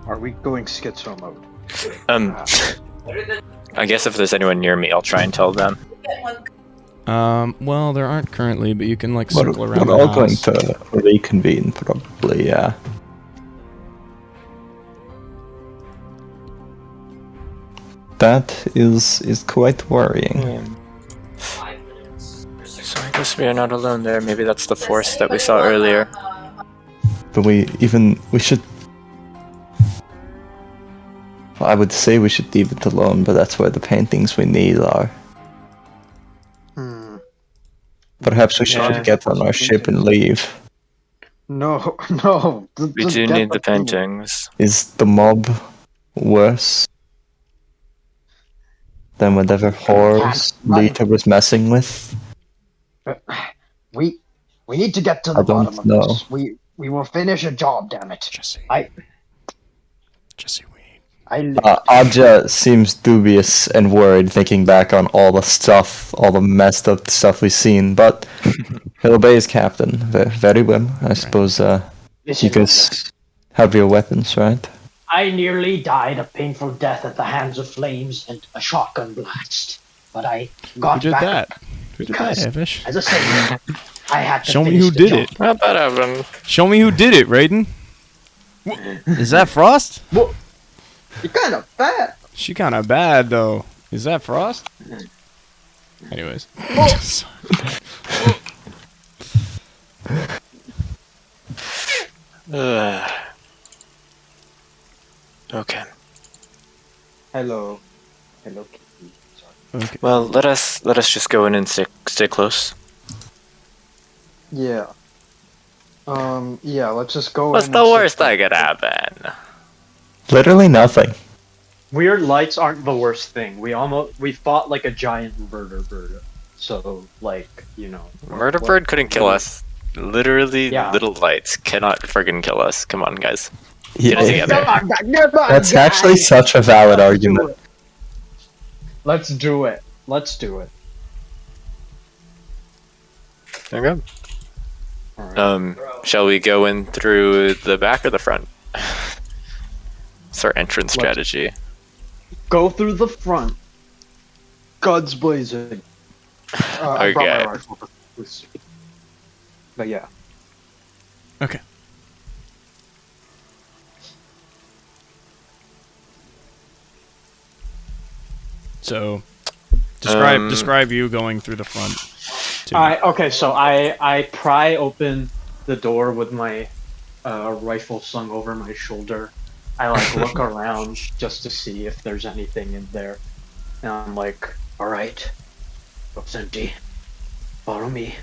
[SPEAKER 5] Are we going schizo mode?
[SPEAKER 4] I guess if there's anyone near me, I'll try and tell them.
[SPEAKER 1] Well, there aren't currently, but you can like circle around
[SPEAKER 3] We're
[SPEAKER 1] the
[SPEAKER 3] all going
[SPEAKER 1] house.
[SPEAKER 3] to reconvene, probably, yeah. That is quite worrying.
[SPEAKER 4] So I guess we are not alone there. Maybe that's the force that we saw earlier.
[SPEAKER 3] But we should... I would say we should leave it alone, but that's where the paintings we need are. Perhaps we should get on our ship and leave.
[SPEAKER 5] No.
[SPEAKER 4] We do need the paintings.
[SPEAKER 3] Is the mob worse than whatever horrors Lita was messing with?
[SPEAKER 6] We need to get to the
[SPEAKER 3] I don't
[SPEAKER 6] bottom of
[SPEAKER 3] know.
[SPEAKER 6] this. We will finish a job, damn it.
[SPEAKER 1] Jesse,
[SPEAKER 3] Aja seems dubious and worried thinking back on all the stuff, all the messed up stuff we've seen, but he'll obey his captain very well. I suppose you guys have your weapons, right?
[SPEAKER 6] I nearly died a painful death at the hands of flames and a shotgun blast. But I got
[SPEAKER 1] Who did
[SPEAKER 6] back
[SPEAKER 1] that? Who did that,
[SPEAKER 6] because,
[SPEAKER 1] Hamish?
[SPEAKER 6] as I said, I had to
[SPEAKER 1] Show me
[SPEAKER 6] finish
[SPEAKER 1] who
[SPEAKER 6] the
[SPEAKER 1] did
[SPEAKER 6] job.
[SPEAKER 1] it.
[SPEAKER 4] Not that happened.
[SPEAKER 1] Show me who did it, Raiden. Is that Frost?
[SPEAKER 5] You're kind of bad.
[SPEAKER 1] She kind of bad though. Is that Frost? Anyways.
[SPEAKER 4] Okay.
[SPEAKER 5] Hello. Kitty. Sorry.
[SPEAKER 1] Okay.
[SPEAKER 4] Well, let us just go in and stay close.
[SPEAKER 5] Yeah. Yeah, let's just go
[SPEAKER 4] What's
[SPEAKER 5] in
[SPEAKER 4] the
[SPEAKER 5] and sit
[SPEAKER 4] worst
[SPEAKER 5] down.
[SPEAKER 4] that could happen?
[SPEAKER 3] Literally nothing.
[SPEAKER 5] Weird lights aren't the worst thing. We fought like a giant murder bird. So, like, you know.
[SPEAKER 4] Murder bird couldn't kill us. Literally,
[SPEAKER 5] Yeah.
[SPEAKER 4] little lights cannot friggin' kill us. Come on, guys.
[SPEAKER 3] Yeah,
[SPEAKER 4] Get it together.
[SPEAKER 3] that's actually such a valid argument.
[SPEAKER 5] Let's do it.
[SPEAKER 4] Okay.
[SPEAKER 5] Alright.
[SPEAKER 4] Shall we go in through the back or the front? It's our entrance strategy.
[SPEAKER 5] Go through the front. Guns blazing. I brought
[SPEAKER 4] Okay.
[SPEAKER 5] my rifle. But yeah.
[SPEAKER 1] Okay. So, describe you going through the front.
[SPEAKER 5] So I pry open the door with my rifle slung over my shoulder. I like look around just to see if there's anything in there, and I'm like, "All right, looks empty. Follow me."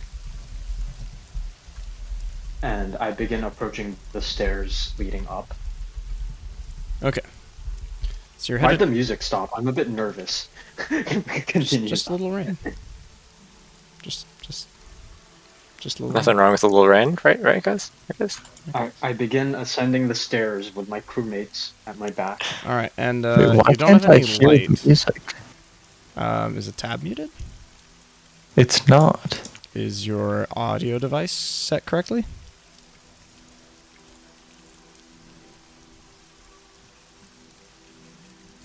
[SPEAKER 5] And I begin approaching the stairs leading up.
[SPEAKER 1] Okay. So you're
[SPEAKER 5] Why'd
[SPEAKER 1] headed.
[SPEAKER 5] the music stop? I'm a bit nervous. Continue.
[SPEAKER 1] Just a little rain. Just a little.
[SPEAKER 4] Nothing wrong with a little rain, right, guys?
[SPEAKER 5] I begin ascending the stairs with my crewmates at my back.
[SPEAKER 1] All right, and
[SPEAKER 3] Wait, why
[SPEAKER 1] you don't
[SPEAKER 3] can't
[SPEAKER 1] have
[SPEAKER 3] I
[SPEAKER 1] any
[SPEAKER 3] hear
[SPEAKER 1] light.
[SPEAKER 3] the music?
[SPEAKER 1] Is the tab muted?
[SPEAKER 3] It's not.
[SPEAKER 1] Is your audio device set correctly?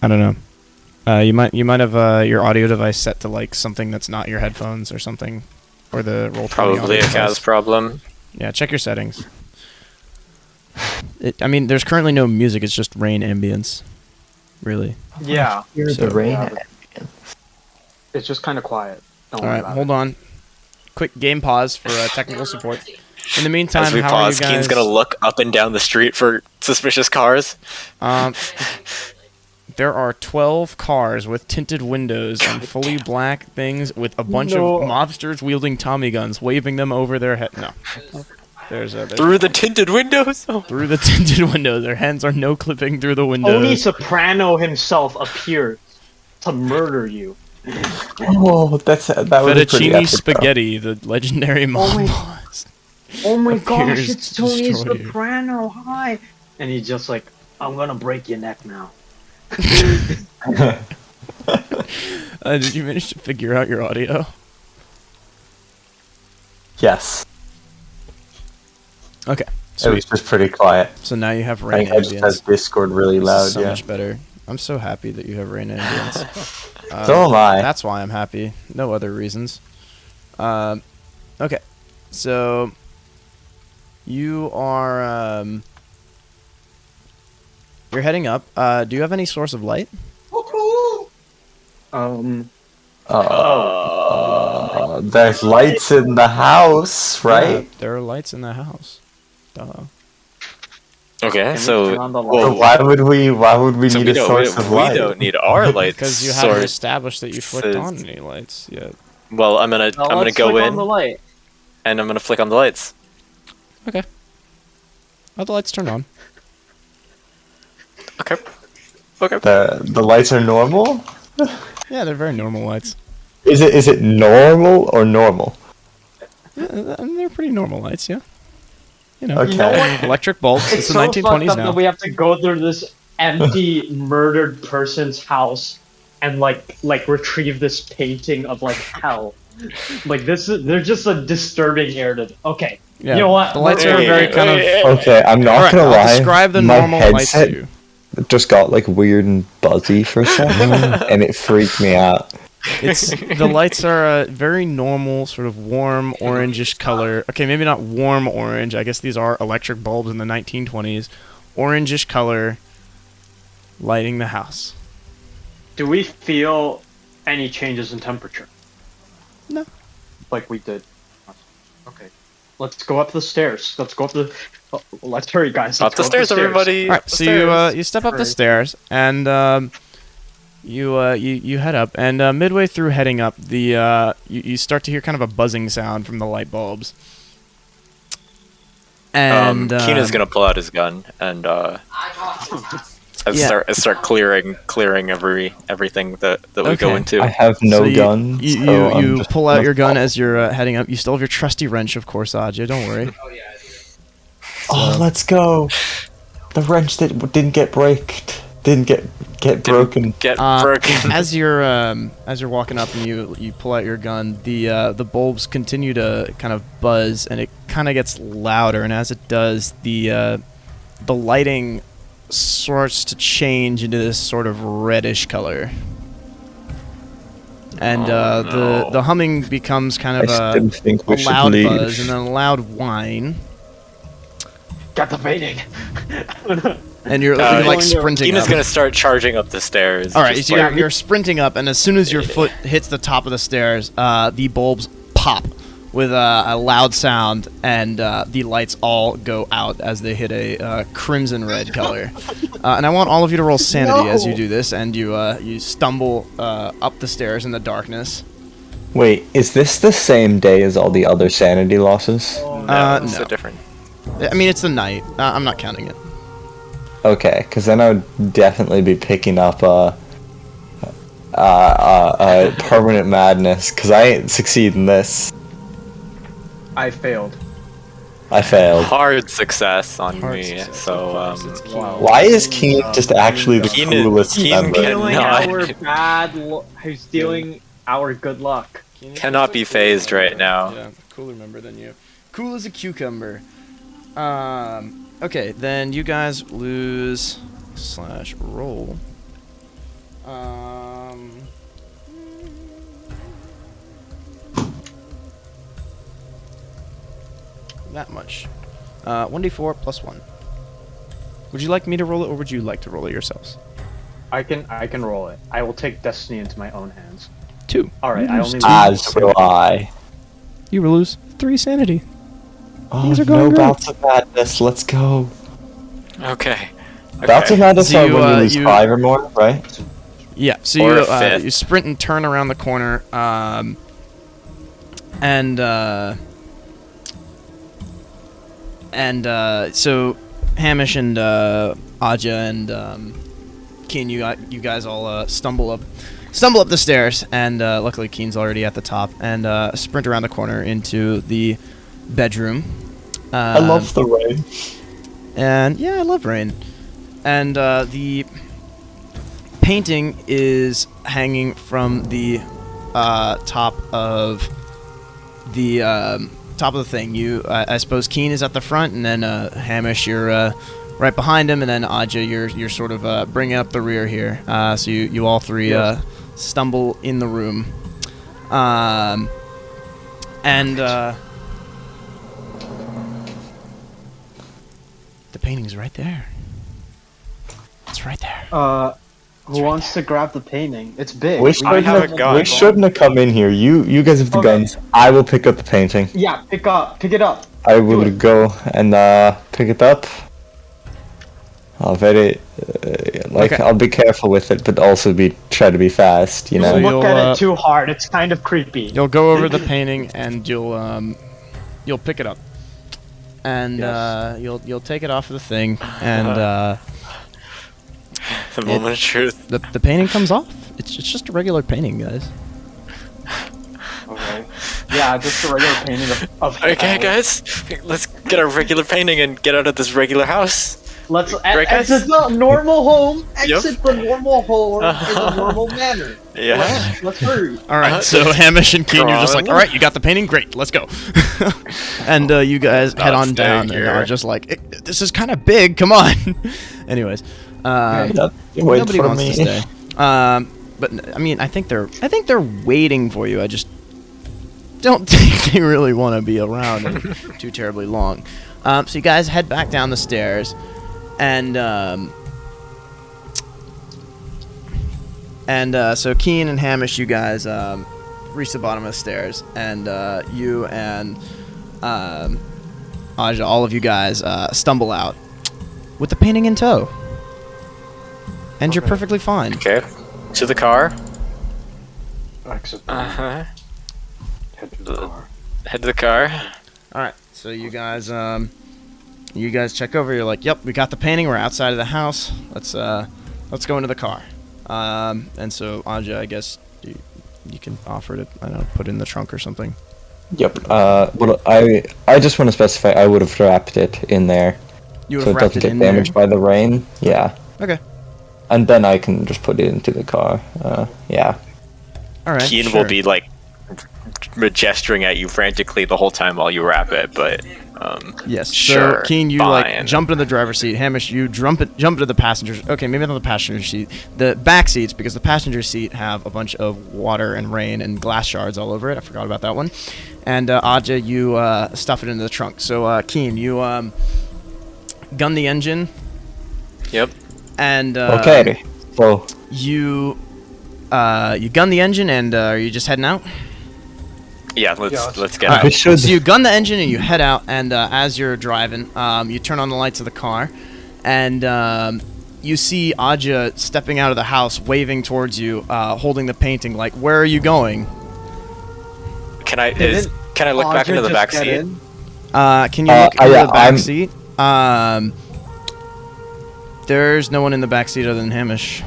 [SPEAKER 1] I don't know. You might have your audio device set to like something that's not your headphones or something, or the roll.
[SPEAKER 4] Probably a Kaz problem.
[SPEAKER 1] Yeah, check your settings. I mean, there's currently no music. It's just rain ambience, really.
[SPEAKER 5] Yeah,
[SPEAKER 3] Hear
[SPEAKER 1] So-
[SPEAKER 3] the rain.
[SPEAKER 5] it's just kind of quiet. Don't
[SPEAKER 1] All
[SPEAKER 5] worry
[SPEAKER 1] right,
[SPEAKER 5] about
[SPEAKER 1] hold on. Quick game pause for technical support. In the meantime,
[SPEAKER 4] As we
[SPEAKER 1] how
[SPEAKER 4] pause,
[SPEAKER 1] are you guys?
[SPEAKER 4] Kean's gonna look up and down the street for suspicious cars.
[SPEAKER 1] There are 12 cars with tinted windows and fully black things with a bunch
[SPEAKER 5] No.
[SPEAKER 1] of mobsters wielding Tommy guns, waving them over their head. No. There's
[SPEAKER 4] Through the tinted windows? Oh.
[SPEAKER 1] through the tinted windows. Their hands are no clipping through the
[SPEAKER 5] Tony
[SPEAKER 1] windows.
[SPEAKER 5] Soprano himself appeared to murder you.
[SPEAKER 3] Oh, that was a pretty
[SPEAKER 1] Fettuccine
[SPEAKER 3] epic, though.
[SPEAKER 1] spaghetti, the legendary mob boss.
[SPEAKER 5] Oh my
[SPEAKER 1] appears
[SPEAKER 5] gosh, it's
[SPEAKER 1] to
[SPEAKER 5] Tony
[SPEAKER 1] destroy you.
[SPEAKER 5] Soprano, hi! And he's just like, I'm gonna break your neck now.
[SPEAKER 1] Did you manage to figure out your audio?
[SPEAKER 3] Yes.
[SPEAKER 1] Okay,
[SPEAKER 3] It was
[SPEAKER 1] sweet.
[SPEAKER 3] just pretty quiet.
[SPEAKER 1] So now you have
[SPEAKER 3] I
[SPEAKER 1] rain
[SPEAKER 3] think I just
[SPEAKER 1] ambience.
[SPEAKER 3] has Discord really
[SPEAKER 1] This
[SPEAKER 3] loud,
[SPEAKER 1] is so
[SPEAKER 3] yeah.
[SPEAKER 1] much better. I'm so happy that you have rain ambience.
[SPEAKER 3] So am I.
[SPEAKER 1] That's why I'm happy. No other reasons. Okay, so you are you're heading up. Do you have any source of light?
[SPEAKER 3] There's lights in the house, right?
[SPEAKER 1] Yeah, there are lights in the house. Duh.
[SPEAKER 4] Okay,
[SPEAKER 5] we
[SPEAKER 4] so
[SPEAKER 5] turn on the
[SPEAKER 3] So
[SPEAKER 5] light?
[SPEAKER 3] why would we
[SPEAKER 4] so
[SPEAKER 3] need
[SPEAKER 4] we
[SPEAKER 3] a
[SPEAKER 4] don't
[SPEAKER 3] source of
[SPEAKER 4] we
[SPEAKER 3] light?
[SPEAKER 4] don't need our lights.
[SPEAKER 1] Because you haven't
[SPEAKER 4] source.
[SPEAKER 1] established that you flicked
[SPEAKER 4] says-
[SPEAKER 1] on any lights yet.
[SPEAKER 4] Well, I'm gonna go
[SPEAKER 5] on
[SPEAKER 4] in
[SPEAKER 5] the light.
[SPEAKER 4] and I'm gonna flick on the lights.
[SPEAKER 1] Okay. Oh, the lights turned on.
[SPEAKER 4] Okay. Okay.
[SPEAKER 3] The lights are normal?
[SPEAKER 1] Yeah, they're very normal lights.
[SPEAKER 3] Is it normal or normal?
[SPEAKER 1] Yeah, they're pretty normal lights, yeah. You know,
[SPEAKER 3] Okay.
[SPEAKER 5] You know what?
[SPEAKER 1] electric bulbs. It's the
[SPEAKER 5] so fucked
[SPEAKER 1] 1920s
[SPEAKER 5] up
[SPEAKER 1] now.
[SPEAKER 5] that we have to go through this empty, murdered person's house and like retrieve this painting of like hell. Like they're just a disturbing narrative. Okay,
[SPEAKER 1] Yeah,
[SPEAKER 5] you know what?
[SPEAKER 1] the lights
[SPEAKER 5] We're-
[SPEAKER 1] are very kind of.
[SPEAKER 3] Okay, I'm not
[SPEAKER 1] Alright,
[SPEAKER 3] gonna
[SPEAKER 1] I'll
[SPEAKER 3] lie.
[SPEAKER 1] describe the
[SPEAKER 3] my
[SPEAKER 1] normal lights to
[SPEAKER 3] headset
[SPEAKER 1] you.
[SPEAKER 3] just got like weird and buzzy for a second, and it freaked me out.
[SPEAKER 1] It's the lights are a very normal, sort of warm orangish color. Okay, maybe not warm orange. I guess these are electric bulbs in the 1920s. Orangish color, lighting the house.
[SPEAKER 5] Do we feel any changes in temperature?
[SPEAKER 1] No.
[SPEAKER 5] Like we did. Okay. Let's go up the stairs. Let's go up the. Oh, let's hurry, guys.
[SPEAKER 4] Up
[SPEAKER 5] Let's
[SPEAKER 4] the
[SPEAKER 5] go
[SPEAKER 4] stairs, everybody.
[SPEAKER 1] All right,
[SPEAKER 4] Up the
[SPEAKER 1] so
[SPEAKER 4] stairs.
[SPEAKER 1] you step up the
[SPEAKER 5] Sorry.
[SPEAKER 1] stairs and you head up, and midway through heading up, you start to hear kind of a buzzing sound from the light bulbs. And
[SPEAKER 4] Kean is gonna pull out his gun and
[SPEAKER 1] Yeah.
[SPEAKER 4] start clearing everything that we go
[SPEAKER 1] Okay.
[SPEAKER 4] into.
[SPEAKER 3] I have no
[SPEAKER 1] so you,
[SPEAKER 3] gun.
[SPEAKER 1] You,
[SPEAKER 3] so I'm
[SPEAKER 1] you
[SPEAKER 3] just
[SPEAKER 1] pull out
[SPEAKER 3] gonna
[SPEAKER 1] your gun
[SPEAKER 3] fall.
[SPEAKER 1] as you're heading up. You still have your trusty wrench, of course, Aja. Don't worry.
[SPEAKER 3] Oh, let's go! The wrench that didn't get get broken.
[SPEAKER 4] Get broken.
[SPEAKER 1] As you're walking up and you pull out your gun, the bulbs continue to kind of buzz, and it kind of gets louder. And as it does, the lighting starts to change into this sort of reddish color, and
[SPEAKER 4] no.
[SPEAKER 1] the humming becomes kind of
[SPEAKER 3] I still think
[SPEAKER 1] a
[SPEAKER 3] we should
[SPEAKER 1] loud
[SPEAKER 3] leave.
[SPEAKER 1] buzz and then a loud whine,
[SPEAKER 5] Got the painting.
[SPEAKER 1] and you're
[SPEAKER 4] Uh,
[SPEAKER 1] like sprinting
[SPEAKER 4] Kean
[SPEAKER 1] up.
[SPEAKER 4] is gonna start charging up the stairs.
[SPEAKER 1] All right,
[SPEAKER 4] just
[SPEAKER 1] so
[SPEAKER 4] like-
[SPEAKER 1] you're sprinting up, and as soon as your foot hits the top of the stairs, the bulbs pop with a loud sound, and the lights all go out as they hit a crimson red color. And I want all of you to roll sanity as you do this, and you stumble up the stairs in the darkness.
[SPEAKER 3] Wait, is this the same day as all the other sanity losses?
[SPEAKER 4] no, it's so
[SPEAKER 1] no.
[SPEAKER 4] different.
[SPEAKER 1] I mean, it's the night. I'm not counting it.
[SPEAKER 3] Okay, because then I would definitely be picking up permanent madness, because I ain't succeed in this.
[SPEAKER 5] I failed.
[SPEAKER 3] I failed.
[SPEAKER 4] Hard success on
[SPEAKER 1] Hard
[SPEAKER 4] me.
[SPEAKER 1] success.
[SPEAKER 4] So
[SPEAKER 5] Wow.
[SPEAKER 3] Why is Kean just actually the
[SPEAKER 4] Kean is-
[SPEAKER 3] coolest
[SPEAKER 4] Kean
[SPEAKER 3] member?
[SPEAKER 4] can-
[SPEAKER 5] Stealing
[SPEAKER 4] not.
[SPEAKER 5] our bad. Who's stealing our good luck?
[SPEAKER 4] Cannot be phased right now.
[SPEAKER 1] Yeah, cooler member than you. Cool as a cucumber. Okay, then you guys lose / roll. That much. 1d4 plus 1. Would you like me to roll it, or would you like to roll it yourselves?
[SPEAKER 5] I can roll it. I will take destiny into my own hands.
[SPEAKER 1] 2.
[SPEAKER 5] All right,
[SPEAKER 1] You
[SPEAKER 5] I
[SPEAKER 1] lose
[SPEAKER 5] only
[SPEAKER 1] two.
[SPEAKER 3] As will I.
[SPEAKER 1] You will lose 3 sanity.
[SPEAKER 3] Oh,
[SPEAKER 1] Things are
[SPEAKER 3] no
[SPEAKER 1] going great.
[SPEAKER 3] bouts of madness. Let's go.
[SPEAKER 4] Okay.
[SPEAKER 3] Bouts of madness
[SPEAKER 1] So
[SPEAKER 3] are
[SPEAKER 1] you,
[SPEAKER 3] when you lose
[SPEAKER 1] you-
[SPEAKER 3] 5 or more, right?
[SPEAKER 1] Yeah, so
[SPEAKER 4] Or
[SPEAKER 1] you
[SPEAKER 4] a fifth.
[SPEAKER 1] you sprint and turn around the corner, so Hamish and Aja and Kean, you guys all stumble up the stairs, and luckily Kean's already at the top, and sprint around the corner into the bedroom,
[SPEAKER 3] I love the rain.
[SPEAKER 1] And yeah, I love rain. And the painting is hanging from the top of the thing. You, I suppose, Kean is at the front, and then Hamish, you're right behind him, and then Aja, you're sort of bringing up the rear here. So you all three stumble in the room, and the painting's right there. It's right there.
[SPEAKER 5] Who wants to grab the painting? It's big.
[SPEAKER 3] We shouldn't have come in here. You guys have the guns. I will pick up the painting.
[SPEAKER 5] Yeah, pick it up.
[SPEAKER 3] I will go and pick it up. I'll I'll be careful with it, but also try to be fast. You know.
[SPEAKER 5] Don't look at it too hard. It's kind of creepy.
[SPEAKER 1] You'll go over the painting and you'll pick it up, and you'll take it off of the thing, and
[SPEAKER 4] the moment of truth.
[SPEAKER 1] The painting comes off. It's just a regular painting, guys.
[SPEAKER 5] Okay. Yeah, just a regular painting of
[SPEAKER 4] Okay, guys, let's get our regular painting and get out of this regular house.
[SPEAKER 5] Let's
[SPEAKER 4] guys?
[SPEAKER 5] exit the normal home.
[SPEAKER 4] Yep.
[SPEAKER 5] Exit the normal home in a normal manner.
[SPEAKER 4] Yeah.
[SPEAKER 5] Let's hurry.
[SPEAKER 1] All right, so Hamish and Kean, you're just like, all right, you got the painting, great, let's go. And you guys head on down, and are just like, this is kind of big. Come on. Anyways, nobody wants to stay. But I mean, I think they're waiting for you. I just don't think they really want to be around too terribly long. So you guys head back down the stairs, and so Kean and Hamish, you guys reach the bottom of the stairs, and you and Aja, all of you guys stumble out with the painting in tow, and you're perfectly fine.
[SPEAKER 4] Okay, to the car.
[SPEAKER 5] Exit.
[SPEAKER 4] Head
[SPEAKER 5] to the car.
[SPEAKER 4] Head to the car.
[SPEAKER 1] All right, so you guys check over. You're like, yep, we got the painting. We're outside of the house. Let's go into the car. And so Aja, I guess you can offer to, I don't know, put it in the trunk or something.
[SPEAKER 3] Yep. Well, I just want to specify I would have wrapped it in there,
[SPEAKER 1] You would
[SPEAKER 3] so
[SPEAKER 1] have
[SPEAKER 3] it
[SPEAKER 1] wrapped
[SPEAKER 3] doesn't
[SPEAKER 1] it in
[SPEAKER 3] get damaged
[SPEAKER 1] there.
[SPEAKER 3] by the rain. Yeah.
[SPEAKER 1] Okay.
[SPEAKER 3] And then I can just put it into the car. Yeah.
[SPEAKER 1] All right.
[SPEAKER 4] Kean
[SPEAKER 1] sure.
[SPEAKER 4] will be like gesturing at you frantically the whole time while you wrap it, but
[SPEAKER 1] Yes.
[SPEAKER 4] sure.
[SPEAKER 1] So Kean, you
[SPEAKER 4] fine.
[SPEAKER 1] like jump into the driver's seat. Hamish, you jump into the passenger. Okay, maybe not the passenger seat. The back seats, because the passenger seat have a bunch of water and rain and glass shards all over it. I forgot about that one. And Aja, you stuff it into the trunk. So Kean, you gun the engine.
[SPEAKER 4] Yep.
[SPEAKER 1] And
[SPEAKER 3] Okay. So
[SPEAKER 1] you gun the engine, and are you just heading out?
[SPEAKER 4] Yeah, let's get
[SPEAKER 1] All
[SPEAKER 4] out.
[SPEAKER 3] we should.
[SPEAKER 1] So you gun the engine and you head out, and as you're driving, you turn on the lights of the car, and you see Aja stepping out of the house, waving towards you, holding the painting. Like, where are you going?
[SPEAKER 4] Can I look back into the back seat?
[SPEAKER 1] Can you look into
[SPEAKER 3] yeah,
[SPEAKER 1] the back seat? There's no one in the back seat other than Hamish.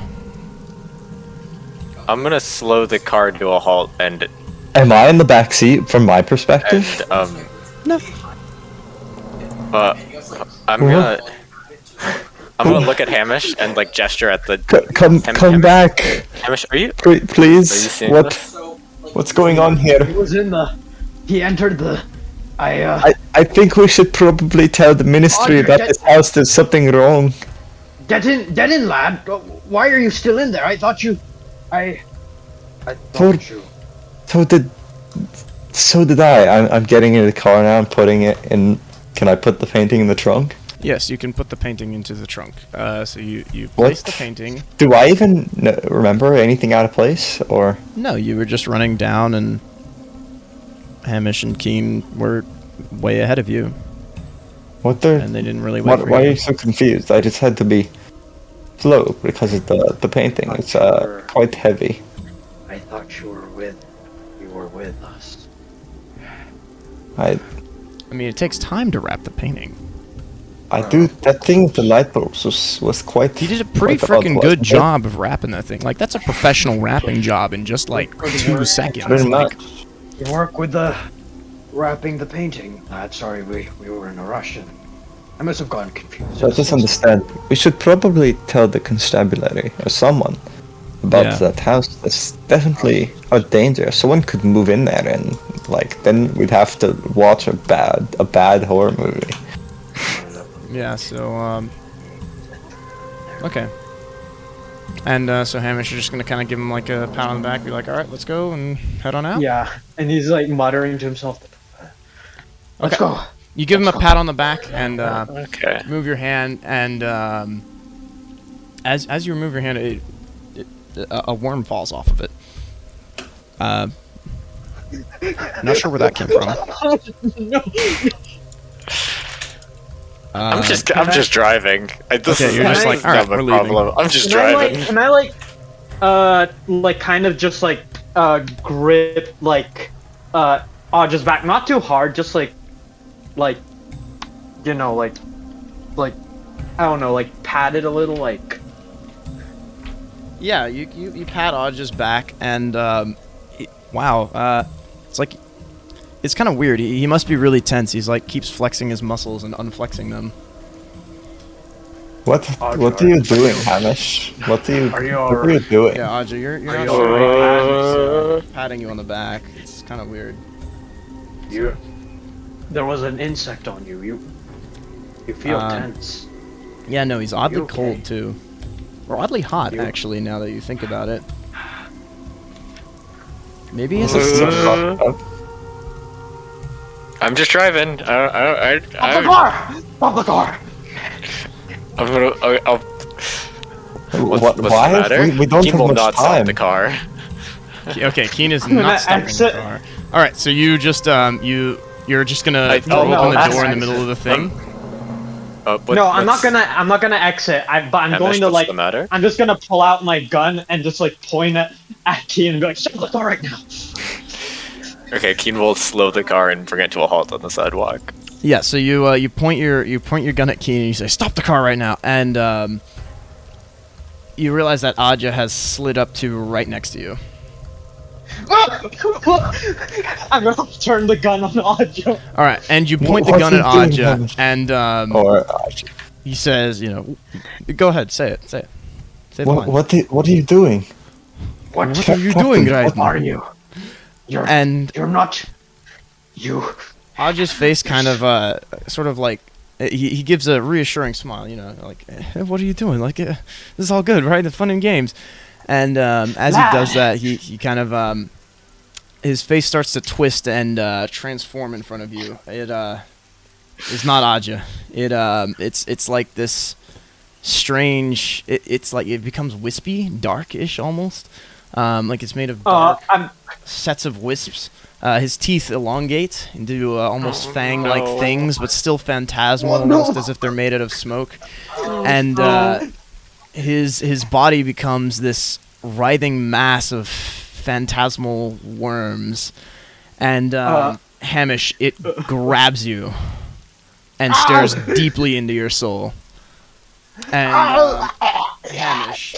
[SPEAKER 4] I'm gonna slow the car to a halt and
[SPEAKER 3] Am I in the back seat from my perspective?
[SPEAKER 1] No.
[SPEAKER 4] I'm gonna look at Hamish and like gesture at the.
[SPEAKER 3] Come back,
[SPEAKER 4] Hamish, are you?
[SPEAKER 3] please.
[SPEAKER 4] seeing
[SPEAKER 3] What's going on here?
[SPEAKER 6] He was in the. He entered the.
[SPEAKER 3] I think we should probably tell the ministry
[SPEAKER 6] Audrey,
[SPEAKER 3] about this house. There's something wrong.
[SPEAKER 6] Get in, lad. Why are you still in there? I thought you. I
[SPEAKER 3] thought
[SPEAKER 6] you.
[SPEAKER 3] So did I. I'm getting into the car now. I'm putting it in. Can I put the painting in the trunk?
[SPEAKER 1] Yes, you can put the painting into the trunk. So you place the painting.
[SPEAKER 3] Do I even remember anything out of place, or?
[SPEAKER 1] No, you were just running down, and Hamish and Kean were way ahead of you.
[SPEAKER 3] What the?
[SPEAKER 1] And they didn't really wait for
[SPEAKER 3] Why
[SPEAKER 1] you.
[SPEAKER 3] are you so confused? I just had to be slow because of the painting. It's quite heavy.
[SPEAKER 6] I thought you were with us.
[SPEAKER 1] I mean, it takes time to wrap the painting.
[SPEAKER 3] I do. That thing with the light bulbs was quite.
[SPEAKER 1] He did a pretty
[SPEAKER 3] quite
[SPEAKER 1] freaking
[SPEAKER 3] odd,
[SPEAKER 1] good
[SPEAKER 3] wasn't it?
[SPEAKER 1] job of wrapping that thing. Like, that's a professional wrapping job in just like 2 seconds.
[SPEAKER 3] Pretty
[SPEAKER 1] Like,
[SPEAKER 3] much.
[SPEAKER 6] You work with the wrapping the painting. Sorry, we were in a rush and I must have gotten confused.
[SPEAKER 3] So I just understand. We should probably tell the constabulary or someone about that house. That's definitely a danger. Someone could move in there and then we'd have to watch a bad horror movie.
[SPEAKER 1] Yeah. So okay. And so Hamish, you're just gonna kind of give him like a pat on the back, be like, "All right, let's go and head on out."
[SPEAKER 5] Yeah, and he's like muttering to himself.
[SPEAKER 6] Let's go.
[SPEAKER 1] You give him a pat on the back and
[SPEAKER 4] Okay.
[SPEAKER 1] move your hand, and as you remove your hand, a worm falls off of it. Not sure where that came from.
[SPEAKER 4] I'm just driving.
[SPEAKER 1] Okay, you're just like, all right, we're leaving.
[SPEAKER 4] I'm just driving.
[SPEAKER 5] Can I kind of just grip Audrey's back, not too hard, just I don't know, pat it a little,
[SPEAKER 1] Yeah, you pat Audrey's back, and wow, it's kind of weird. He must be really tense. He's keeps flexing his muscles and unflexing them.
[SPEAKER 3] What are you doing, Hamish? What are you doing?
[SPEAKER 1] Yeah, Audrey, you're not sure. Patting you on the back. It's kind of weird.
[SPEAKER 5] there was an insect on you. You feel tense.
[SPEAKER 1] Yeah, no, he's oddly
[SPEAKER 5] okay?
[SPEAKER 1] cold too, or oddly hot actually. Now that you think about it, maybe he's
[SPEAKER 4] I'm just driving.
[SPEAKER 6] Stop the car! Stop the car!
[SPEAKER 4] I'm gonna. What's the
[SPEAKER 3] Why?
[SPEAKER 4] matter?
[SPEAKER 3] We don't
[SPEAKER 4] Kean
[SPEAKER 3] have
[SPEAKER 4] will
[SPEAKER 3] much
[SPEAKER 4] not
[SPEAKER 3] time.
[SPEAKER 4] stop the car.
[SPEAKER 1] Okay, Kean is not stopping the car. All right, so you just you're just gonna open the door in the middle of the thing.
[SPEAKER 5] No, I'm not gonna exit. I'm going to
[SPEAKER 4] what's the matter?
[SPEAKER 5] I'm just gonna pull out my gun and just point at Kean and be like, "Stop the car right now."
[SPEAKER 4] Okay, Kean will slow the car and bring it to a halt on the sidewalk.
[SPEAKER 1] Yeah, so you point your gun at Kean and you say, "Stop the car right now!" And you realize that Aja has slid up to right next to you.
[SPEAKER 5] I'm gonna turn the gun on Aja.
[SPEAKER 1] All right, and you point the
[SPEAKER 3] What's
[SPEAKER 1] gun
[SPEAKER 3] he
[SPEAKER 1] at
[SPEAKER 3] doing,
[SPEAKER 1] Aja,
[SPEAKER 3] Hamish?
[SPEAKER 1] and he says, go ahead, say it. Say the line.
[SPEAKER 3] What are you doing?
[SPEAKER 1] What are you doing right
[SPEAKER 6] What
[SPEAKER 1] now?
[SPEAKER 6] are you? You're not. You.
[SPEAKER 1] Aja's face kind of sort of he gives a reassuring smile, what are you doing? This is all good, right? The fun and games. And as he does that, he kind of his face starts to twist and transform in front of you. It is not Aja. It's like this strange. It's like it becomes wispy, darkish almost. Like it's made of dark sets of wisps. His teeth elongate into almost fang-like things, but still phantasmal, almost as if they're made out of smoke. And his body becomes this writhing mass of phantasmal worms. And Hamish, it grabs you and stares deeply into your soul. And Hamish.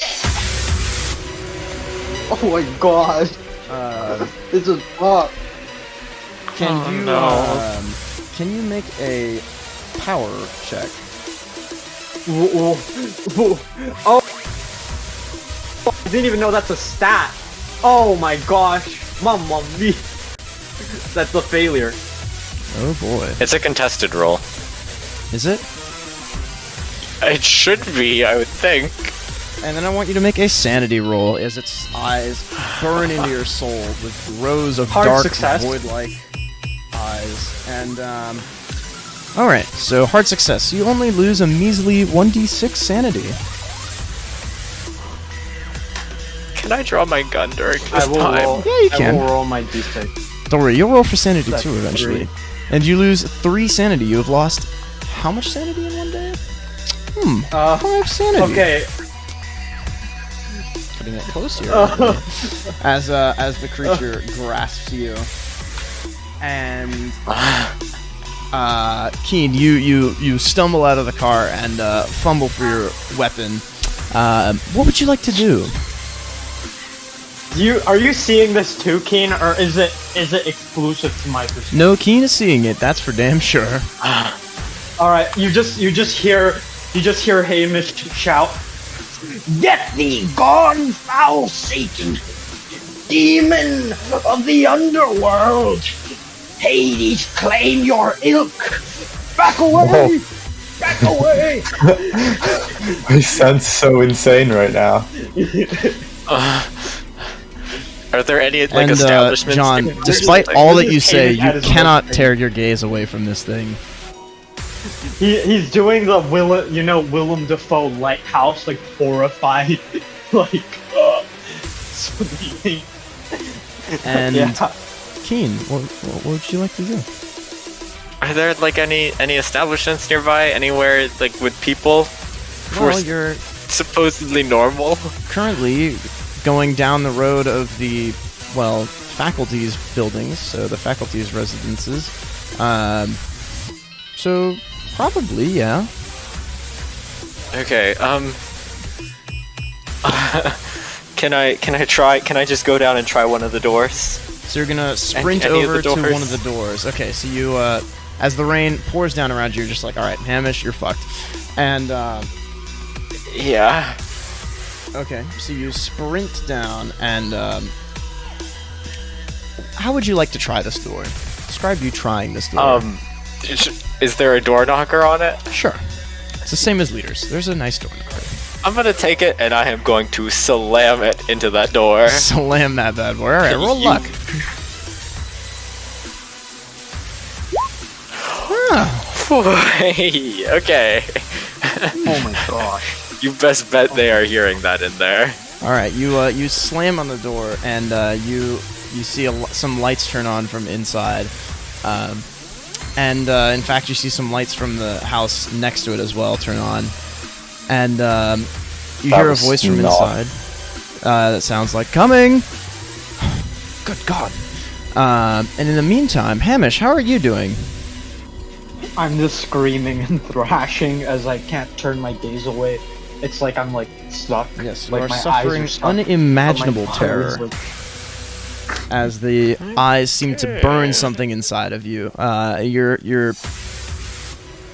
[SPEAKER 5] Oh my god. This is fucked.
[SPEAKER 1] Can you make a power check?
[SPEAKER 5] Oh, I didn't even know that's a stat. Oh my gosh, mamma mia. That's a failure.
[SPEAKER 1] Oh boy.
[SPEAKER 4] It's a contested roll.
[SPEAKER 1] Is it?
[SPEAKER 4] It should be, I would think.
[SPEAKER 1] And then I want you to make a sanity roll as its eyes burn into your soul with rows of
[SPEAKER 5] Hard
[SPEAKER 1] dark,
[SPEAKER 5] success.
[SPEAKER 1] void-like eyes. And, alright, so hard success. You only lose a measly 1d6 sanity.
[SPEAKER 4] Can I draw my gun during this
[SPEAKER 5] I will
[SPEAKER 4] time?
[SPEAKER 5] roll.
[SPEAKER 1] Yeah, you
[SPEAKER 5] I
[SPEAKER 1] can.
[SPEAKER 5] will roll my d6.
[SPEAKER 1] Don't worry, you'll roll for sanity
[SPEAKER 5] That's
[SPEAKER 1] too eventually.
[SPEAKER 5] 3.
[SPEAKER 1] And you lose 3 sanity. You have lost how much sanity in one day? 5 sanity.
[SPEAKER 5] Okay.
[SPEAKER 1] Putting it close here. As the creature grasps you. And Kean, you stumble out of the car and fumble for your weapon. What would you like to do?
[SPEAKER 5] Are you seeing this too, Kean, or is it exclusive to my perspective?
[SPEAKER 1] No, Kean is seeing it. That's for damn sure.
[SPEAKER 5] All right, you just hear Hamish shout,
[SPEAKER 6] Get thee gone, foul Satan! Demon of the underworld! Hades, claim your ilk! Back away!
[SPEAKER 3] Whoa.
[SPEAKER 6] Back away!
[SPEAKER 3] I sound so insane right now.
[SPEAKER 4] Are there any
[SPEAKER 1] And
[SPEAKER 4] establishments?
[SPEAKER 1] John, despite all that you say, you cannot tear your gaze away from this thing.
[SPEAKER 5] he's doing the Willem Dafoe lighthouse, like horrified, like sleeping.
[SPEAKER 1] And
[SPEAKER 5] Yeah.
[SPEAKER 1] Kean, what would you like to do?
[SPEAKER 4] Are there any establishments nearby? Anywhere with people who
[SPEAKER 1] Well,
[SPEAKER 4] are
[SPEAKER 1] you're
[SPEAKER 4] supposedly normal?
[SPEAKER 1] currently going down the road of the, faculty's buildings, so the faculty's residences. So probably, yeah.
[SPEAKER 4] Okay. Can I just go down and try one of the doors?
[SPEAKER 1] So you're gonna sprint
[SPEAKER 4] any of
[SPEAKER 1] over
[SPEAKER 4] the
[SPEAKER 1] to
[SPEAKER 4] doors?
[SPEAKER 1] one of the doors. Okay, so you, as the rain pours down around you, you're just like, all right, Hamish, you're fucked. And
[SPEAKER 4] Yeah.
[SPEAKER 1] okay, so you sprint down, and how would you like to try this door? Describe you trying this door.
[SPEAKER 4] Is there a door knocker on it?
[SPEAKER 1] Sure. It's the same as leaders. There's a nice door knocker.
[SPEAKER 4] I'm gonna take it and I am going to slam it into that door.
[SPEAKER 1] Slam that bad boy. All right, roll
[SPEAKER 4] You-
[SPEAKER 1] luck.
[SPEAKER 4] Okay.
[SPEAKER 6] Oh my gosh.
[SPEAKER 4] You best bet they are hearing that in there.
[SPEAKER 1] All right, you slam on the door, and you see some lights turn on from inside, and in fact you see some lights from the house next to it as well turn on, and you
[SPEAKER 3] That
[SPEAKER 1] hear a
[SPEAKER 3] was
[SPEAKER 1] voice from
[SPEAKER 3] not-
[SPEAKER 1] inside that sounds like coming. Good God! And in the meantime, Hamish, how are you doing?
[SPEAKER 5] I'm just screaming and thrashing as I can't turn my gaze away. It's like I'm stuck.
[SPEAKER 1] Yes, you
[SPEAKER 5] like
[SPEAKER 1] are
[SPEAKER 5] my
[SPEAKER 1] suffering
[SPEAKER 5] eyes are stuck,
[SPEAKER 1] unimaginable
[SPEAKER 5] but my
[SPEAKER 1] terror.
[SPEAKER 5] eyes,
[SPEAKER 1] As the eyes seem to burn something inside of you.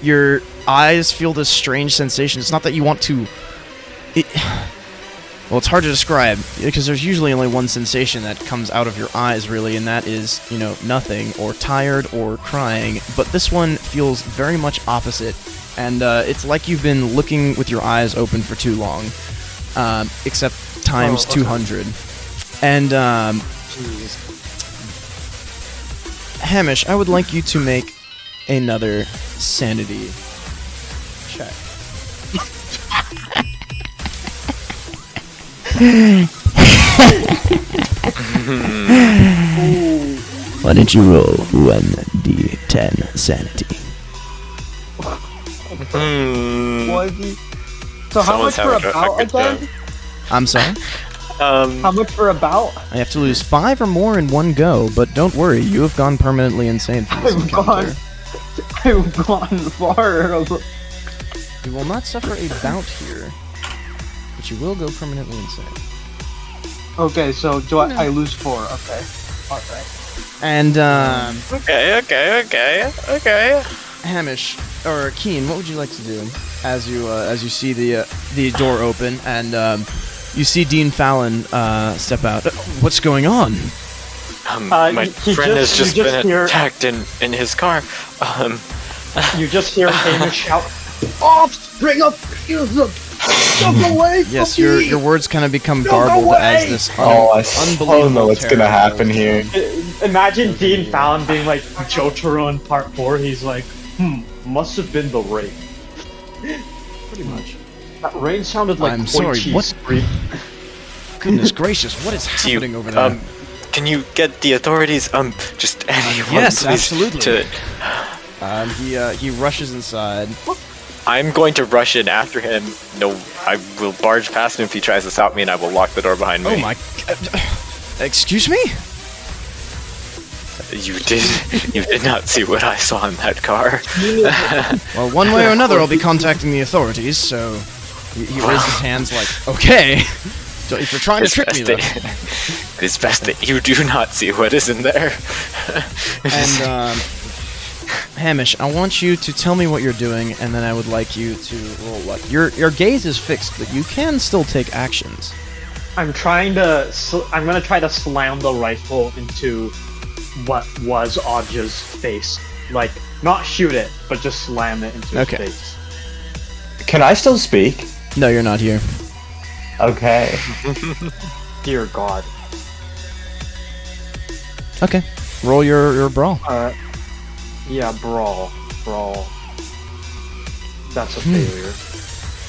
[SPEAKER 1] Your eyes feel this strange sensation. It's not that you want to. Well, it's hard to describe because there's usually only one sensation that comes out of your eyes, really, and that is, nothing or tired or crying. But this one feels very much opposite, and it's like you've been looking with your eyes open for too long, except times 200. And Hamish, I would like you to make another sanity check. Why don't you roll 1d10 sanity?
[SPEAKER 5] So how much
[SPEAKER 4] Someone's
[SPEAKER 5] for a
[SPEAKER 4] having a
[SPEAKER 5] bout
[SPEAKER 4] good
[SPEAKER 5] again?
[SPEAKER 4] time.
[SPEAKER 1] I'm sorry?
[SPEAKER 5] How much for a bout?
[SPEAKER 1] I have to lose 5 or more in one go, but don't worry, you have gone permanently insane for this encounter.
[SPEAKER 5] I've gone far.
[SPEAKER 1] You will not suffer a bout here, but you will go permanently insane.
[SPEAKER 5] Okay, so I lose 4? Okay, all right.
[SPEAKER 1] And
[SPEAKER 4] Okay.
[SPEAKER 1] Hamish or Kean, what would you like to do as you see the door open and you see Dean Fallon step out? What's going on?
[SPEAKER 4] My
[SPEAKER 5] he
[SPEAKER 4] friend has
[SPEAKER 5] just-
[SPEAKER 4] just
[SPEAKER 5] you
[SPEAKER 4] been
[SPEAKER 5] just hear-
[SPEAKER 4] attacked in his car.
[SPEAKER 5] You just hear Hamish shout, "Offspring of Cthulhu, jump away from
[SPEAKER 1] Yes,
[SPEAKER 5] me!"
[SPEAKER 1] your words kind of become
[SPEAKER 5] Look
[SPEAKER 1] garbled
[SPEAKER 5] away!
[SPEAKER 1] as this
[SPEAKER 3] Oh, I
[SPEAKER 1] unbelievable
[SPEAKER 3] don't know what's
[SPEAKER 1] terror
[SPEAKER 3] gonna happen
[SPEAKER 1] rolls
[SPEAKER 3] here.
[SPEAKER 5] Imagine Dean Fallon being like Jotaro in Part 4. He's like, must have been the rain.
[SPEAKER 1] Pretty much.
[SPEAKER 5] That rain sounded like
[SPEAKER 1] I'm
[SPEAKER 5] koi
[SPEAKER 1] sorry,
[SPEAKER 5] cheese
[SPEAKER 1] what?
[SPEAKER 5] scream.
[SPEAKER 1] Goodness gracious, what is
[SPEAKER 4] Do you,
[SPEAKER 1] happening over there?
[SPEAKER 4] can you get the authorities? Just anyone,
[SPEAKER 1] yes,
[SPEAKER 4] please,
[SPEAKER 1] absolutely.
[SPEAKER 4] to-
[SPEAKER 1] He rushes inside.
[SPEAKER 4] I'm going to rush in after him. No, I will barge past him if he tries to stop me, and I will lock the door behind me.
[SPEAKER 1] Oh my! Excuse me?
[SPEAKER 4] You did not see what I saw in that car.
[SPEAKER 1] Well, one way or another, I'll be contacting the authorities. So he raises his hands like, okay. If you're trying to trick me, though.
[SPEAKER 4] It's best that you do not see what is in there.
[SPEAKER 1] And, Hamish, I want you to tell me what you're doing, and then I would like you to roll luck. Your gaze is fixed, but you can still take actions.
[SPEAKER 5] I'm trying to. I'm gonna try to slam the rifle into what was Aja's face. Like, not shoot it, but just slam it into his face.
[SPEAKER 3] Can I still speak?
[SPEAKER 1] No, you're not here.
[SPEAKER 3] Okay.
[SPEAKER 5] Dear God.
[SPEAKER 1] Okay. Roll your brawl.
[SPEAKER 5] Yeah, brawl. That's a failure.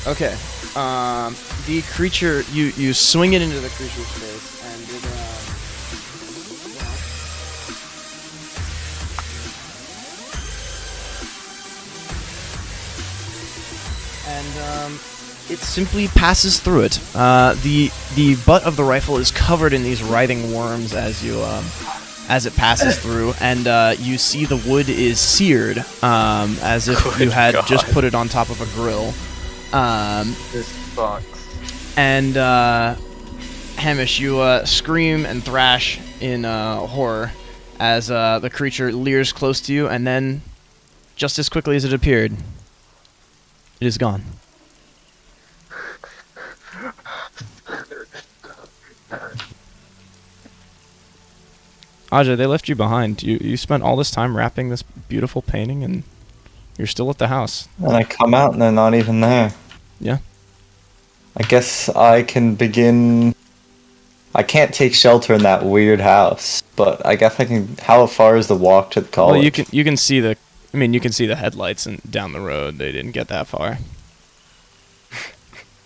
[SPEAKER 1] Okay. The creature, you swing it into the creature's face, and it simply passes through it. The butt of the rifle is covered in these writhing worms as it passes through, and you see the wood is seared, as if you had just put it on top of a grill.
[SPEAKER 5] This sucks.
[SPEAKER 1] And Hamish, you scream and thrash in horror as the creature leers close to you, and then, just as quickly as it appeared, it is gone. Aja, they left you behind. You spent all this time wrapping this beautiful painting, and you're still at the house.
[SPEAKER 3] And I come out and they're not even there.
[SPEAKER 1] Yeah.
[SPEAKER 3] I guess I can begin... I can't take shelter in that weird house, but I guess I can... How far is the walk to the college?
[SPEAKER 1] Well, you can see the... I mean, you can see the headlights and down the road. They didn't get that far.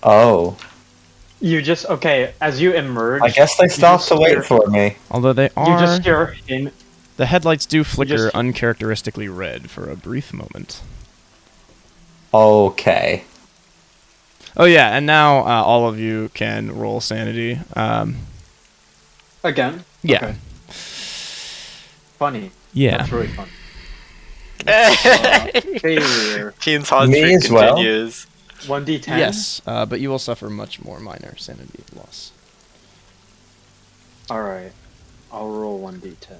[SPEAKER 3] Oh.
[SPEAKER 5] You just... Okay, as you emerge...
[SPEAKER 3] I guess they stopped to wait for me.
[SPEAKER 1] Although they are...
[SPEAKER 5] You just hear him...
[SPEAKER 1] The headlights do flicker uncharacteristically red for a brief moment.
[SPEAKER 3] Okay.
[SPEAKER 1] Oh yeah, and now all of you can roll sanity.
[SPEAKER 5] Again?
[SPEAKER 1] Yeah.
[SPEAKER 5] Okay. Funny.
[SPEAKER 1] Yeah.
[SPEAKER 5] That's really funny. Failure.
[SPEAKER 4] Kean's hot
[SPEAKER 3] Me
[SPEAKER 4] streak
[SPEAKER 3] as well?
[SPEAKER 4] continues.
[SPEAKER 5] 1d10?
[SPEAKER 1] Yes, but you will suffer much more minor sanity loss.
[SPEAKER 5] Alright. I'll roll 1d10.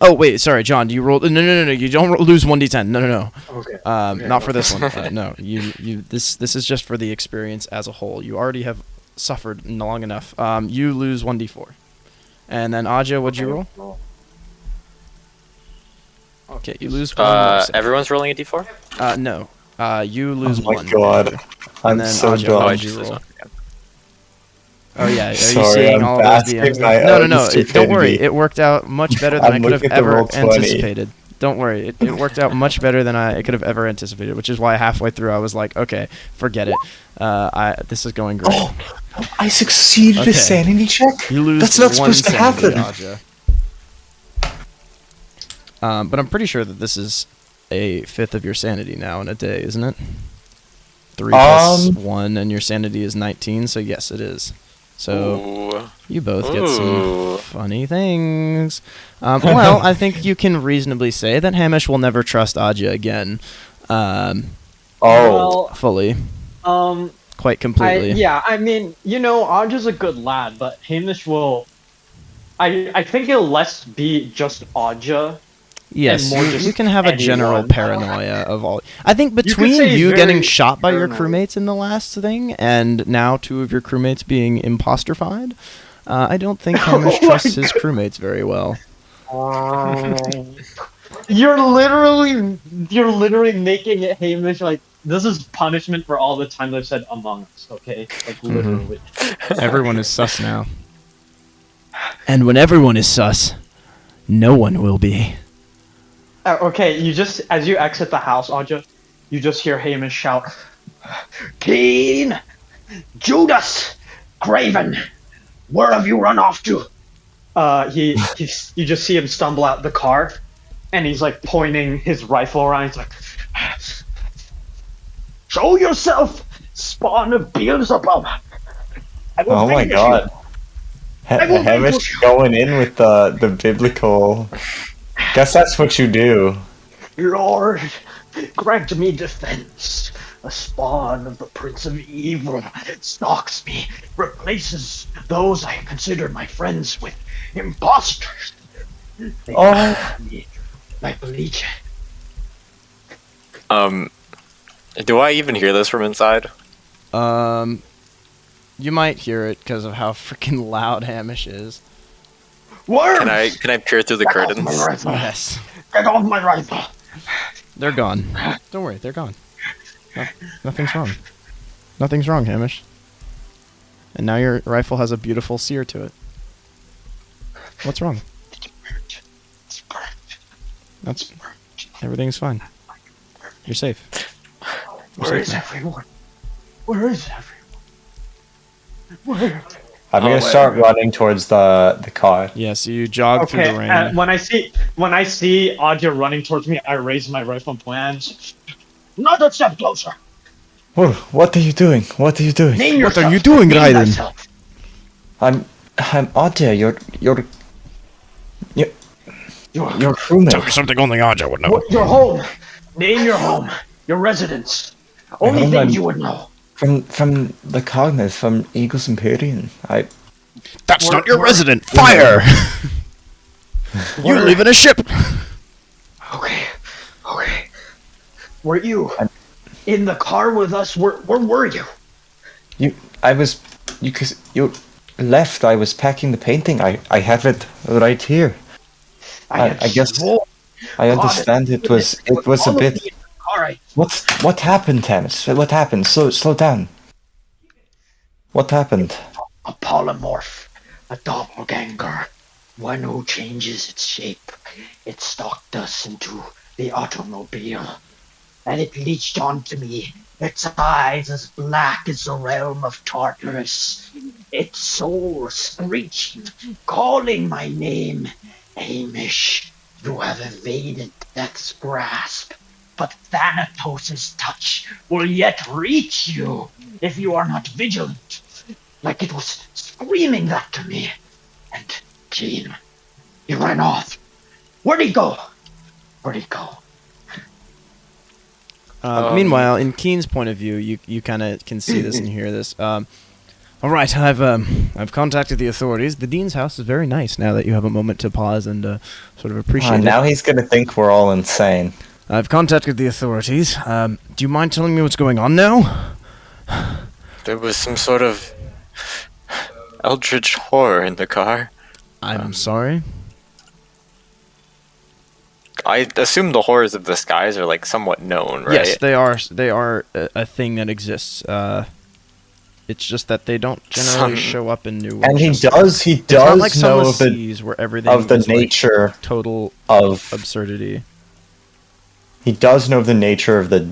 [SPEAKER 1] Oh wait, sorry, John. Do you roll? No. You don't lose 1d10. No.
[SPEAKER 5] Okay.
[SPEAKER 1] Not for this one. No. This is just for the experience as a whole. You already have suffered long enough. You lose 1d4. And then Aja, what'd you roll? Okay, you lose one more.
[SPEAKER 4] Everyone's rolling a d4?
[SPEAKER 1] No. You lose
[SPEAKER 3] Oh my
[SPEAKER 1] one.
[SPEAKER 3] god. I'm
[SPEAKER 1] then
[SPEAKER 3] so
[SPEAKER 1] Aja,
[SPEAKER 3] dumb.
[SPEAKER 1] what'd you roll? Oh yeah, are you
[SPEAKER 3] Sorry,
[SPEAKER 1] seeing
[SPEAKER 3] I'm
[SPEAKER 1] all those
[SPEAKER 3] basking
[SPEAKER 1] DMs?
[SPEAKER 3] my
[SPEAKER 1] No.
[SPEAKER 3] own
[SPEAKER 1] Don't worry,
[SPEAKER 3] stupidity.
[SPEAKER 1] it worked out much better than I
[SPEAKER 3] I'm
[SPEAKER 1] could have
[SPEAKER 3] looking at the
[SPEAKER 1] ever
[SPEAKER 3] roll 20.
[SPEAKER 1] anticipated. Don't worry, it worked out much better than I could have ever anticipated, which is why halfway through I was like, okay, forget it. This is going great.
[SPEAKER 3] Oh, I succeeded
[SPEAKER 1] Okay.
[SPEAKER 3] a sanity check?
[SPEAKER 1] You lose
[SPEAKER 3] That's not
[SPEAKER 1] one
[SPEAKER 3] supposed to
[SPEAKER 1] sanity,
[SPEAKER 3] happen.
[SPEAKER 1] Aja. But I'm pretty sure that this is a fifth of your sanity now in a day, isn't it? 3 plus 1, and your sanity is 19, so yes, it is. So
[SPEAKER 4] Ooh.
[SPEAKER 1] you both get some
[SPEAKER 4] Ooh.
[SPEAKER 1] funny things. Well, I think you can reasonably say that Hamish will never trust Aja again. Fully. Quite completely.
[SPEAKER 5] I mean, Aja's a good lad, but Hamish will... I think it'll less be just Aja.
[SPEAKER 1] Yes,
[SPEAKER 5] and more
[SPEAKER 1] you
[SPEAKER 5] just
[SPEAKER 1] can have a general
[SPEAKER 5] anyone.
[SPEAKER 1] paranoia of all. I think between
[SPEAKER 5] say he's
[SPEAKER 1] you getting
[SPEAKER 5] very
[SPEAKER 1] shot by your
[SPEAKER 5] paranoid.
[SPEAKER 1] crewmates in the last thing, and now 2 of your crewmates being imposterfied, I don't think Hamish
[SPEAKER 5] my
[SPEAKER 1] trusts his crewmates very well.
[SPEAKER 5] You're literally making it Hamish like this is punishment for all the time they've said Among Us, okay? Like literally.
[SPEAKER 1] Everyone is sus now. And when everyone is sus, no one will be.
[SPEAKER 5] Okay, you just as you exit the house, Aja, you just hear Hamish shout,
[SPEAKER 6] Kean! Judas! Craven! Where have you run off to?
[SPEAKER 5] you just see him stumble out the car, and he's like pointing his rifle around. He's like,
[SPEAKER 6] Show yourself, spawn of Beelzebub! I will
[SPEAKER 3] Oh my
[SPEAKER 6] finish
[SPEAKER 3] god.
[SPEAKER 6] you. I will
[SPEAKER 3] Hamish
[SPEAKER 6] finish you.
[SPEAKER 3] going in with the biblical... Guess that's what you do.
[SPEAKER 6] Lord, grant me defense. a spawn of the Prince of Evil, stalks me, replaces those I consider my friends with imposters. They attack me like legion.
[SPEAKER 4] Do I even hear this from inside?
[SPEAKER 1] You might hear it because of how freaking loud Hamish is.
[SPEAKER 6] Worms!
[SPEAKER 4] Can I peer through the
[SPEAKER 6] Get off
[SPEAKER 4] curtains?
[SPEAKER 6] my rifle.
[SPEAKER 1] Yes.
[SPEAKER 6] Get off my rifle!
[SPEAKER 1] They're gone. Don't worry, they're gone. Nothing's wrong. Nothing's wrong, Hamish. And now your rifle has a beautiful sear to it. What's wrong?
[SPEAKER 6] It's burnt.
[SPEAKER 1] That's everything's fine. You're safe.
[SPEAKER 6] Where is everyone? Where is everyone? Where?
[SPEAKER 3] I'm gonna start running towards the car.
[SPEAKER 1] Yeah, so you jog through the rain.
[SPEAKER 5] When I see Adja running towards me, I raise my rifle and plans.
[SPEAKER 6] Not a step closer.
[SPEAKER 3] Whoa, what are you doing? What are you doing?
[SPEAKER 6] Name
[SPEAKER 1] What
[SPEAKER 6] yourself.
[SPEAKER 1] are you doing,
[SPEAKER 6] Name
[SPEAKER 1] Raiden?
[SPEAKER 6] thyself.
[SPEAKER 3] I'm Adja, you're crewmate.
[SPEAKER 1] Tell me something only Aja would know.
[SPEAKER 6] Your home. Name your home. Your residence. Only
[SPEAKER 3] home,
[SPEAKER 6] things
[SPEAKER 3] I'm-
[SPEAKER 6] you would know.
[SPEAKER 3] From the Cognath, from Eagles Empyrean.
[SPEAKER 1] That's not your
[SPEAKER 6] We're-
[SPEAKER 1] resident. Fire! You live in a ship.
[SPEAKER 6] Okay. Were you in the car with us? Where were you?
[SPEAKER 3] You left. I was packing the painting. I have it right here. I guess I understand it was a bit.
[SPEAKER 6] All right.
[SPEAKER 3] What happened, Hamish? What happened? Slow down. What happened?
[SPEAKER 6] A polymorph, a doppelganger, one who changes its shape. It stalked us into the automobile, and it leached onto me. Its eyes as black as the realm of Tartarus. Its soul screeching, calling my name. Hamish, you have evaded death's grasp, but Thanatos' touch will yet reach you if you are not vigilant. Like it was screaming that to me. And Kean, he ran off. Where'd he go?
[SPEAKER 1] Meanwhile, in Kean's point of view, you kind of can see this and hear this. All right, I've contacted the authorities. The dean's house is very nice. Now that you have a moment to pause and sort of appreciate it.
[SPEAKER 3] Now he's gonna think we're all insane.
[SPEAKER 1] I've contacted the authorities. Do you mind telling me what's going on now?
[SPEAKER 4] There was some sort of eldritch horror in the car.
[SPEAKER 1] I'm sorry.
[SPEAKER 4] I assume the horrors of the skies are like somewhat known, right?
[SPEAKER 1] Yes, they are. They are a thing that exists. It's just that they don't generally show up in New World.
[SPEAKER 3] And he
[SPEAKER 1] It's
[SPEAKER 3] does
[SPEAKER 1] not like
[SPEAKER 3] know
[SPEAKER 1] Sunless
[SPEAKER 3] of
[SPEAKER 1] Seas, where everything
[SPEAKER 3] the
[SPEAKER 1] is, like,
[SPEAKER 3] nature
[SPEAKER 1] total
[SPEAKER 3] of
[SPEAKER 1] absurdity.
[SPEAKER 3] He does know the nature of the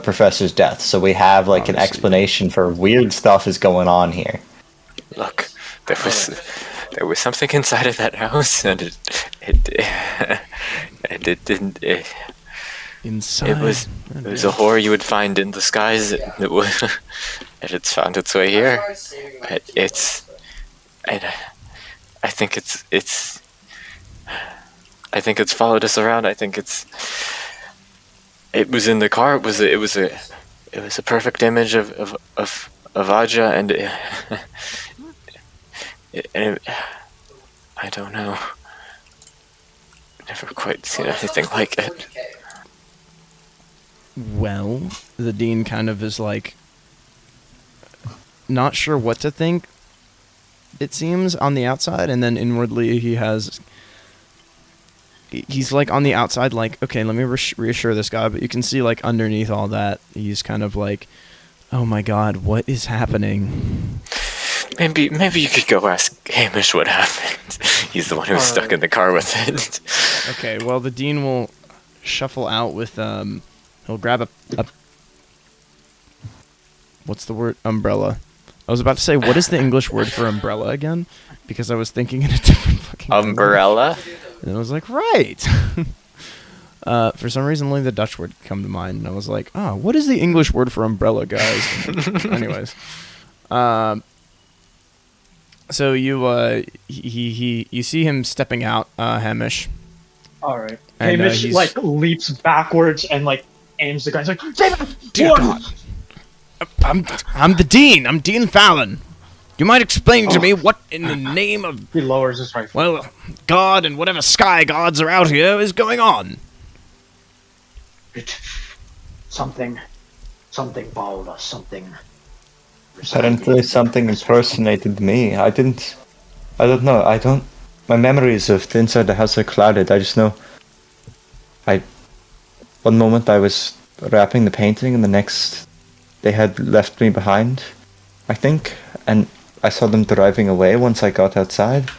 [SPEAKER 3] professor's death, so we have like an
[SPEAKER 1] Obviously.
[SPEAKER 3] explanation for weird stuff is going on here.
[SPEAKER 4] Look, there was something inside of that house, and it didn't.
[SPEAKER 1] Inside.
[SPEAKER 4] It was a horror you would find in the skies. It was, and it's found its way here. I think it's followed us around. I think it was in the car. It was a perfect image of Aja, and I don't know. Never quite seen anything like it.
[SPEAKER 1] Well, the dean kind of is like not sure what to think, it seems, on the outside, and then inwardly he's like on the outside like, okay, let me reassure this guy, but you can see like underneath all that he's kind of like, oh my god, what is happening?
[SPEAKER 4] Maybe you could go ask Hamish what happened. He's the one who was stuck in the car with it.
[SPEAKER 1] Okay, well, the dean will shuffle out with he'll grab a what's the word? Umbrella. I was about to say, what is the English word for umbrella again? Because I was thinking in a different fucking
[SPEAKER 4] Umbrella?
[SPEAKER 1] And I was like, right. For some reason, only the Dutch word come to mind, and I was like, oh, what is the English word for umbrella, guys? Anyways, so you see him stepping out, Hamish.
[SPEAKER 5] All right.
[SPEAKER 1] And,
[SPEAKER 5] Hamish
[SPEAKER 1] he's-
[SPEAKER 5] like leaps backwards and like aims the gun. He's like, "Stay back!
[SPEAKER 1] Dear
[SPEAKER 5] Warden!"
[SPEAKER 1] God. I'm the Dean. I'm Dean Fallon. You might explain to me what in the name of,
[SPEAKER 5] He lowers his rifle.
[SPEAKER 1] well, God and whatever sky gods are out here is going on?
[SPEAKER 6] Something followed us. Something.
[SPEAKER 3] Apparently something impersonated me. I don't know. My memories of the inside the house are clouded. I just know one moment I was wrapping the painting and the next they had left me behind, I think, and I saw them driving away once I got outside.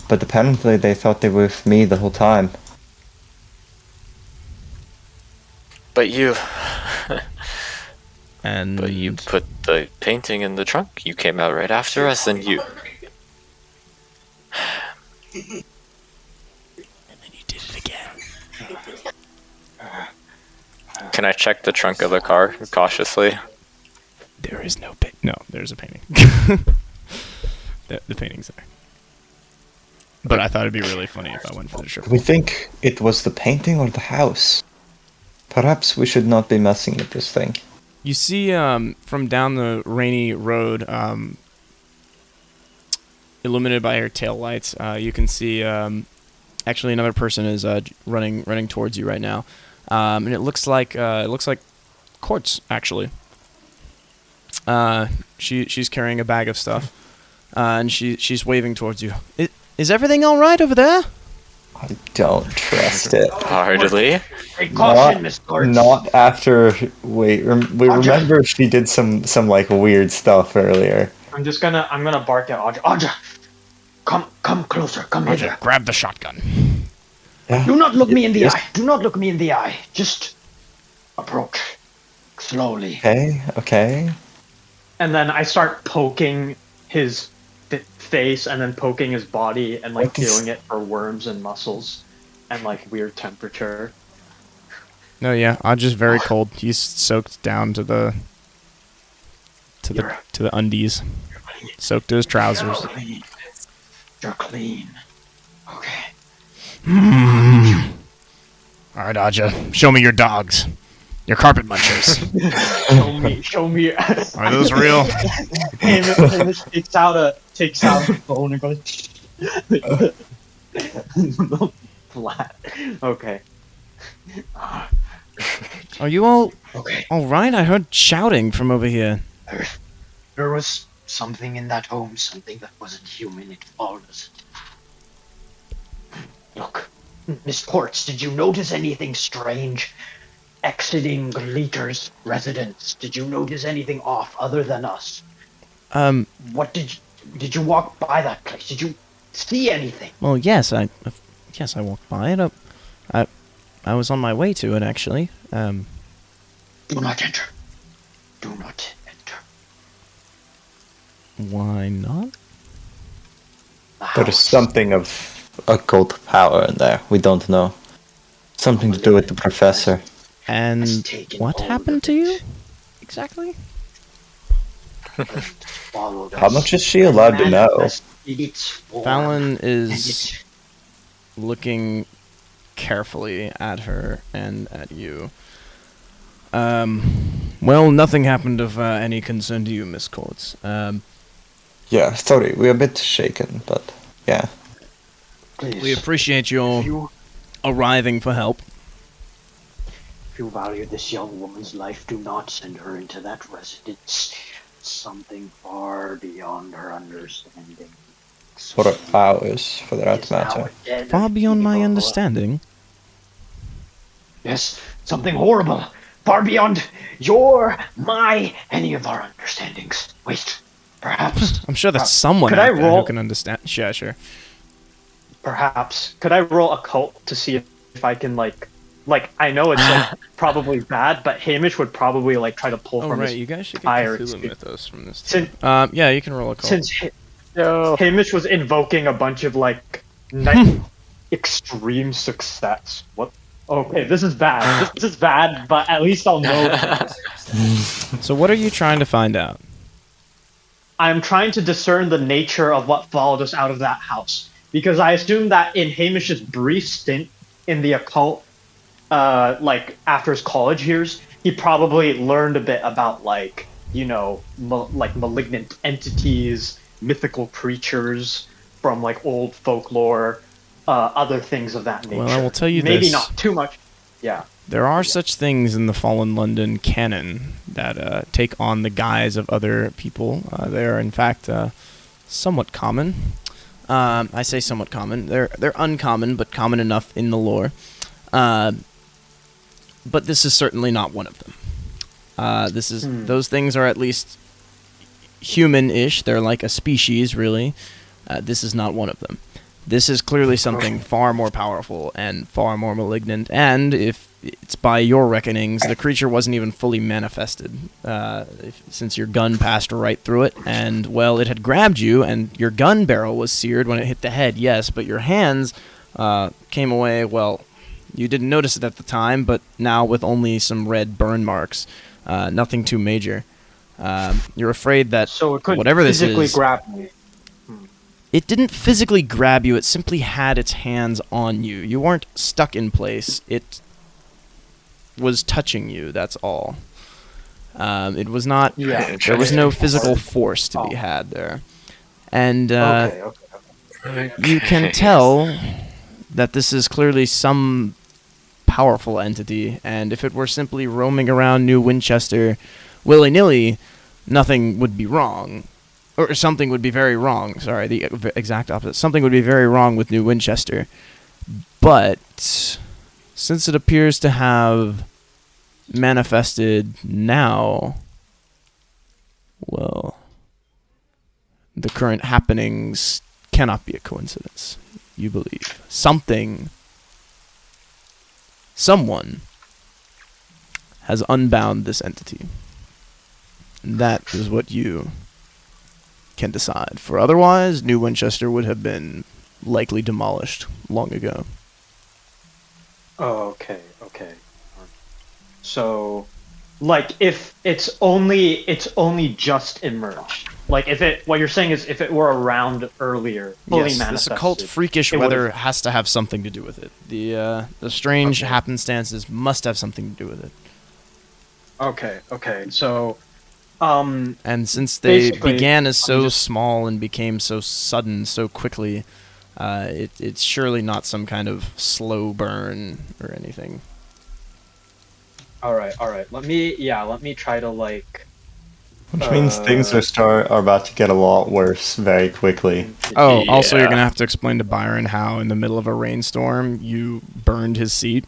[SPEAKER 3] But apparently they thought they were with me the whole time.
[SPEAKER 4] But you
[SPEAKER 1] And
[SPEAKER 4] put the painting in the trunk. You came out right after us, and you.
[SPEAKER 1] And then you did it again.
[SPEAKER 4] Can I check the trunk of the car cautiously?
[SPEAKER 1] There is no no, there's a painting. the painting's there. But I thought it'd be really funny if I went for the shirt.
[SPEAKER 3] We think it was the painting or the house. Perhaps we should not be messing with this thing.
[SPEAKER 1] You see, from down the rainy road, illuminated by her tail lights, you can see actually another person is running towards you right now, and it looks like Quartz actually. She's carrying a bag of stuff, and she's waving towards you. Is everything all right over there?
[SPEAKER 3] I don't trust it.
[SPEAKER 4] Hardly.
[SPEAKER 6] Take caution, Miss Quartz.
[SPEAKER 3] Not after we remember she did some like weird stuff earlier.
[SPEAKER 5] I'm gonna bark at Audra. Audra,
[SPEAKER 6] Come closer. Come hither.
[SPEAKER 1] Grab the shotgun.
[SPEAKER 6] Do not look me in the
[SPEAKER 3] Yes.
[SPEAKER 6] eye. Do not look me in the eye. Just approach slowly.
[SPEAKER 3] Okay.
[SPEAKER 5] and then I start poking his face and then poking his body and like feeling it for worms and muscles and like weird temperature.
[SPEAKER 1] No, yeah, Audra's very cold. He's soaked down to the undies, soaked to his trousers.
[SPEAKER 6] You're clean. Okay.
[SPEAKER 1] All right, Audra, show me your dogs, your carpet munchers.
[SPEAKER 5] Show me.
[SPEAKER 1] Are those real?
[SPEAKER 5] Hamish takes out a phone and goes flat. Okay.
[SPEAKER 1] Are you all
[SPEAKER 6] Okay.
[SPEAKER 1] all right? I heard shouting from over here.
[SPEAKER 6] There was something in that home, something that wasn't human. It followed us. Look, Miss Quartz, did you notice anything strange exiting Gleater's residence? Did you notice anything off other than us? What did you walk by that place? Did you see anything?
[SPEAKER 1] Well, yes, I walked by it. I was on my way to it actually.
[SPEAKER 6] Do not enter. Do not enter.
[SPEAKER 1] Why not?
[SPEAKER 6] The
[SPEAKER 3] There is
[SPEAKER 6] house
[SPEAKER 3] something of occult power in there. We don't know. Something to do with the professor.
[SPEAKER 1] And
[SPEAKER 6] has taken
[SPEAKER 1] what
[SPEAKER 6] hold
[SPEAKER 1] happened
[SPEAKER 6] of
[SPEAKER 1] to
[SPEAKER 6] it.
[SPEAKER 1] you exactly?
[SPEAKER 6] Followed
[SPEAKER 3] How
[SPEAKER 6] us.
[SPEAKER 3] much is she allowed to know?
[SPEAKER 6] Manifested its form,
[SPEAKER 1] Fallon
[SPEAKER 6] and
[SPEAKER 1] is
[SPEAKER 6] it-
[SPEAKER 1] looking carefully at her and at you. Well, nothing happened of any concern to you, Miss Quartz.
[SPEAKER 3] Yeah, sorry, we're a bit shaken, but yeah.
[SPEAKER 6] Please,
[SPEAKER 1] We appreciate your
[SPEAKER 6] if you
[SPEAKER 1] arriving for help.
[SPEAKER 6] value this young woman's life, do not send her into that residence. Something far beyond her understanding.
[SPEAKER 3] For ours, for that
[SPEAKER 6] Is now
[SPEAKER 3] matter.
[SPEAKER 6] a dead
[SPEAKER 1] Far beyond my
[SPEAKER 6] evil.
[SPEAKER 1] understanding.
[SPEAKER 6] Yes, something horrible. Far beyond your, my, any of our understandings. Wait, perhaps.
[SPEAKER 1] I'm sure there's someone
[SPEAKER 5] Could
[SPEAKER 1] out
[SPEAKER 5] I
[SPEAKER 1] there
[SPEAKER 5] roll-
[SPEAKER 1] who can understand. Yeah, sure.
[SPEAKER 5] Perhaps. Could I roll occult to see if I can like I know it's like probably bad, but Hamish would probably like try to pull
[SPEAKER 1] Oh
[SPEAKER 5] from
[SPEAKER 1] right,
[SPEAKER 5] his
[SPEAKER 1] you guys should get
[SPEAKER 5] fire
[SPEAKER 1] Cthulhu
[SPEAKER 5] experience.
[SPEAKER 1] Mythos from this.
[SPEAKER 5] Since-
[SPEAKER 1] Yeah, you can roll a call.
[SPEAKER 5] since Hamish was invoking a bunch of like extreme success. What? Okay, this is bad. This is bad, but at least I'll know.
[SPEAKER 1] So what are you trying to find out?
[SPEAKER 5] I'm trying to discern the nature of what followed us out of that house. Because I assume that in Hamish's brief stint in the occult like after his college years, he probably learned a bit about like like malignant entities, mythical creatures from like old folklore, other things of that nature.
[SPEAKER 1] Well, I will tell you
[SPEAKER 5] maybe
[SPEAKER 1] this.
[SPEAKER 5] not too much. Yeah.
[SPEAKER 1] There are such things in the Fallen London canon that take on the guise of other people. They are, in fact, somewhat common. I say somewhat common. They're uncommon, but common enough in the lore. But this is certainly not one of them. Those things are at least human-ish. They're like a species, really. This is not one of them. This is clearly something far more powerful and far more malignant, and if it's by your reckonings, the creature wasn't even fully manifested, since your gun passed right through it, and, well, it had grabbed you, and your gun barrel was seared when it hit the head, yes, but your hands came away, well, you didn't notice it at the time, but now with only some red burn marks, nothing too major. You're afraid that
[SPEAKER 5] So it could
[SPEAKER 1] whatever this
[SPEAKER 5] physically
[SPEAKER 1] is...
[SPEAKER 5] grab me.
[SPEAKER 1] It didn't physically grab you, it simply had its hands on you. You weren't stuck in place, it was touching you, that's all. It was not...
[SPEAKER 5] Yeah.
[SPEAKER 1] There was no physical force to be had there. And you can tell that this is clearly some powerful entity, and if it were simply roaming around New Winchester willy-nilly, nothing would be wrong. Or something would be very wrong. Sorry, the exact opposite. Something would be very wrong with New Winchester. But since it appears to have manifested now, well, the current happenings cannot be a coincidence. You believe. Someone has unbound this entity. And that is what you can decide. For otherwise, New Winchester would have been likely demolished long ago.
[SPEAKER 5] Oh, okay. So, like, if it's only just emerged. Like, what you're saying is, if it were around earlier, fully
[SPEAKER 1] Yes, this
[SPEAKER 5] manifested.
[SPEAKER 1] occult freakish weather has to have something to do with it. The strange happenstances must have something to do with it.
[SPEAKER 5] Okay. So,
[SPEAKER 1] and since they
[SPEAKER 5] basically,
[SPEAKER 1] began as so small and became so sudden so quickly, it's surely not some kind of slow burn or anything.
[SPEAKER 5] All right. Let me try to like.
[SPEAKER 3] Which means things are about to get a lot worse very quickly.
[SPEAKER 1] Oh, also you're gonna have to explain to Byron how in the middle of a rainstorm you burned his seat.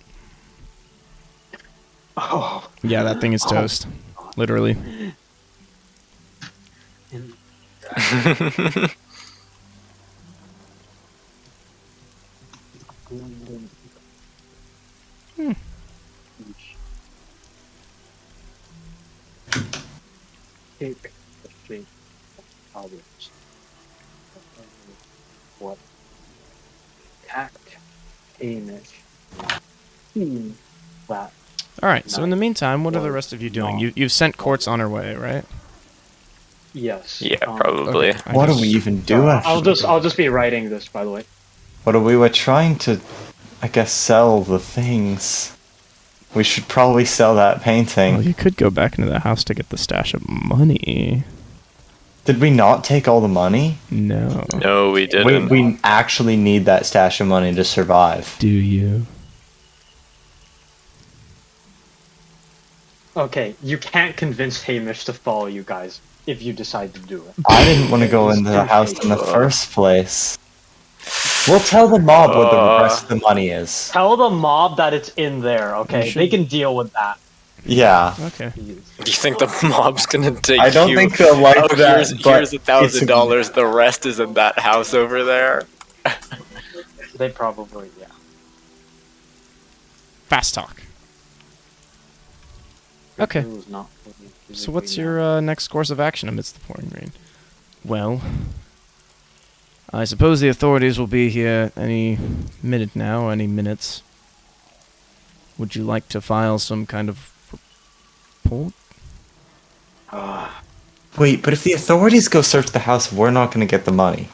[SPEAKER 5] Oh.
[SPEAKER 1] Yeah, that thing is toast. Literally.
[SPEAKER 5] Take the shape of others. What? Tact, Hamish, Kean, that.
[SPEAKER 1] Alright, so in the meantime, what are the rest of you doing? You've sent Quartz on her way, right?
[SPEAKER 5] Yes.
[SPEAKER 4] Yeah, probably.
[SPEAKER 1] Okay.
[SPEAKER 3] What do we even do actually?
[SPEAKER 5] I'll just be writing this, by the way.
[SPEAKER 3] What we were trying to, I guess, sell the things. We should probably sell that painting.
[SPEAKER 1] Well, you could go back into the house to get the stash of money.
[SPEAKER 3] Did we not take all the money?
[SPEAKER 1] No.
[SPEAKER 4] No, we didn't.
[SPEAKER 3] We actually need that stash of money to survive.
[SPEAKER 1] Do you?
[SPEAKER 5] Okay, you can't convince Hamish to follow you guys if you decide to do it.
[SPEAKER 3] I didn't want to go into the house in the first place. We'll tell the mob what the rest of the money is.
[SPEAKER 5] Tell the mob that it's in there, okay? They can deal with that.
[SPEAKER 3] Yeah.
[SPEAKER 1] Okay.
[SPEAKER 4] Do you think the mob's gonna take
[SPEAKER 3] I don't
[SPEAKER 4] you?
[SPEAKER 3] think they'll like that,
[SPEAKER 4] Here's
[SPEAKER 3] but
[SPEAKER 4] $1,000. The rest is in that house over there.
[SPEAKER 5] They probably, yeah.
[SPEAKER 1] Fast talk. Okay.
[SPEAKER 5] It was not
[SPEAKER 1] So what's your next course of action amidst the pouring rain? Well, I suppose the authorities will be here any minute now, any minutes. Would you like to file some kind of report?
[SPEAKER 3] Wait, but if the authorities go search the house, we're not going to get the money.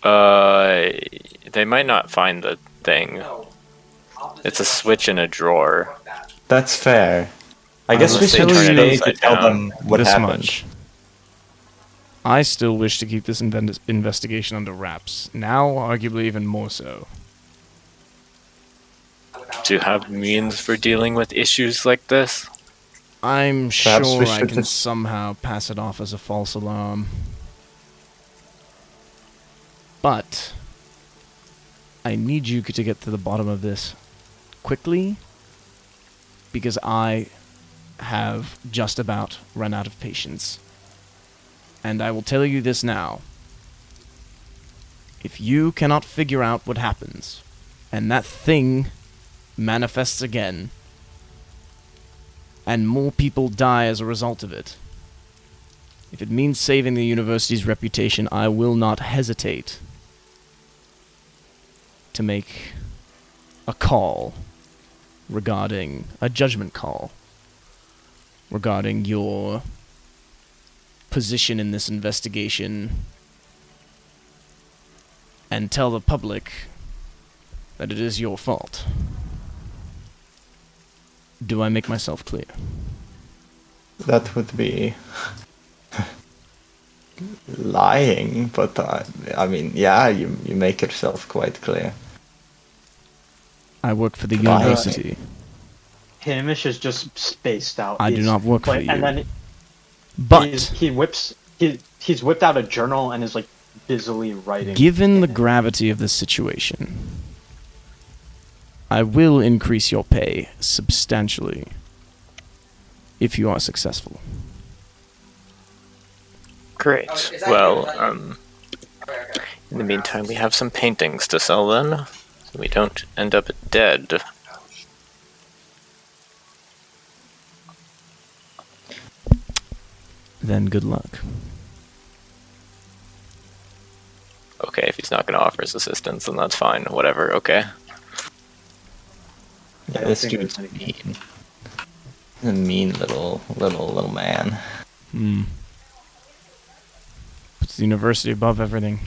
[SPEAKER 4] They might not find the thing. It's a switch in a drawer.
[SPEAKER 3] That's fair. I guess we
[SPEAKER 4] Unless they
[SPEAKER 3] should
[SPEAKER 4] turn it
[SPEAKER 3] stay to
[SPEAKER 4] upside
[SPEAKER 3] tell
[SPEAKER 4] down.
[SPEAKER 3] them what
[SPEAKER 1] this
[SPEAKER 3] happened.
[SPEAKER 1] much. I still wish to keep this investigation under wraps. Now, arguably even more so.
[SPEAKER 4] Do you have means for dealing with issues like this?
[SPEAKER 1] I'm
[SPEAKER 3] Perhaps
[SPEAKER 1] sure
[SPEAKER 3] we
[SPEAKER 1] I
[SPEAKER 3] should
[SPEAKER 1] can
[SPEAKER 3] just-
[SPEAKER 1] somehow pass it off as a false alarm. But I need you to get to the bottom of this quickly, because I have just about run out of patience. And I will tell you this now. If you cannot figure out what happens, and that thing manifests again, and more people die as a result of it, if it means saving the university's reputation, I will not hesitate to make a call regarding a judgment call regarding your position in this investigation, and tell the public that it is your fault. Do I make myself clear?
[SPEAKER 3] That would be lying, but I mean, yeah, you make yourself quite clear.
[SPEAKER 1] I work for the
[SPEAKER 3] Lying.
[SPEAKER 1] university.
[SPEAKER 5] Hamish is just spaced out.
[SPEAKER 1] I do not work for
[SPEAKER 5] But-
[SPEAKER 1] you.
[SPEAKER 5] And then
[SPEAKER 1] But
[SPEAKER 5] he's whipped out a journal and is like busily writing.
[SPEAKER 1] given
[SPEAKER 5] in
[SPEAKER 1] the
[SPEAKER 5] it.
[SPEAKER 1] gravity of this situation, I will increase your pay substantially if you are successful.
[SPEAKER 4] Great. Well, in the meantime, we have some paintings to sell then, so we don't end up dead.
[SPEAKER 1] Then good luck.
[SPEAKER 4] Okay, if he's not going to offer his assistance, then that's fine. Whatever, okay.
[SPEAKER 3] Yeah,
[SPEAKER 5] don't
[SPEAKER 3] this
[SPEAKER 5] think
[SPEAKER 3] dude's
[SPEAKER 5] there's any-
[SPEAKER 3] mean. He's a mean little man.
[SPEAKER 1] Puts the university above everything.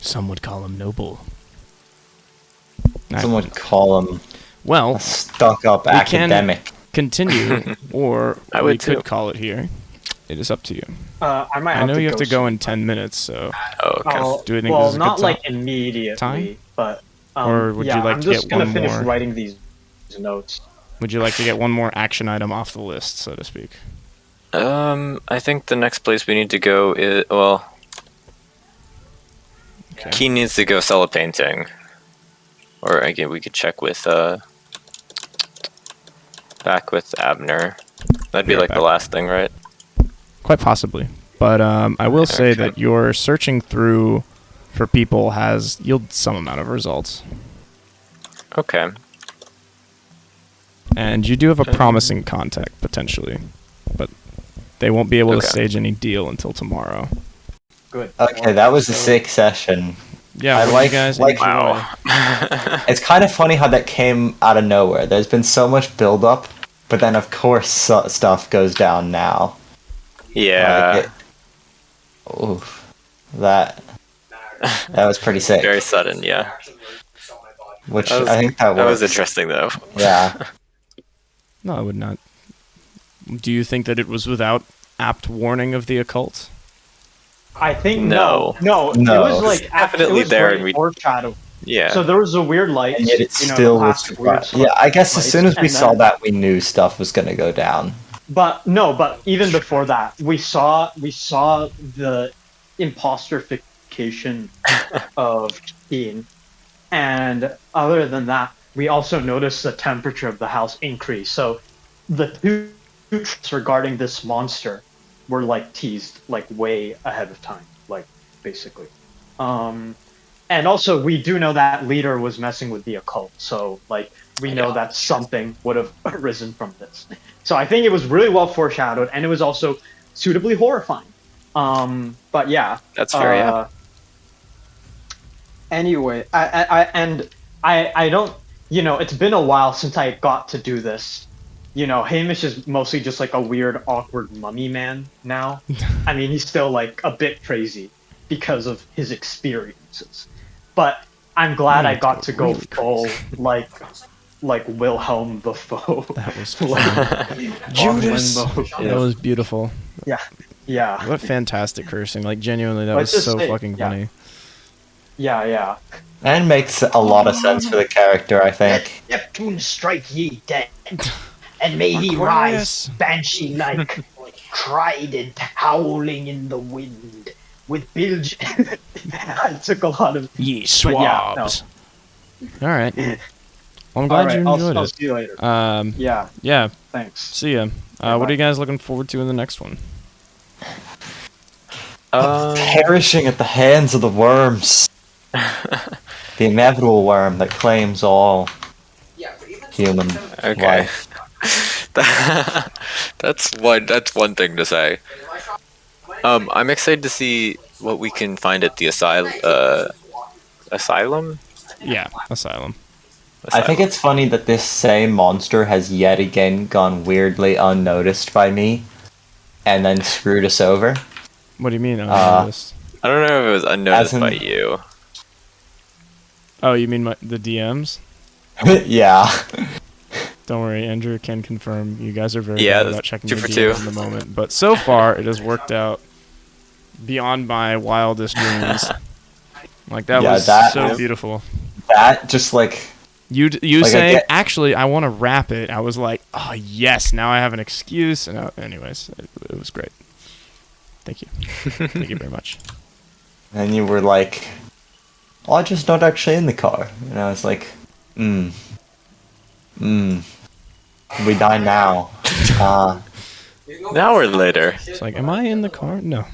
[SPEAKER 1] Some would call him noble.
[SPEAKER 3] Some would call him
[SPEAKER 1] Well,
[SPEAKER 3] a stuck-up
[SPEAKER 1] we can-
[SPEAKER 3] academic.
[SPEAKER 1] continue, or
[SPEAKER 4] I
[SPEAKER 1] we
[SPEAKER 4] would
[SPEAKER 1] could
[SPEAKER 4] too.
[SPEAKER 1] call it here. It is up to you.
[SPEAKER 5] I might.
[SPEAKER 1] I know you have to go
[SPEAKER 5] soon.
[SPEAKER 1] in 10 minutes, so...
[SPEAKER 4] Oh, okay.
[SPEAKER 1] Do you think
[SPEAKER 5] well,
[SPEAKER 1] this is a good
[SPEAKER 5] not
[SPEAKER 1] time?
[SPEAKER 5] like immediately,
[SPEAKER 1] Time?
[SPEAKER 5] but
[SPEAKER 1] Or would you
[SPEAKER 5] yeah,
[SPEAKER 1] like
[SPEAKER 5] I'm
[SPEAKER 1] to
[SPEAKER 5] just
[SPEAKER 1] get
[SPEAKER 5] gonna
[SPEAKER 1] one
[SPEAKER 5] finish
[SPEAKER 1] more?
[SPEAKER 5] writing these notes.
[SPEAKER 1] Would you like to get one more action item off the list, so to speak?
[SPEAKER 4] I think the next place we need to go is, well,
[SPEAKER 1] Okay.
[SPEAKER 4] Kean needs to go sell a painting. Or again, we could check with, back with Abner. That'd be
[SPEAKER 1] Yeah,
[SPEAKER 4] like
[SPEAKER 1] back.
[SPEAKER 4] the last thing, right?
[SPEAKER 1] Quite possibly. But I will say that your searching through for people has yielded some amount of results.
[SPEAKER 4] Okay.
[SPEAKER 1] And you do have a promising contact, potentially. But they won't be able to
[SPEAKER 4] Okay.
[SPEAKER 1] stage any deal until tomorrow.
[SPEAKER 5] Good.
[SPEAKER 3] Okay, that was a sick session.
[SPEAKER 1] Yeah,
[SPEAKER 3] I
[SPEAKER 1] what do
[SPEAKER 3] like-
[SPEAKER 1] you guys
[SPEAKER 3] like-
[SPEAKER 1] enjoy?
[SPEAKER 4] Wow.
[SPEAKER 3] It's kind of funny how that came out of nowhere. There's been so much build-up, but then of course stuff goes down now.
[SPEAKER 4] Yeah.
[SPEAKER 3] Oof. That was pretty sick.
[SPEAKER 4] Very sudden, yeah.
[SPEAKER 3] Which
[SPEAKER 4] That was-
[SPEAKER 3] I think that
[SPEAKER 4] That was
[SPEAKER 3] works.
[SPEAKER 4] interesting, though.
[SPEAKER 3] Yeah.
[SPEAKER 1] No, I would not. Do you think that it was without apt warning of the occult?
[SPEAKER 5] I think
[SPEAKER 4] No.
[SPEAKER 5] no.
[SPEAKER 3] No.
[SPEAKER 5] It was like
[SPEAKER 4] definitely
[SPEAKER 5] it was
[SPEAKER 4] there
[SPEAKER 5] very
[SPEAKER 4] and we-
[SPEAKER 5] foreshadow.
[SPEAKER 4] Yeah.
[SPEAKER 5] So there was a weird light.
[SPEAKER 3] And yet it
[SPEAKER 5] you know,
[SPEAKER 3] still was
[SPEAKER 5] past weird
[SPEAKER 3] surprised. Yeah, I guess as soon as we
[SPEAKER 5] and
[SPEAKER 3] saw
[SPEAKER 5] then-
[SPEAKER 3] that, we knew stuff was gonna go down.
[SPEAKER 5] But even before that, we saw the imposterification of Kean, and other than that, we also noticed the temperature of the house increase. So the two truths regarding this monster were like teased like way ahead of time, like basically. And also we do know that leader was messing with the occult, so like we know that something would have arisen from this. So I think it was really well foreshadowed, and it was also suitably horrifying. But yeah,
[SPEAKER 4] That's fair, yeah.
[SPEAKER 5] Anyway, I don't, you know, it's been a while since I got to do this. You know, Hamish is mostly just like a weird, awkward mummy man now. I mean, he's still like a bit crazy because of his experiences. But I'm glad I
[SPEAKER 1] it's
[SPEAKER 5] got to go
[SPEAKER 1] really
[SPEAKER 5] full like Wilhelm Dafoe.
[SPEAKER 1] That was
[SPEAKER 5] like,
[SPEAKER 1] Judas.
[SPEAKER 5] on Limbo.
[SPEAKER 1] That was beautiful.
[SPEAKER 5] Yeah.
[SPEAKER 1] What fantastic cursing! Like genuinely, that
[SPEAKER 5] Let's
[SPEAKER 1] was
[SPEAKER 5] just
[SPEAKER 1] so
[SPEAKER 5] say,
[SPEAKER 1] fucking
[SPEAKER 5] yeah.
[SPEAKER 1] funny.
[SPEAKER 5] Yeah.
[SPEAKER 3] And makes a lot of sense for the character, I think.
[SPEAKER 6] Let Neptune strike ye dead, and may he
[SPEAKER 1] Aquarius.
[SPEAKER 6] rise banshee-like, trident howling in the wind, with bilge.
[SPEAKER 5] I took a lot of.
[SPEAKER 1] Ye
[SPEAKER 5] But yeah, no.
[SPEAKER 1] swabs. All right. Well, I'm glad
[SPEAKER 5] Alright,
[SPEAKER 1] you enjoyed
[SPEAKER 5] I'll
[SPEAKER 1] it.
[SPEAKER 5] see you later.
[SPEAKER 1] Yeah.
[SPEAKER 5] Yeah, thanks.
[SPEAKER 1] See ya.
[SPEAKER 5] bye.
[SPEAKER 1] What are you guys looking forward to in the next one?
[SPEAKER 3] Perishing at the hands of the worms. The inevitable worm that claims all human
[SPEAKER 4] Okay.
[SPEAKER 3] life.
[SPEAKER 4] That's one thing to say. I'm excited to see what we can find at the asylum.
[SPEAKER 1] Yeah, Asylum.
[SPEAKER 3] I think it's funny that this same monster has yet again gone weirdly unnoticed by me, and then screwed us over.
[SPEAKER 1] What do you mean unnoticed?
[SPEAKER 4] I don't know if it was unnoticed
[SPEAKER 3] As in-
[SPEAKER 4] by you.
[SPEAKER 1] Oh, you mean the DMs?
[SPEAKER 3] Yeah.
[SPEAKER 1] Don't worry, Andrew can confirm. You guys are very
[SPEAKER 4] Yeah,
[SPEAKER 1] bad about checking
[SPEAKER 4] 2
[SPEAKER 1] your
[SPEAKER 4] for
[SPEAKER 1] DMs
[SPEAKER 4] 2.
[SPEAKER 1] in the moment, but so far it has worked out beyond my wildest dreams. Like that
[SPEAKER 3] Yeah,
[SPEAKER 1] was
[SPEAKER 3] that
[SPEAKER 1] so
[SPEAKER 3] is-
[SPEAKER 1] beautiful.
[SPEAKER 3] That just like
[SPEAKER 1] You
[SPEAKER 3] Like, I
[SPEAKER 1] saying
[SPEAKER 3] get-
[SPEAKER 1] actually I want to wrap it. I was like, oh yes, now I have an excuse. And anyways, it was great. Thank you, thank you very much.
[SPEAKER 3] and you were like, "Oh, I'm just not actually in the car," and I was like, we die now.
[SPEAKER 4] Now or later.
[SPEAKER 1] It's like, am I in the car? No.